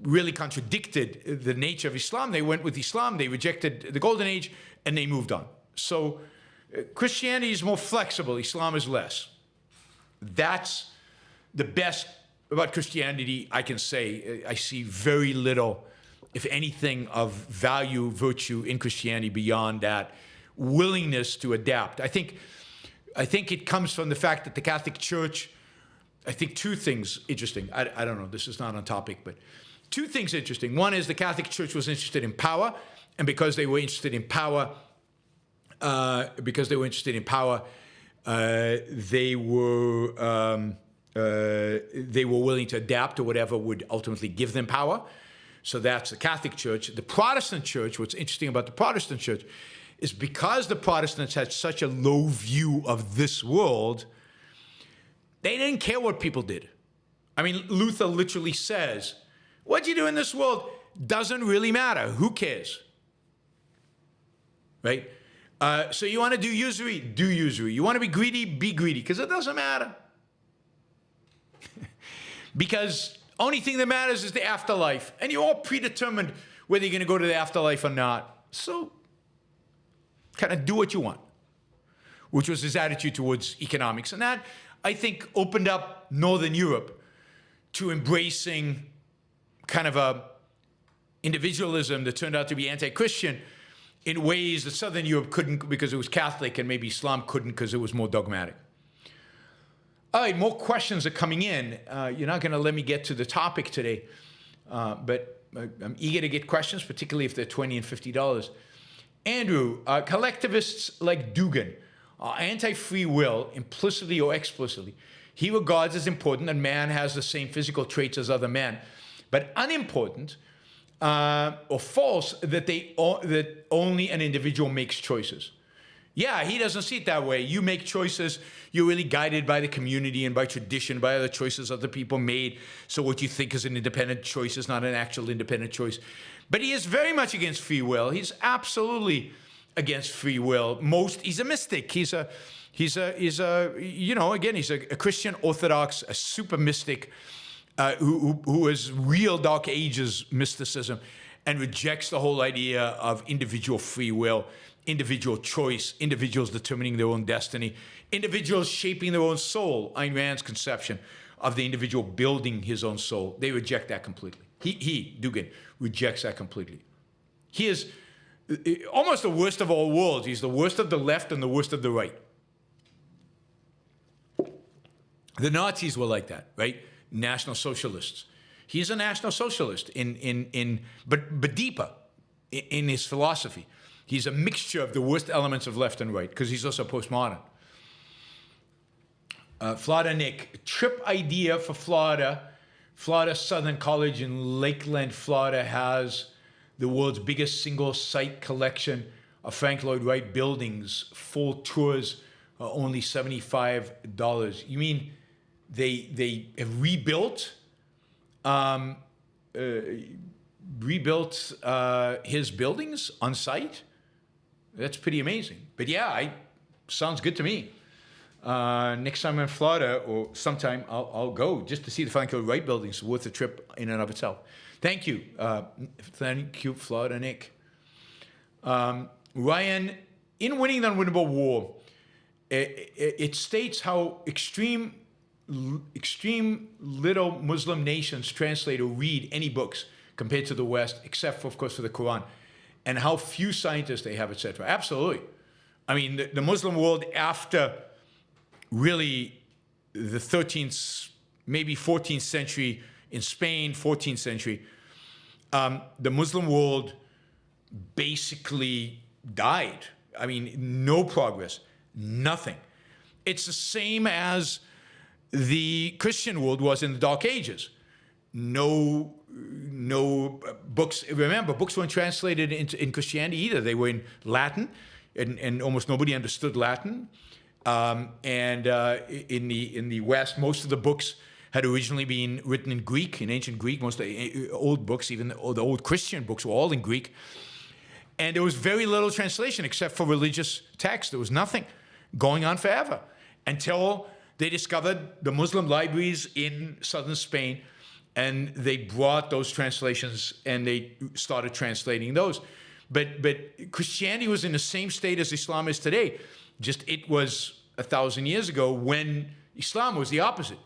really contradicted the nature of Islam, they went with Islam, they rejected the Golden Age, and they moved on. So Christianity is more flexible, Islam is less. That's the best about Christianity I can say. I see very little, if anything, of value, virtue in Christianity beyond that willingness to adapt. I think it comes from the fact that the Catholic Church, I think two things interesting. I don't know, this is not on topic, but two things interesting. One is the Catholic Church was interested in power, and because they were interested in power, they were they were willing to adapt to whatever would ultimately give them power. So that's the Catholic Church. The Protestant Church, what's interesting about the Protestant Church is because the Protestants had such a low view of this world, they didn't care what people did. I mean, Luther literally says, what you do in this world doesn't really matter. Who cares? Right? So you want to do usury? Do usury. You want to be greedy? Be greedy, because it doesn't matter. Because only thing that matters is the afterlife. And you're all predetermined whether you're going to go to the afterlife or not. So kind of do what you want, which was his attitude towards economics. And that, I think, opened up Northern Europe to embracing kind of a individualism that turned out to be anti-Christian in ways that Southern Europe couldn't because it was Catholic, and maybe Islam couldn't because it was more dogmatic. All right, more questions are coming in. You're not going to let me get to the topic today, but I'm eager to get questions, particularly if they're $20 and $50. Andrew, collectivists like Dugan are anti-free will, implicitly or explicitly. He regards as important that man has the same physical traits as other men, but unimportant or false that that only an individual makes choices. Yeah, he doesn't see it that way. You make choices. You're really guided by the community and by tradition, by other choices other people made. So what you think is an independent choice is not an actual independent choice. But he is very much against free will. He's absolutely against free will. He's a mystic. He's a Christian Orthodox, a super mystic who has real Dark Ages mysticism and rejects the whole idea of individual free will, individual choice, individuals determining their own destiny, individuals shaping their own soul. Ayn Rand's conception of the individual building his own soul. They reject that completely. Dugan, rejects that completely. He is almost the worst of all worlds. He's the worst of the left and the worst of the right. The Nazis were like that, right? National socialists. He's a national socialist but deeper in his philosophy. He's a mixture of the worst elements of left and right, because he's also postmodern. Florida Nick, trip idea for Florida. Florida Southern College in Lakeland, Florida has the world's biggest single site collection of Frank Lloyd Wright buildings. Full tours are only $75. You mean they have rebuilt his buildings on site? That's pretty amazing. But yeah, sounds good to me. Next time I'm in Florida, or sometime, I'll go just to see the Frank Lloyd Wright buildings. Worth a trip in and of itself. Thank you. Thank you, Florida Nick. Ryan, in Winning the Unwinnable War, it states how extreme little Muslim nations translate or read any books compared to the West, except for, of course, for the Quran, and how few scientists they have, etc. Absolutely. I mean, the Muslim world after really the 13th, maybe 14th century in Spain, 14th century, the Muslim world basically died. I mean, no progress, nothing. It's the same as the Christian world was in the Dark Ages. No books. Remember, books weren't translated in Christianity either. They were in Latin, and almost nobody understood Latin. In the West, most of the books had originally been written in Greek, in ancient Greek. Most of the old books, even the old Christian books, were all in Greek. And there was very little translation except for religious texts. There was nothing going on forever until they discovered the Muslim libraries in southern Spain, and they brought those translations and they started translating those. But Christianity was in the same state as Islam is today. Just it was 1,000 years ago when Islam was the opposite.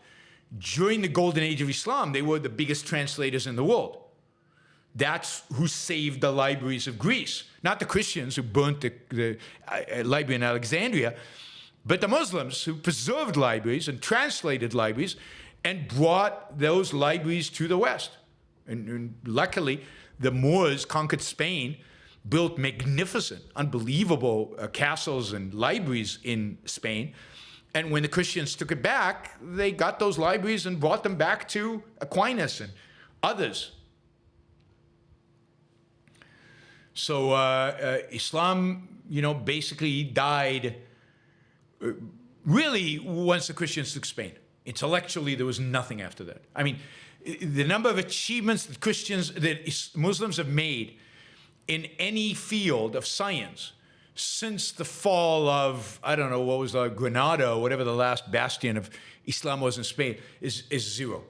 During the golden age of Islam, they were the biggest translators in the world. That's who saved the libraries of Greece. Not the Christians who burnt the library in Alexandria, but the Muslims who preserved libraries and translated libraries and brought those libraries to the West. And luckily, the Moors conquered Spain, built magnificent, unbelievable castles and libraries in Spain, And when the Christians took it back, they got those libraries and brought them back to Aquinas and others. So Islam, basically died really once the Christians took Spain. Intellectually, there was nothing after that. I mean, the number of achievements that Muslims have made in any field of science since the fall of, I don't know, what was Granada or whatever the last bastion of Islam was in Spain, is zero.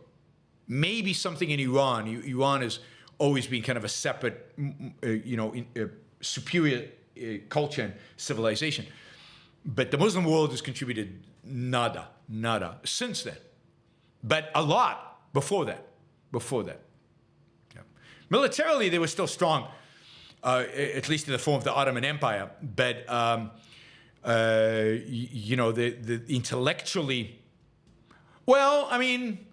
Maybe something in Iran. Iran has always been kind of a separate, superior culture and civilization. But the Muslim world has contributed nada since then. But a lot before that. Yeah. Militarily, they were still strong, at least in the form of the Ottoman Empire. But, the intellectually, well, I mean,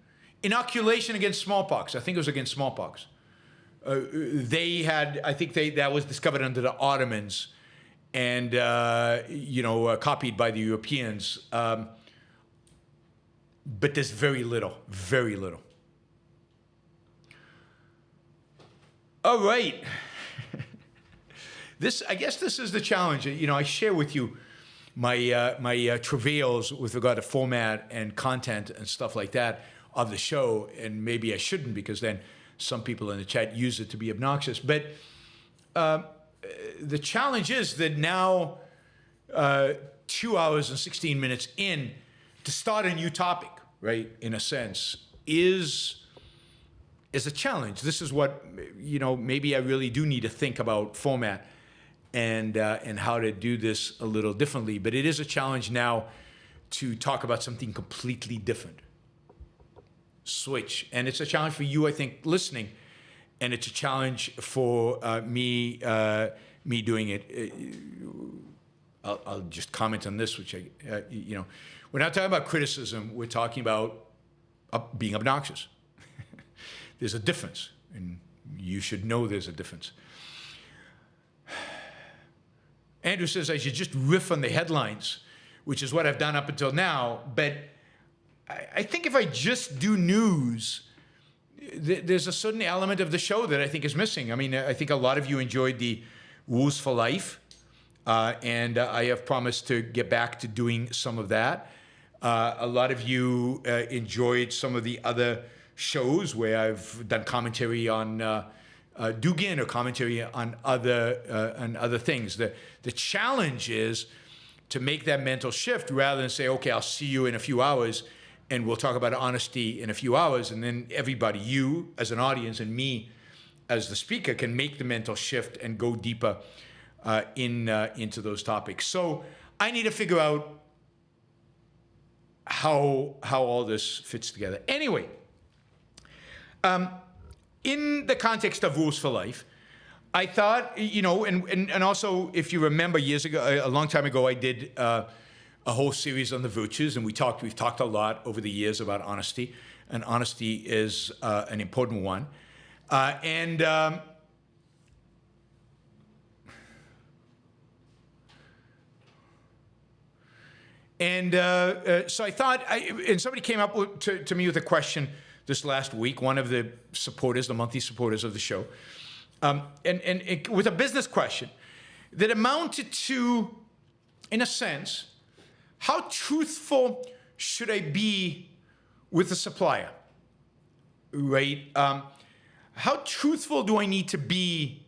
inoculation against smallpox. I think it was against smallpox. That was discovered under the Ottomans and, copied by the Europeans. But there's very little. All right. I guess this is the challenge. I share with you my travails with regard to format and content and stuff like that of the show, and maybe I shouldn't, because then some people in the chat use it to be obnoxious. But the challenge is that now, 2 hours and 16 minutes in, to start a new topic, right, in a sense, is a challenge. This is what, maybe I really do need to think about format and how to do this a little differently. But it is a challenge now to talk about something completely different. Switch. And it's a challenge for you, I think, listening. And it's a challenge for me doing it. I'll just comment on this, which we're not talking about criticism. We're talking about being obnoxious. There's a difference, and you should know there's a difference. Andrew says I should just riff on the headlines, which is what I've done up until now. But I think if I just do news, there's a certain element of the show that I think is missing. I mean, I think a lot of you enjoyed the Rules for Life, and I have promised to get back to doing some of that. A lot of you enjoyed some of the other shows where I've done commentary on Dugin or commentary on other things. The challenge is to make that mental shift rather than say, okay, I'll see you in a few hours and we'll talk about honesty in a few hours, and then everybody, you as an audience and me as the speaker, can make the mental shift and go deeper into those topics. So I need to figure out how all this fits together. Anyway, in the context of Rules for Life, I thought, and also, if you remember years ago, a long time ago, I did a whole series on the virtues, and we've talked a lot over the years about honesty, and honesty is an important one. So I thought, and somebody came up to me with a question this last week, one of the supporters, the monthly supporters of the show, with a business question that amounted to, in a sense, how truthful should I be with the supplier, right? How truthful do I need to be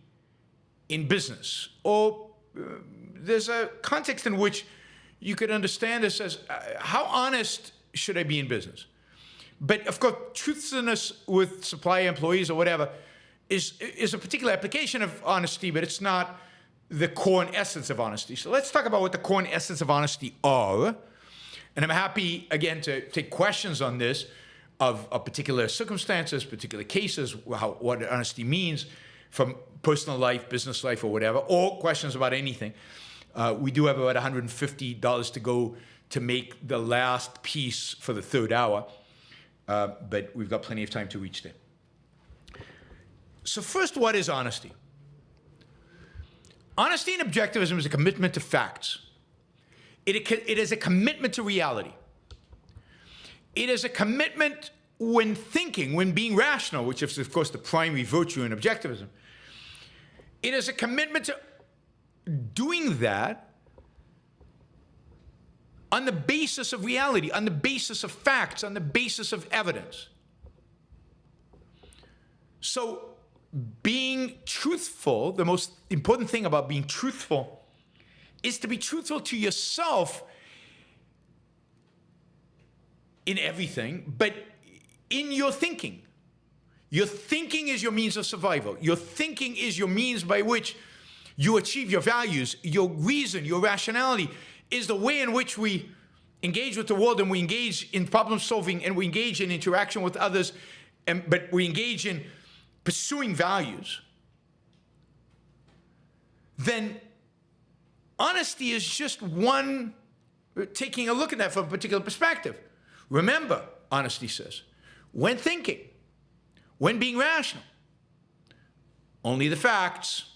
in business? Or there's a context in which you could understand this as how honest should I be in business? But of course, truthfulness with supplier employees or whatever is a particular application of honesty, but it's not the core and essence of honesty. So let's talk about what the core and essence of honesty are. And I'm happy, again, to take questions on this of particular circumstances, particular cases, what honesty means from personal life, business life, or whatever, or questions about anything. We do have about $150 to go to make the last piece for the third hour, but we've got plenty of time to reach there. So first, what is honesty? Honesty and objectivism is a commitment to facts. It is a commitment to reality. It is a commitment when thinking, when being rational, which is, of course, the primary virtue in objectivism. It is a commitment to doing that on the basis of reality, on the basis of facts, on the basis of evidence. So being truthful, the most important thing about being truthful is to be truthful to yourself in everything, but in your thinking. Your thinking is your means of survival. Your thinking is your means by which you achieve your values. Your reason, your rationality is the way in which we engage with the world, and we engage in problem solving, and we engage in interaction with others, but we engage in pursuing values. Then honesty is just one, taking a look at that from a particular perspective. Remember, honesty says, when thinking, when being rational, only the facts.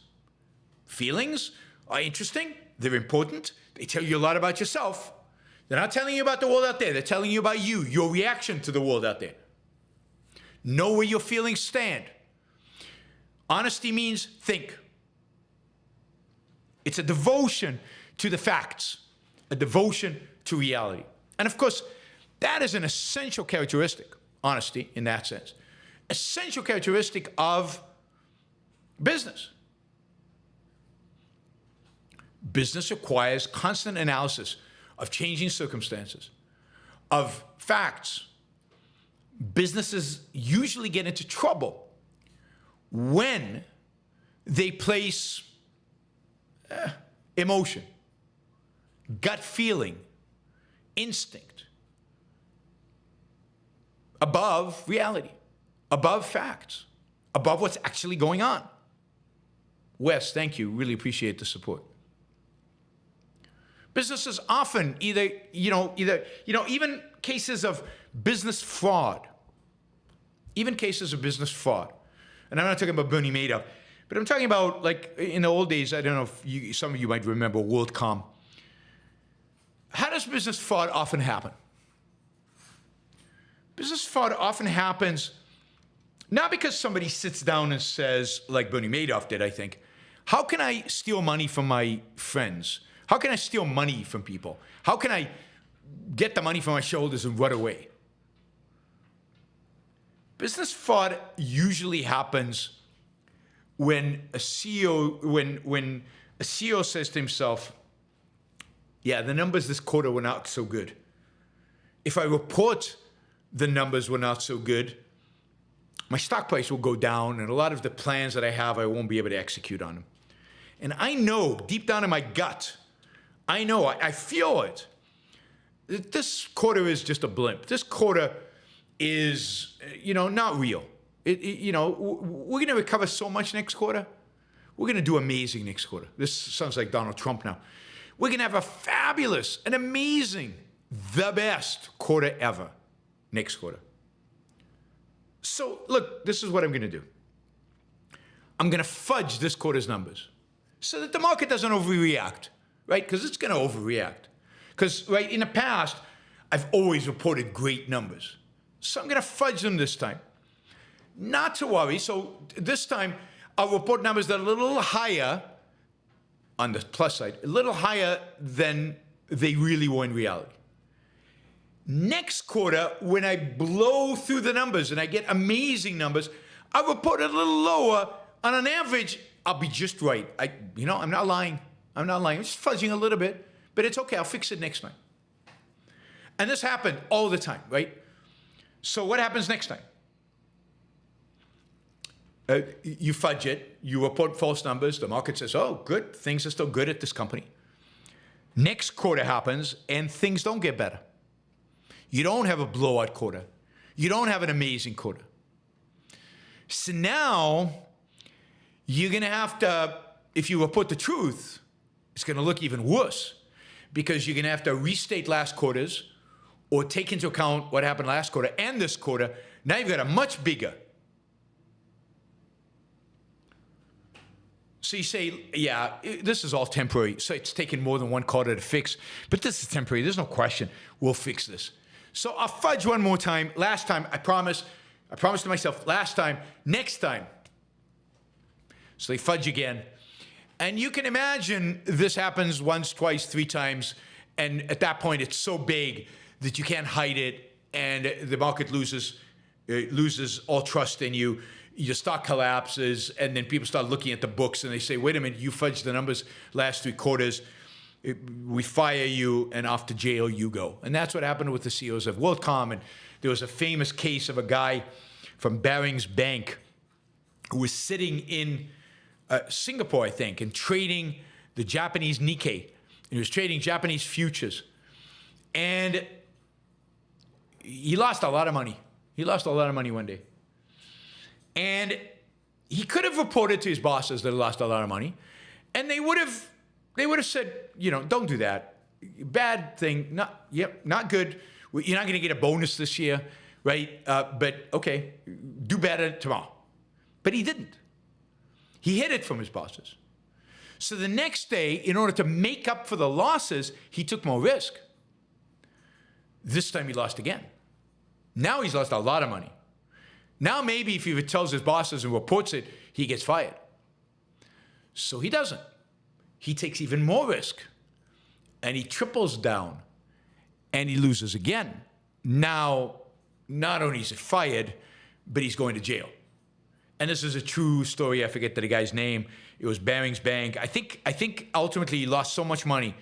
Feelings are interesting, they're important, they tell you a lot about yourself. They're not telling you about the world out there, they're telling you about you, your reaction to the world out there. Know where your feelings stand. Honesty means think. It's a devotion to the facts, a devotion to reality. And of course, that is an essential characteristic, honesty in that sense, essential characteristic of business. Business requires constant analysis of changing circumstances, of facts. Businesses usually get into trouble when they place emotion, gut feeling, instinct above reality, above facts, above what's actually going on. Wes, thank you. Really appreciate the support. Businesses often even cases of business fraud, and I'm not talking about Bernie Madoff, but I'm talking about, like, in the old days, I don't know if some of you might remember WorldCom. How does business fraud often happen? Business fraud often happens not because somebody sits down and says, like Bernie Madoff did, I think, how can I steal money from my friends? How can I steal money from people? How can I get the money from my shoulders and run away? Business fraud usually happens when a CEO, when a CEO says to himself, yeah, the numbers this quarter were not so good. If I report the numbers were not so good, my stock price will go down, and a lot of the plans that I have, I won't be able to execute on them. And I know, deep down in my gut, I feel it. This quarter is just a blimp. This quarter is, not real. We're going to recover so much next quarter. We're going to do amazing next quarter. This sounds like Donald Trump now. We're going to have a fabulous, an amazing, the best quarter ever next quarter. So, look, this is what I'm going to do. I'm going to fudge this quarter's numbers so that the market doesn't overreact, right? Because it's going to overreact. Because, right, in the past, I've always reported great numbers. So I'm going to fudge them this time. Not to worry. So this time, I'll report numbers that are a little higher, on the plus side, a little higher than they really were in reality. Next quarter, when I blow through the numbers and I get amazing numbers, I'll report it a little lower. On an average, I'll be just right. I'm not lying. I'm just fudging a little bit, but it's okay. I'll fix it next time. And this happened all the time, right? So what happens next time? You fudge it. You report false numbers. The market says, oh, good. Things are still good at this company. Next quarter happens, and things don't get better. You don't have a blowout quarter. You don't have an amazing quarter. So now, you're going to have to, if you report the truth, it's going to look even worse, because you're going to have to restate last quarters or take into account what happened last quarter and this quarter. Now you've got a much bigger. So So you say, yeah, this is all temporary. So it's taken more than one quarter to fix, but this is temporary. There's no question. We'll fix this. So I'll fudge one more time. Last time, I promised to myself, last time, next time. So they fudge again. And you can imagine this happens once, twice, three times. And at that point, it's so big that you can't hide it. And the market loses all trust in you. Your stock collapses. And then people start looking at the books and they say, wait a minute, you fudged the numbers last 3 quarters. We fire you, and off to jail you go. And that's what happened with the CEOs of WorldCom. And there was a famous case of a guy from Barings Bank who was sitting in Singapore, I think, and trading the Japanese Nikkei. He was trading Japanese futures. And he lost a lot of money. He lost a lot of money one day. And he could have reported to his bosses that he lost a lot of money. And they would have said, you know, don't do that. Bad thing. Not good. You're not going to get a bonus this year, right? But okay, do better tomorrow. But he didn't. He hid it from his bosses. So the next day, in order to make up for the losses, he took more risk. This time he lost again. Now he's lost a lot of money. Now maybe if he tells his bosses and reports it, he gets fired. So he doesn't. He takes even more risk. And he triples down. And he loses again. Now, not only is he fired, but he's going to jail. And this is a true story. I forget the guy's name. It was Barings Bank. I think ultimately he lost so much money.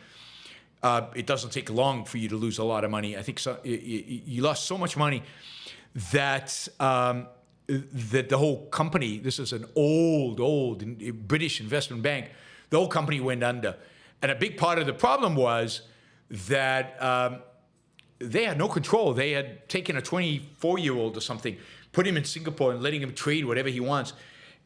It doesn't take long for you to lose a lot of money. I think you lost so much money that that the whole company, this is an old British investment bank, the whole company went under. And a big part of the problem was that they had no control. They had taken a 24-year-old or something, put him in Singapore and letting him trade whatever he wants.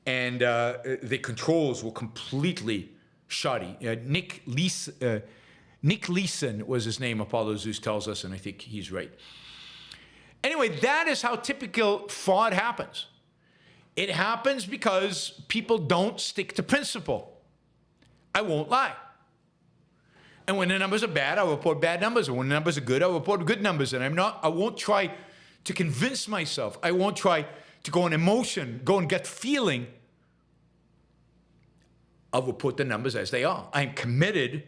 And the controls were completely shoddy. Nick Leeson was his name, Apollo Zeus tells us, and I think he's right. Anyway, that is how typical fraud happens. It happens because people don't stick to principle. I won't lie. And when the numbers are bad, I'll report bad numbers. And when the numbers are good, I'll report good numbers. And I won't try to convince myself. I won't try to go on emotion, go on gut feeling. I'll report the numbers as they are. I'm committed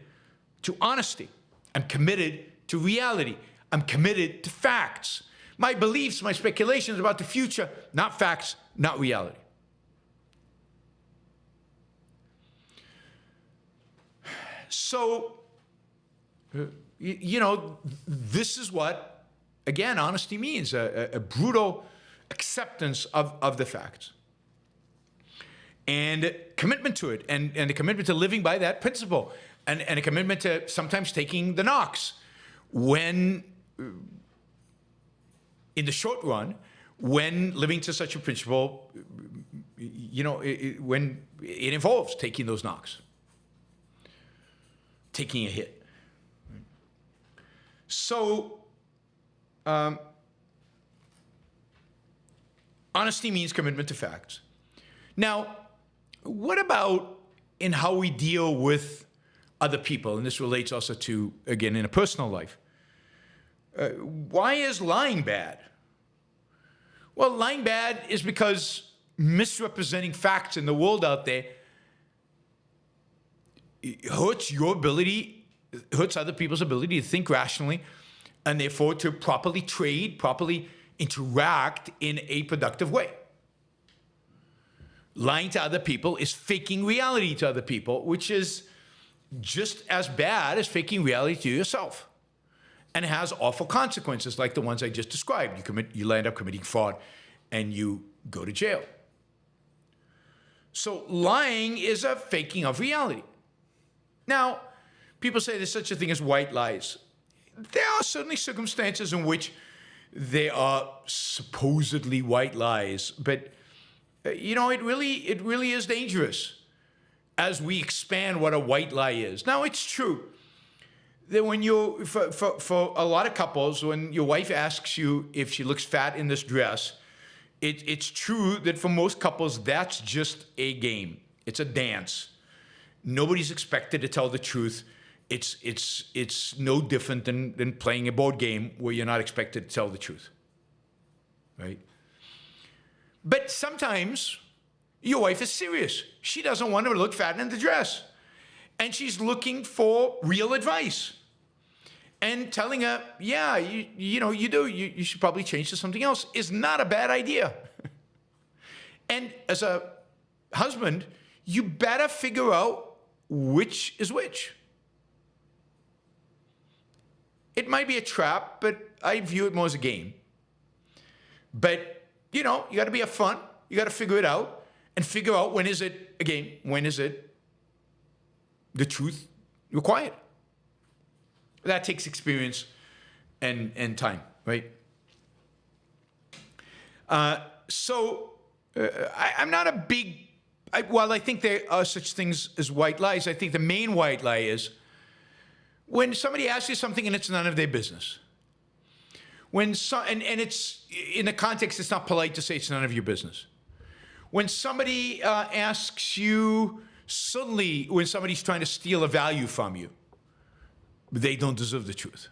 to honesty. I'm committed to reality. I'm committed to facts. My beliefs, my speculations about the future, not facts, not reality. So, you know, this is what, again, honesty means, a brutal acceptance of the facts. And commitment to it, and a commitment to living by that principle, and a commitment to sometimes taking the knocks when, in the short run, when living to such a principle, you know, when it involves taking those knocks, taking a hit. So, honesty means commitment to facts. Now, what about in how we deal with other people? And this relates also to, again, in a personal life. Why is lying bad? Well, lying bad is because misrepresenting facts in the world out there hurts your ability, hurts other people's ability to think rationally, and therefore to properly trade, properly interact in a productive way. Lying to other people is faking reality to other people, which is just as bad as faking reality to yourself. And it has awful consequences like the ones I just described. You land up committing fraud and you go to jail. So lying is a faking of reality. Now, people say there's such a thing as white lies. There are certainly circumstances in which there are supposedly white lies, but you know, it really is dangerous as we expand what a white lie is. Now, it's true that when for a lot of couples, when your wife asks you if she looks fat in this dress, it's true that for most couples, that's just a game. It's a dance. Nobody's expected to tell the truth. It's no different than playing a board game where you're not expected to tell the truth, right? But sometimes your wife is serious. She doesn't want to look fat in the dress. And she's looking for real advice. And telling her, yeah, you should probably change to something else is not a bad idea. And as a husband, you better figure out which is which. It might be a trap, but I view it more as a game. But, you got to be upfront. You got to figure it out and figure out when is it a game, when is it the truth required. That takes experience and time, right? I'm not a big, while I think there are such things as white lies, I think the main white lie is when somebody asks you something and it's none of their business. And it's, in the context, it's not polite to say it's none of your business. When somebody asks you, suddenly, when somebody's trying to steal a value from you, they don't deserve the truth.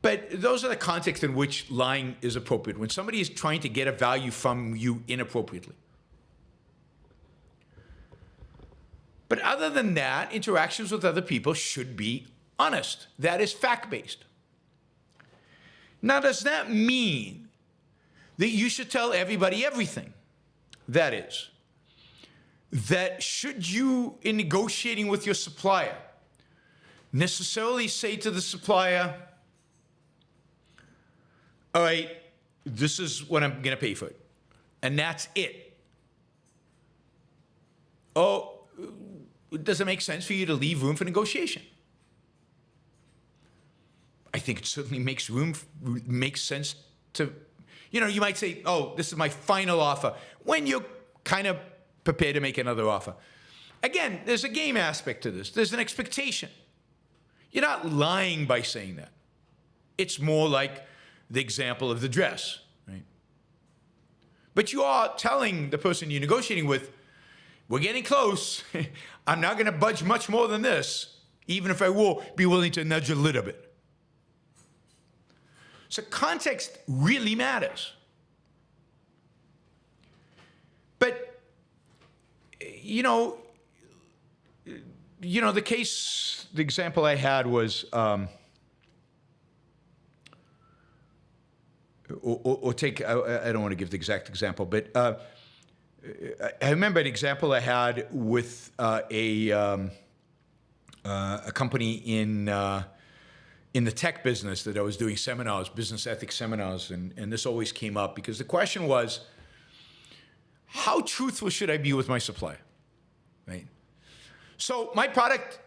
But those are the contexts in which lying is appropriate, when somebody is trying to get a value from you inappropriately. But other than that, interactions with other people should be honest. That is fact-based. Now, does that mean that you should tell everybody everything? That is, that should you, in negotiating with your supplier, necessarily say to the supplier, all right, this is what I'm going to pay for it, and that's it? Oh, does it make sense for you to leave room for negotiation? I think it certainly makes sense to, you might say, oh, this is my final offer, when you're kind of prepared to make another offer. Again, there's a game aspect to this. There's an expectation. You're not lying by saying that. It's more like the example of the dress, right? But you are telling the person you're negotiating with, we're getting close. I'm not going to budge much more than this, even if I will be willing to nudge a little bit. So context really matters. But, the example I had was, I don't want to give the exact example, but I remember an example I had with a company in the tech business that I was doing seminars, business ethics seminars, and this always came up because the question was, how truthful should I be with my supplier, right? So my product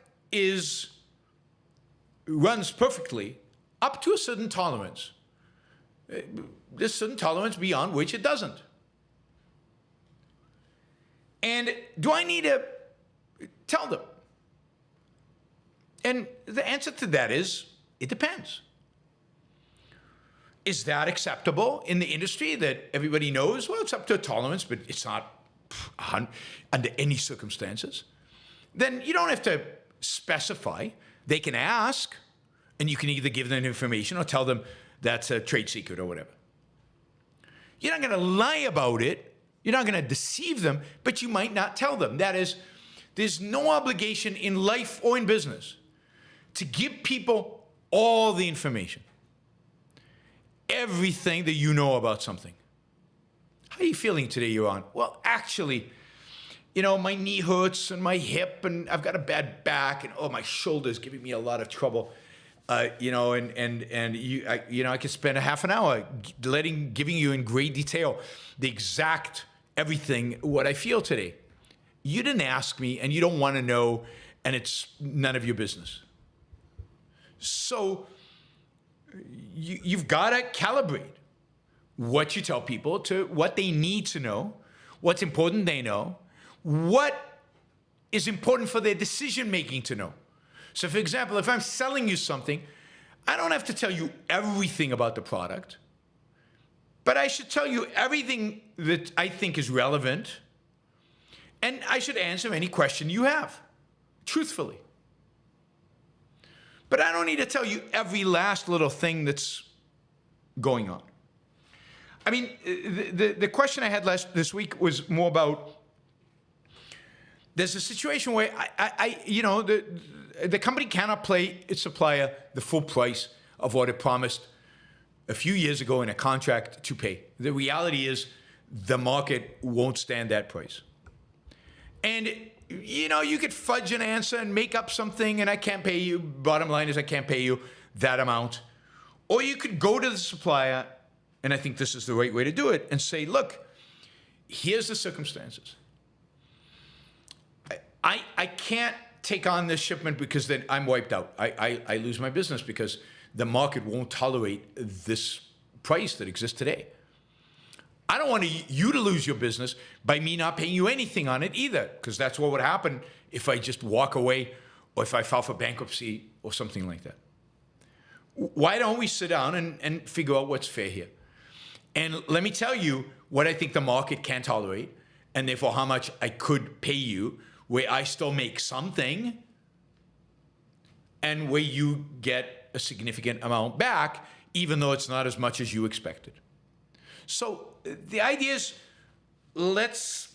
runs perfectly up to a certain tolerance. There's certain tolerance beyond which it doesn't. And do I need to tell them? And the answer to that is, it depends. Is that acceptable in the industry that everybody knows? Well, it's up to a tolerance, but it's not under any circumstances. Then you don't have to specify. They can ask, and you can either give them information or tell them that's a trade secret or whatever. You're not going to lie about it. You're not going to deceive them, but you might not tell them. That is, there's no obligation in life or in business to give people all the information, everything that you know about something. How are you feeling today, Yaron? Well, actually, my knee hurts and my hip, and I've got a bad back, and my shoulder's giving me a lot of trouble. I could spend a half an hour giving you in great detail the exact everything what I feel today. You didn't ask me, and you don't want to know, and it's none of your business. So you've got to calibrate what you tell people to what they need to know, what's important they know, what is important for their decision-making to know. So, for example, if I'm selling you something, I don't have to tell you everything about the product, but I should tell you everything that I think is relevant And I should answer any question you have, truthfully. But I don't need to tell you every last little thing that's going on. I mean, the question I had this week was more about, there's a situation where the company cannot pay its supplier the full price of what it promised a few years ago in a contract to pay. The reality is the market won't stand that price. And, you could fudge an answer and make up something, and I can't pay you. Bottom line is I can't pay you that amount. Or you could go to the supplier, and I think this is the right way to do it, and say, look, here's the circumstances. I can't take on this shipment because then I'm wiped out. I lose my business because the market won't tolerate this price that exists today. I don't want you to lose your business by me not paying you anything on it either, because that's what would happen if I just walk away or if I file for bankruptcy or something like that. Why don't we sit down and figure out what's fair here? And let me tell you what I think the market can tolerate, and therefore how much I could pay you, where I still make something and where you get a significant amount back, even though it's not as much as you expected. So the idea is, let's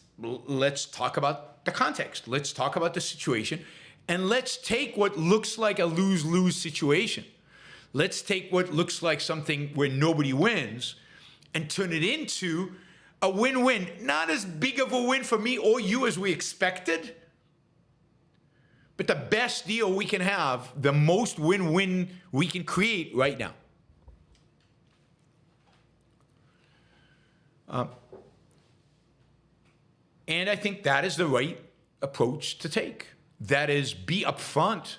talk about the context. Let's talk about the situation, and let's take what looks like a lose-lose situation. Let's take what looks like something where nobody wins and turn it into a win-win. Not as big of a win for me or you as we expected, but the best deal we can have, the most win-win we can create right now. And I think that is the right approach to take. That is, be upfront.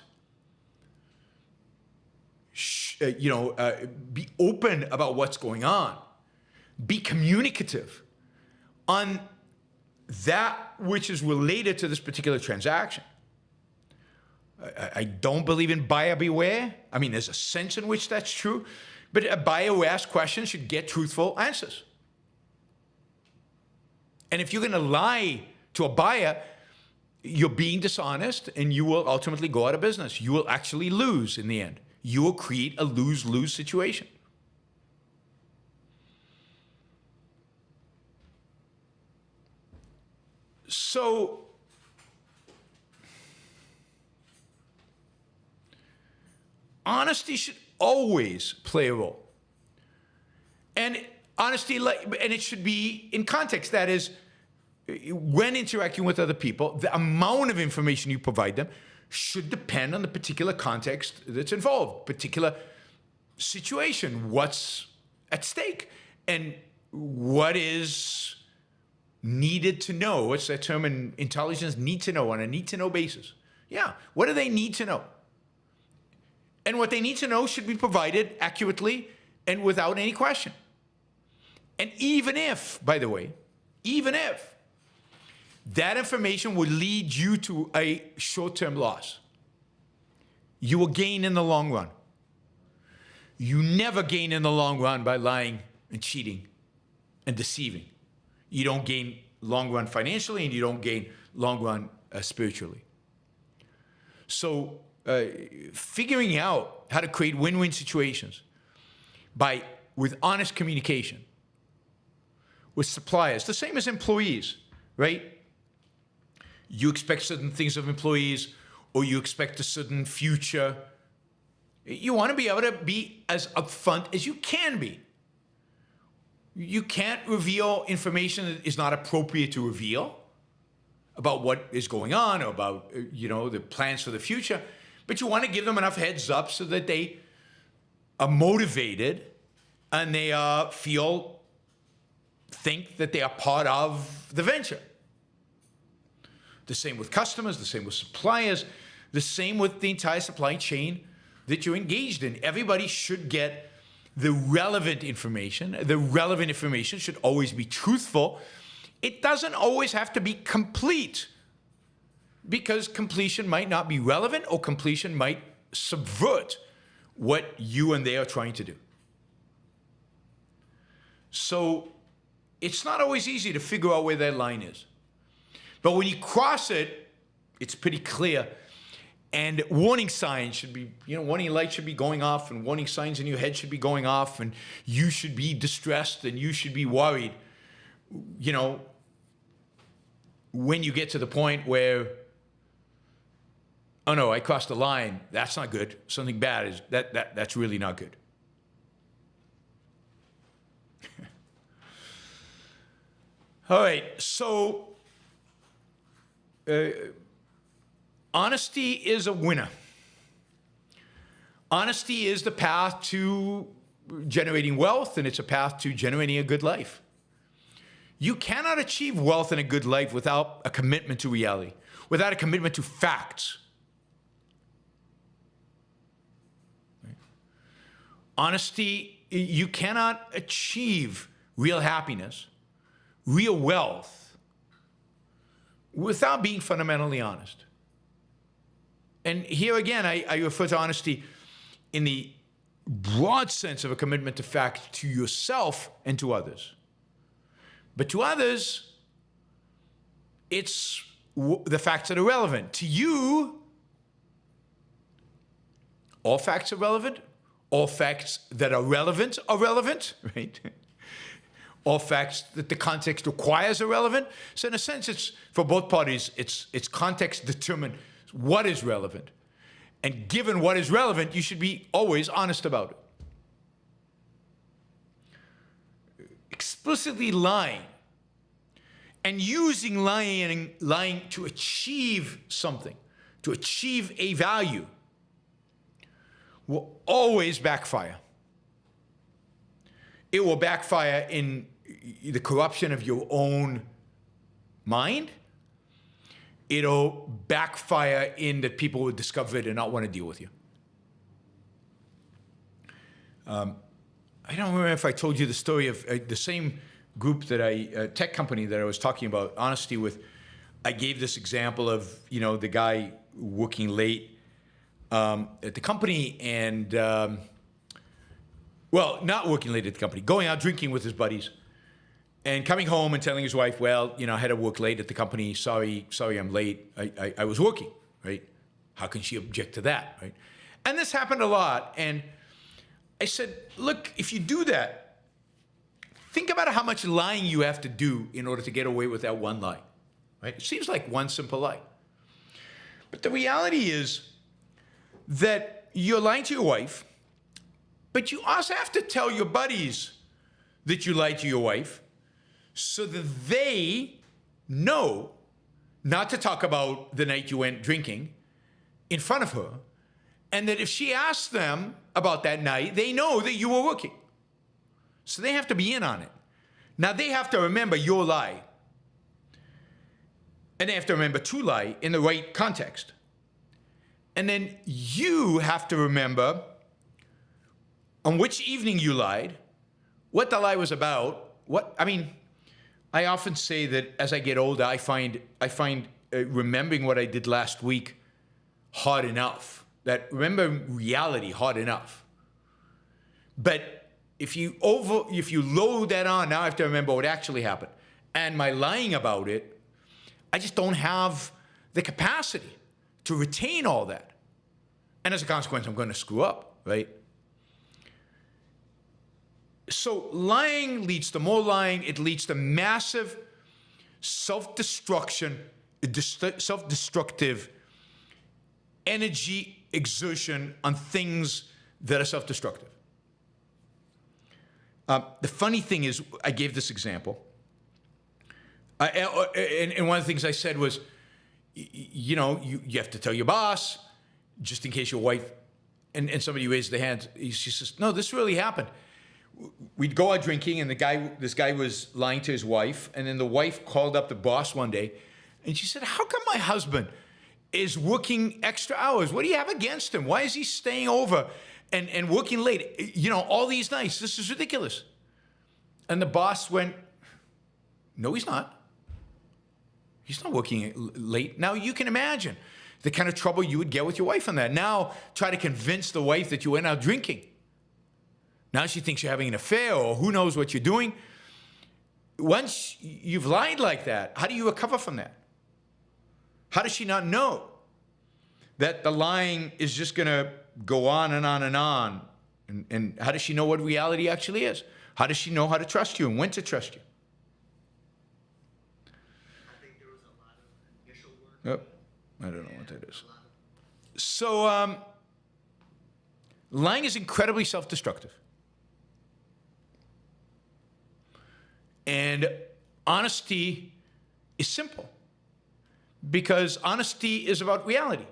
Be open about what's going on. Be communicative on that which is related to this particular transaction. I don't believe in buyer beware. I mean, there's a sense in which that's true, but a buyer who asks questions should get truthful answers. And if you're going to lie to a buyer, you're being dishonest, and you will ultimately go out of business. You will actually lose in the end. You will create a lose-lose situation. So, honesty should always play a role. And honesty, and it should be in context. That is, when interacting with other people, the amount of information you provide them should depend on the particular context that's involved, particular situation, what's at stake, and what is needed to know. What's that term in intelligence? Need to know, on a need-to-know basis. Yeah, what do they need to know? And what they need to know should be provided accurately and without any question. And even if, by the way, even if that information would lead you to a short-term loss, you will gain in the long run. You never gain in the long run by lying and cheating and deceiving. You don't gain long run financially, and you don't gain long run spiritually. So figuring out how to create win-win situations with honest communication with suppliers, the same as employees, right? You expect certain things of employees, or you expect a certain future. You want to be able to be as upfront as you can be. You can't reveal information that is not appropriate to reveal about what is going on, or about the plans for the future, but you want to give them enough heads up so that they are motivated and they think that they are part of the venture. The same with customers, the same with suppliers, the same with the entire supply chain that you're engaged in. Everybody should get the relevant information. The relevant information should always be truthful. It doesn't always have to be complete, because completion might not be relevant, or completion might subvert what you and they are trying to do. So it's not always easy to figure out where that line is. But when you cross it, it's pretty clear. And warning signs should be, warning lights should be going off, and warning signs in your head should be going off, and you should be distressed and you should be worried. When you get to the point where, oh no, I crossed the line, that's not good. Something bad is, that's really not good. All right, so honesty is a winner. Honesty is the path to generating wealth, and it's a path to generating a good life. You cannot achieve wealth and a good life without a commitment to reality, without a commitment to facts. Honesty, you cannot achieve real happiness, real wealth, without being fundamentally honest. And here again, I refer to honesty in the broad sense of a commitment to fact to yourself and to others. But to others, it's the facts that are relevant. To you, all facts are relevant. All facts that are relevant, right? All facts that the context requires are relevant. So in a sense, it's for both parties, it's context determined what is relevant. And given what is relevant, you should be always honest about it. Explicitly lying and using lying to achieve something, to achieve a value, will always backfire. It will backfire in the corruption of your own mind. It'll backfire in that people will discover it and not want to deal with you. I don't remember if I told you the story of the same group that tech company that I was talking about honesty with. I gave this example of, the guy working late at the company and, not working late at the company, going out drinking with his buddies and coming home and telling his wife, well, I had to work late at the company. Sorry, I'm late. I was working, right? How can she object to that, right? And this happened a lot. And I said, look, if you do that, think about how much lying you have to do in order to get away with that one lie, right? It seems like one simple lie. But the reality is that you're lying to your wife, but you also have to tell your buddies that you lied to your wife so that they know not to talk about the night you went drinking in front of her, and that if she asks them about that night, they know that you were working. So they have to be in on it. Now they have to remember your lie, and they have to remember to lie in the right context. And then you have to remember on which evening you lied, what the lie was about. I often say that as I get older, I find remembering what I did last week hard enough. That remembering reality hard enough. But if you load that on, now I have to remember what actually happened. And my lying about it, I just don't have the capacity to retain all that. And as a consequence, I'm going to screw up, right? So lying leads to more lying. It leads to massive self-destruction, self-destructive energy exertion on things that are self-destructive. The funny thing is, I gave this example. And one of the things I said was, you have to tell your boss, just in case your wife, and somebody raised their hand, she says, no, this really happened. We'd go out drinking, and this guy was lying to his wife, and then the wife called up the boss one day, and she said, how come my husband is working extra hours? What do you have against him? Why is he staying over and working late, all these nights? This is ridiculous. And the boss went, no, he's not. He's not working late. Now, you can imagine the kind of trouble you would get with your wife on that. Now, try to convince the wife that you went out drinking. Now she thinks you're having an affair, or who knows what you're doing. Once you've lied like that, how do you recover from that? How does she not know that the lying is just going to go on and on and on? And how does she know what reality actually is? How does she know how to trust you and when to trust you? I think there was a lot of initial work. Oh, I don't know what that is. So lying is incredibly self-destructive. And honesty is simple because honesty is about reality.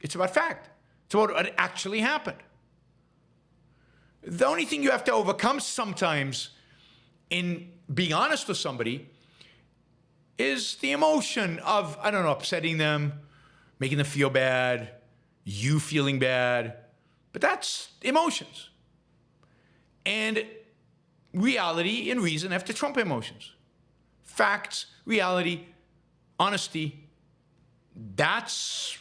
It's about fact. It's about what actually happened. The only thing you have to overcome sometimes in being honest with somebody is the emotion of, I don't know, upsetting them, making them feel bad, you feeling bad. But that's emotions. And reality and reason have to trump emotions. Facts, reality, honesty, that's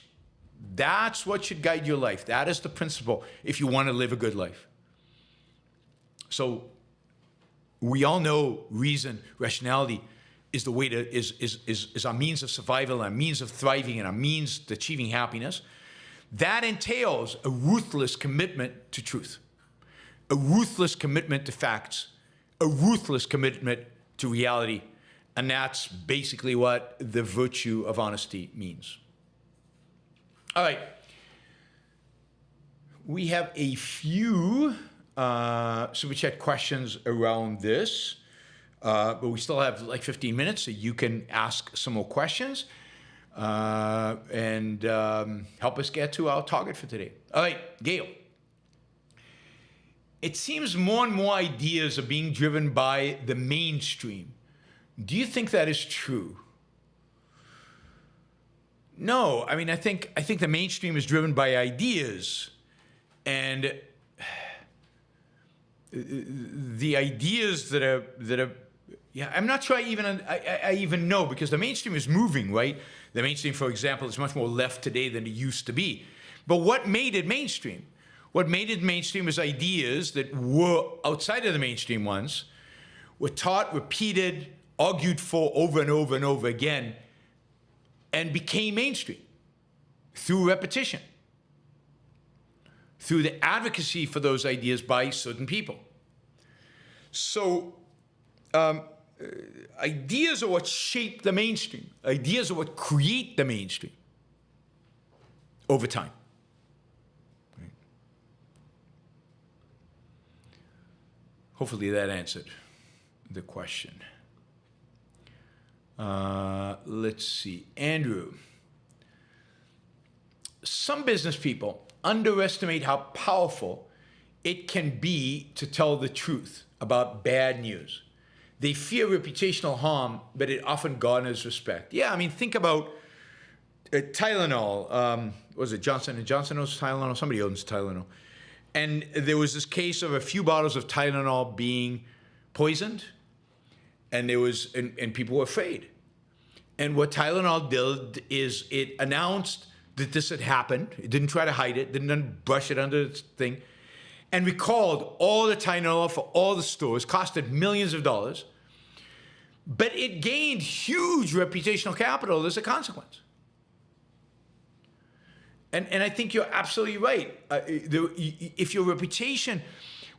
what should guide your life. That is the principle if you want to live a good life. So we all know reason, rationality is the way to is our means of survival, our means of thriving, and our means to achieving happiness. That entails a ruthless commitment to truth, a ruthless commitment to facts, a ruthless commitment to reality. And that's basically what the virtue of honesty means. All right. We have a few Super Chat questions around this, but we still have like 15 minutes, so you can ask some more questions and help us get to our target for today. All right, Gail. It seems more and more ideas are being driven by the mainstream. Do you think that is true? No, I mean, I think the mainstream is driven by ideas, and the ideas that are yeah, I'm not sure I even know, because the mainstream is moving, right? The mainstream, for example, is much more left today than it used to be. But what made it mainstream? What made it mainstream is ideas that were outside of the mainstream ones, were taught, repeated, argued for over and over and over again, and became mainstream through repetition, through the advocacy for those ideas by certain people. So ideas are what shape the mainstream. Ideas are what create the mainstream over time. Right? Hopefully that answered the question. Let's see. Andrew. Some business people underestimate how powerful it can be to tell the truth about bad news. They fear reputational harm, but it often garners respect. Yeah, I mean, think about Tylenol. Was it Johnson & Johnson owns Tylenol? Somebody owns Tylenol. And there was this case of a few bottles of Tylenol being poisoned, and people were afraid. And what Tylenol did is it announced that this had happened. It didn't try to hide it, didn't brush it under its thing, and recalled all the Tylenol for all the stores, costed millions of dollars, but it gained huge reputational capital as a consequence. And I think you're absolutely right. If your reputation,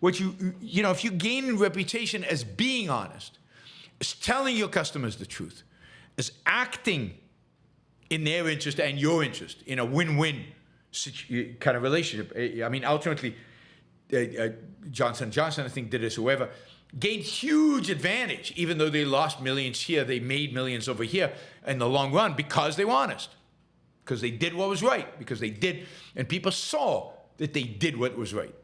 if you gain reputation as being honest, as telling your customers the truth, as acting in their interest and your interest in a win-win kind of relationship. I mean, ultimately, Johnson & Johnson, I think, did this, whoever, gained huge advantage. Even though they lost millions here, they made millions over here in the long run because they were honest, because they did what was right, because they did, and people saw that they did what was right.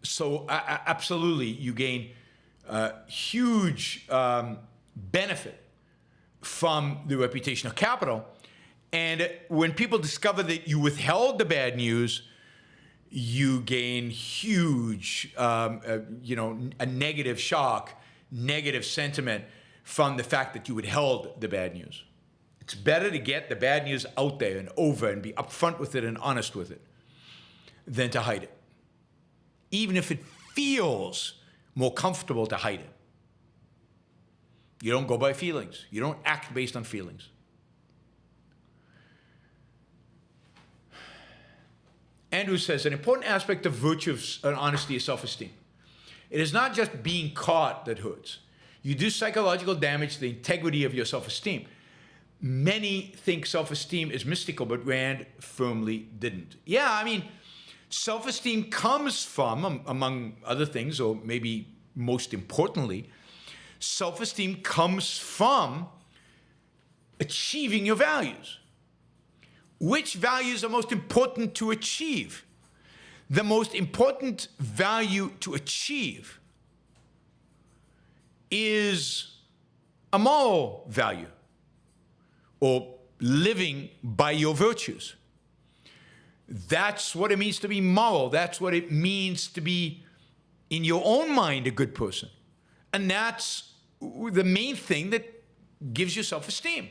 So absolutely, you gain huge benefit from the reputational capital. And when people discover that you withheld the bad news, you gain huge, a negative shock, negative sentiment from the fact that you withheld the bad news. It's better to get the bad news out there and over and be upfront with it and honest with it than to hide it, even if it feels more comfortable to hide it. You don't go by feelings. You don't act based on feelings. Andrew says, an important aspect of virtue of honesty is self-esteem. It is not just being caught that hurts. You do psychological damage to the integrity of your self-esteem. Many think self-esteem is mystical, but Rand firmly didn't. Yeah, I mean, self-esteem comes from, among other things, or maybe most importantly, self-esteem comes from achieving your values. Which values are most important to achieve? The most important value to achieve is a moral value, or living by your virtues. That's what it means to be moral. That's what it means to be, in your own mind, a good person. And that's the main thing that gives you self-esteem.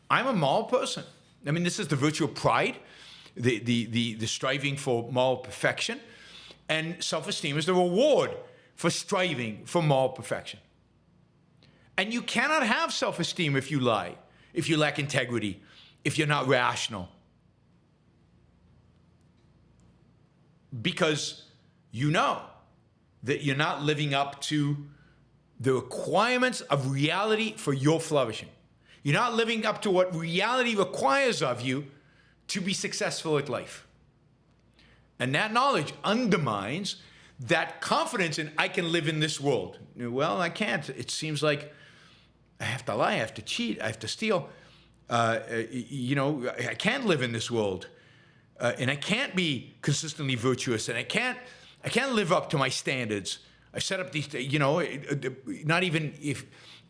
I'm a moral person. I mean, this is the virtue of pride, the striving for moral perfection. And self-esteem is the reward for striving for moral perfection. And you cannot have self-esteem if you lie, if you lack integrity, if you're not rational. Because you know that you're not living up to the requirements of reality for your flourishing. You're not living up to what reality requires of you to be successful at life. And that knowledge undermines that confidence in, I can live in this world. Well, I can't. It seems like I have to lie, I have to cheat, I have to steal. I can't live in this world. And I can't be consistently virtuous, and I can't live up to my standards. I set up these, not even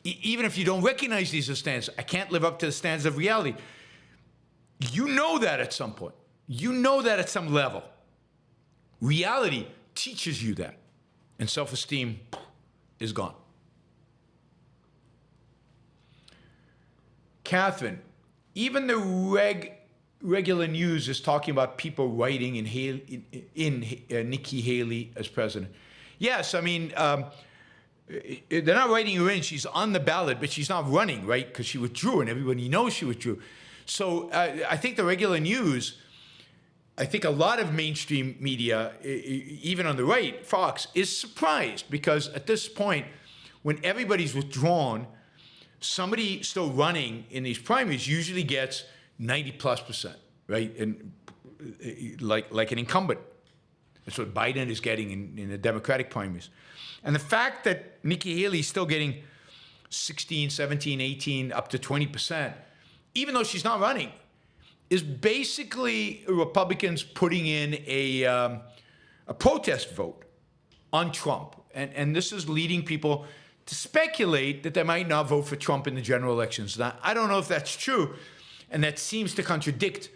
if you don't recognize these as standards, I can't live up to the standards of reality. You know that at some point. You know that at some level. Reality teaches you that, and self-esteem is gone. Catherine, even the regular news is talking about people writing in Nikki Haley as president. Yes, I mean, they're not writing her in. She's on the ballot, but she's not running, right? Because she withdrew, and everybody knows she withdrew. So I think the regular news, I think a lot of mainstream media, even on the right, Fox, is surprised because at this point, when everybody's withdrawn, somebody still running in these primaries usually gets 90+%, right? And like an incumbent. That's what Biden is getting in the Democratic primaries. And the fact that Nikki Haley is still getting 16, 17, 18, up to 20%, even though she's not running, is basically Republicans putting in a protest vote on Trump. And this is leading people to speculate that they might not vote for Trump in the general elections. Now, I don't know if that's true, and that seems to contradict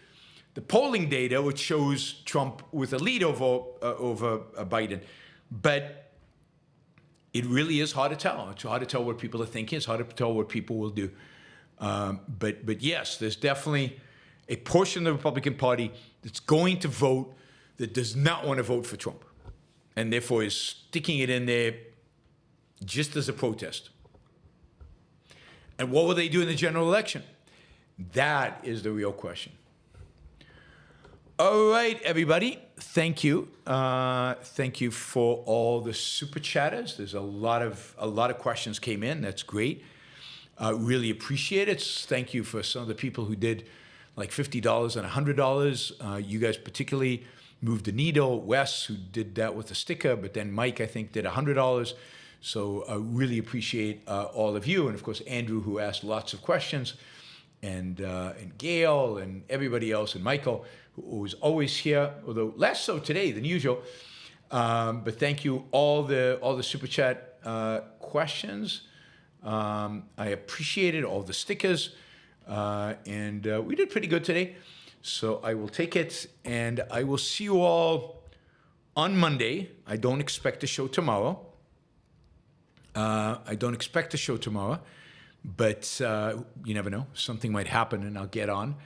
the polling data, which shows Trump with a lead over Biden. But it really is hard to tell. It's hard to tell what people are thinking. It's hard to tell what people will do. But yes, there's definitely a portion of the Republican Party that's going to vote that does not want to vote for Trump, and therefore is sticking it in there just as a protest. And what will they do in the general election? That is the real question. All right, everybody. Thank you. Thank you for all the super chatters. There's a lot of questions came in. That's great. Really appreciate it. Thank you for some of the people who did like $50 and $100. You guys particularly moved the needle. Wes, who did that with a sticker, but then Mike, I think, did $100. So I really appreciate all of you. And of course, Andrew, who asked lots of questions, and Gail and everybody else, and Michael, who was always here, although less so today than usual. But thank you, all the super chat questions. I appreciated all the stickers, and we did pretty good today. So I will take it, and I will see you all on Monday. I don't expect a show tomorrow. But you never know. Something might happen, and I'll get on.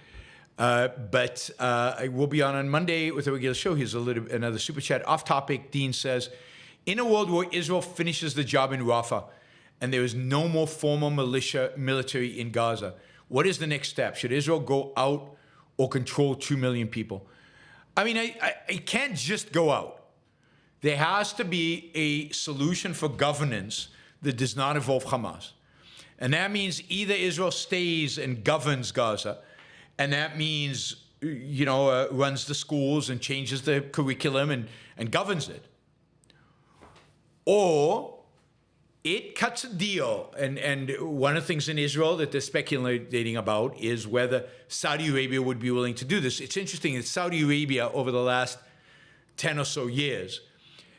But I will be on Monday with a regular show. Here's another super chat. Off topic, Dean says, in a world where Israel finishes the job in Rafah and there is no more formal military in Gaza, what is the next step? Should Israel go out or control 2 million people? I mean, it can't just go out. There has to be a solution for governance that does not involve Hamas. And that means either Israel stays and governs Gaza, and that means, runs the schools and changes the curriculum and governs it. Or it cuts a deal. And one of the things in Israel that they're speculating about is whether Saudi Arabia would be willing to do this. It's interesting that Saudi Arabia, over the last 10 or so years,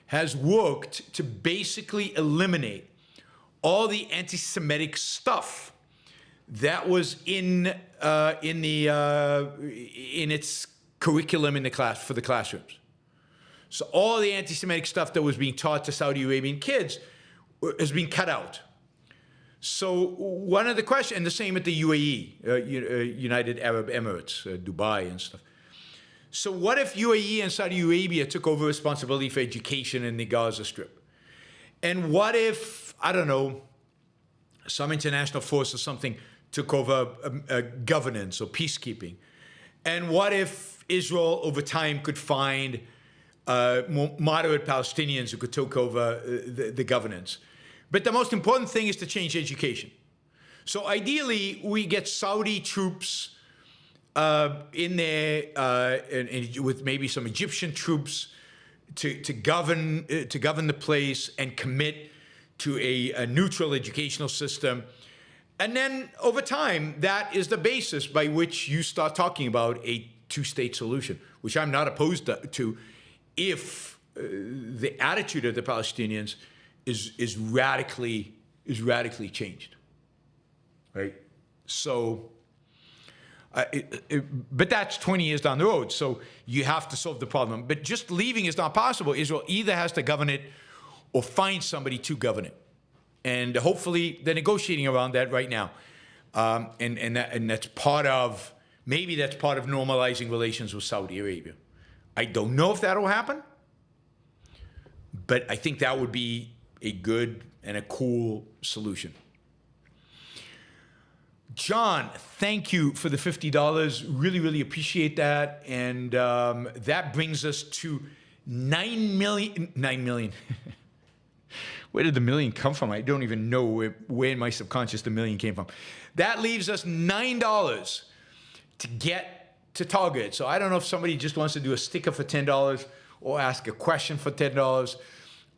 has worked to basically eliminate all the anti-Semitic stuff that was in its curriculum in the class for the classrooms. So all the anti-Semitic stuff that was being taught to Saudi Arabian kids has been cut out. So one of the questions, and the same at the UAE, United Arab Emirates, Dubai and stuff. So what if UAE and Saudi Arabia took over responsibility for education in the Gaza Strip? And what if, I don't know, some international force or something took over governance or peacekeeping? And what if Israel over time could find more moderate Palestinians who could take over the governance? But the most important thing is to change education. So ideally, we get Saudi troops in there and with maybe some Egyptian troops to govern the place and commit to a neutral educational system. And then over time, that is the basis by which you start talking about a two-state solution, which I'm not opposed to if the attitude of the Palestinians is radically changed, right? So, but that's 20 years down the road, so you have to solve the problem. But just leaving is not possible. Israel either has to govern it or find somebody to govern it. And hopefully they're negotiating around that right now. And that's part of, maybe that's part of normalizing relations with Saudi Arabia. I don't know if that'll happen, but I think that would be a good and a cool solution. John, thank you for the $50. Really, really appreciate that. And that brings us to 9 million. Where did the million come from? I don't even know where in my subconscious the million came from. That leaves us $9 to get to target. So I don't know if somebody just wants to do a sticker for $10 or ask a question for $10,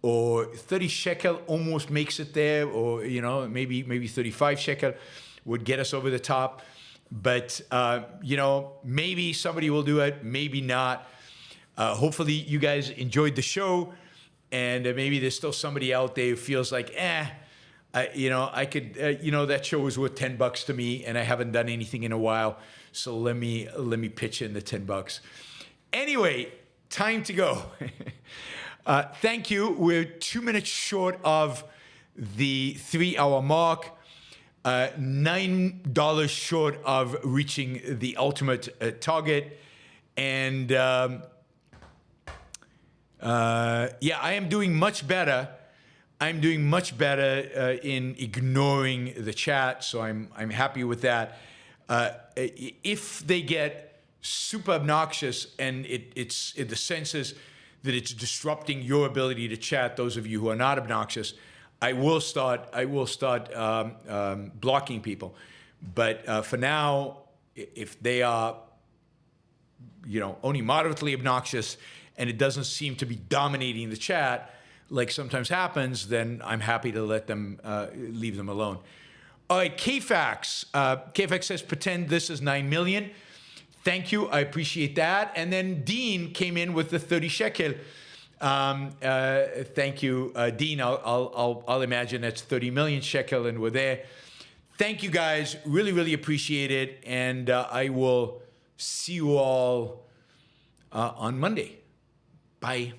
or 30 shekel almost makes it there, or maybe 35 shekel would get us over the top. But maybe somebody will do it, maybe not. Hopefully you guys enjoyed the show. And maybe there's still somebody out there who feels like, I could, that show was worth $10 to me, and I haven't done anything in a while, so let me pitch in the $10. Anyway, time to go. Thank you. We're 2 minutes short of the 3-hour mark, $9 short of reaching the ultimate target, and I am doing much better. I'm doing much better in ignoring the chat, so I'm happy with that. If they get super obnoxious and it's the sense is that it's disrupting your ability to chat, those of you who are not obnoxious, I will start blocking people. But for now, if they are only moderately obnoxious, and it doesn't seem to be dominating the chat like sometimes happens, then I'm happy to let them, leave them alone. All right, KFAX. KFAX says, pretend this is 9 million. Thank you, I appreciate that. And then Dean came in with the 30 shekel. Thank you, Dean. I'll imagine that's 30 million shekel, and we're there. Thank you, guys. Really, really appreciate it. And I will see you all on Monday. Bye.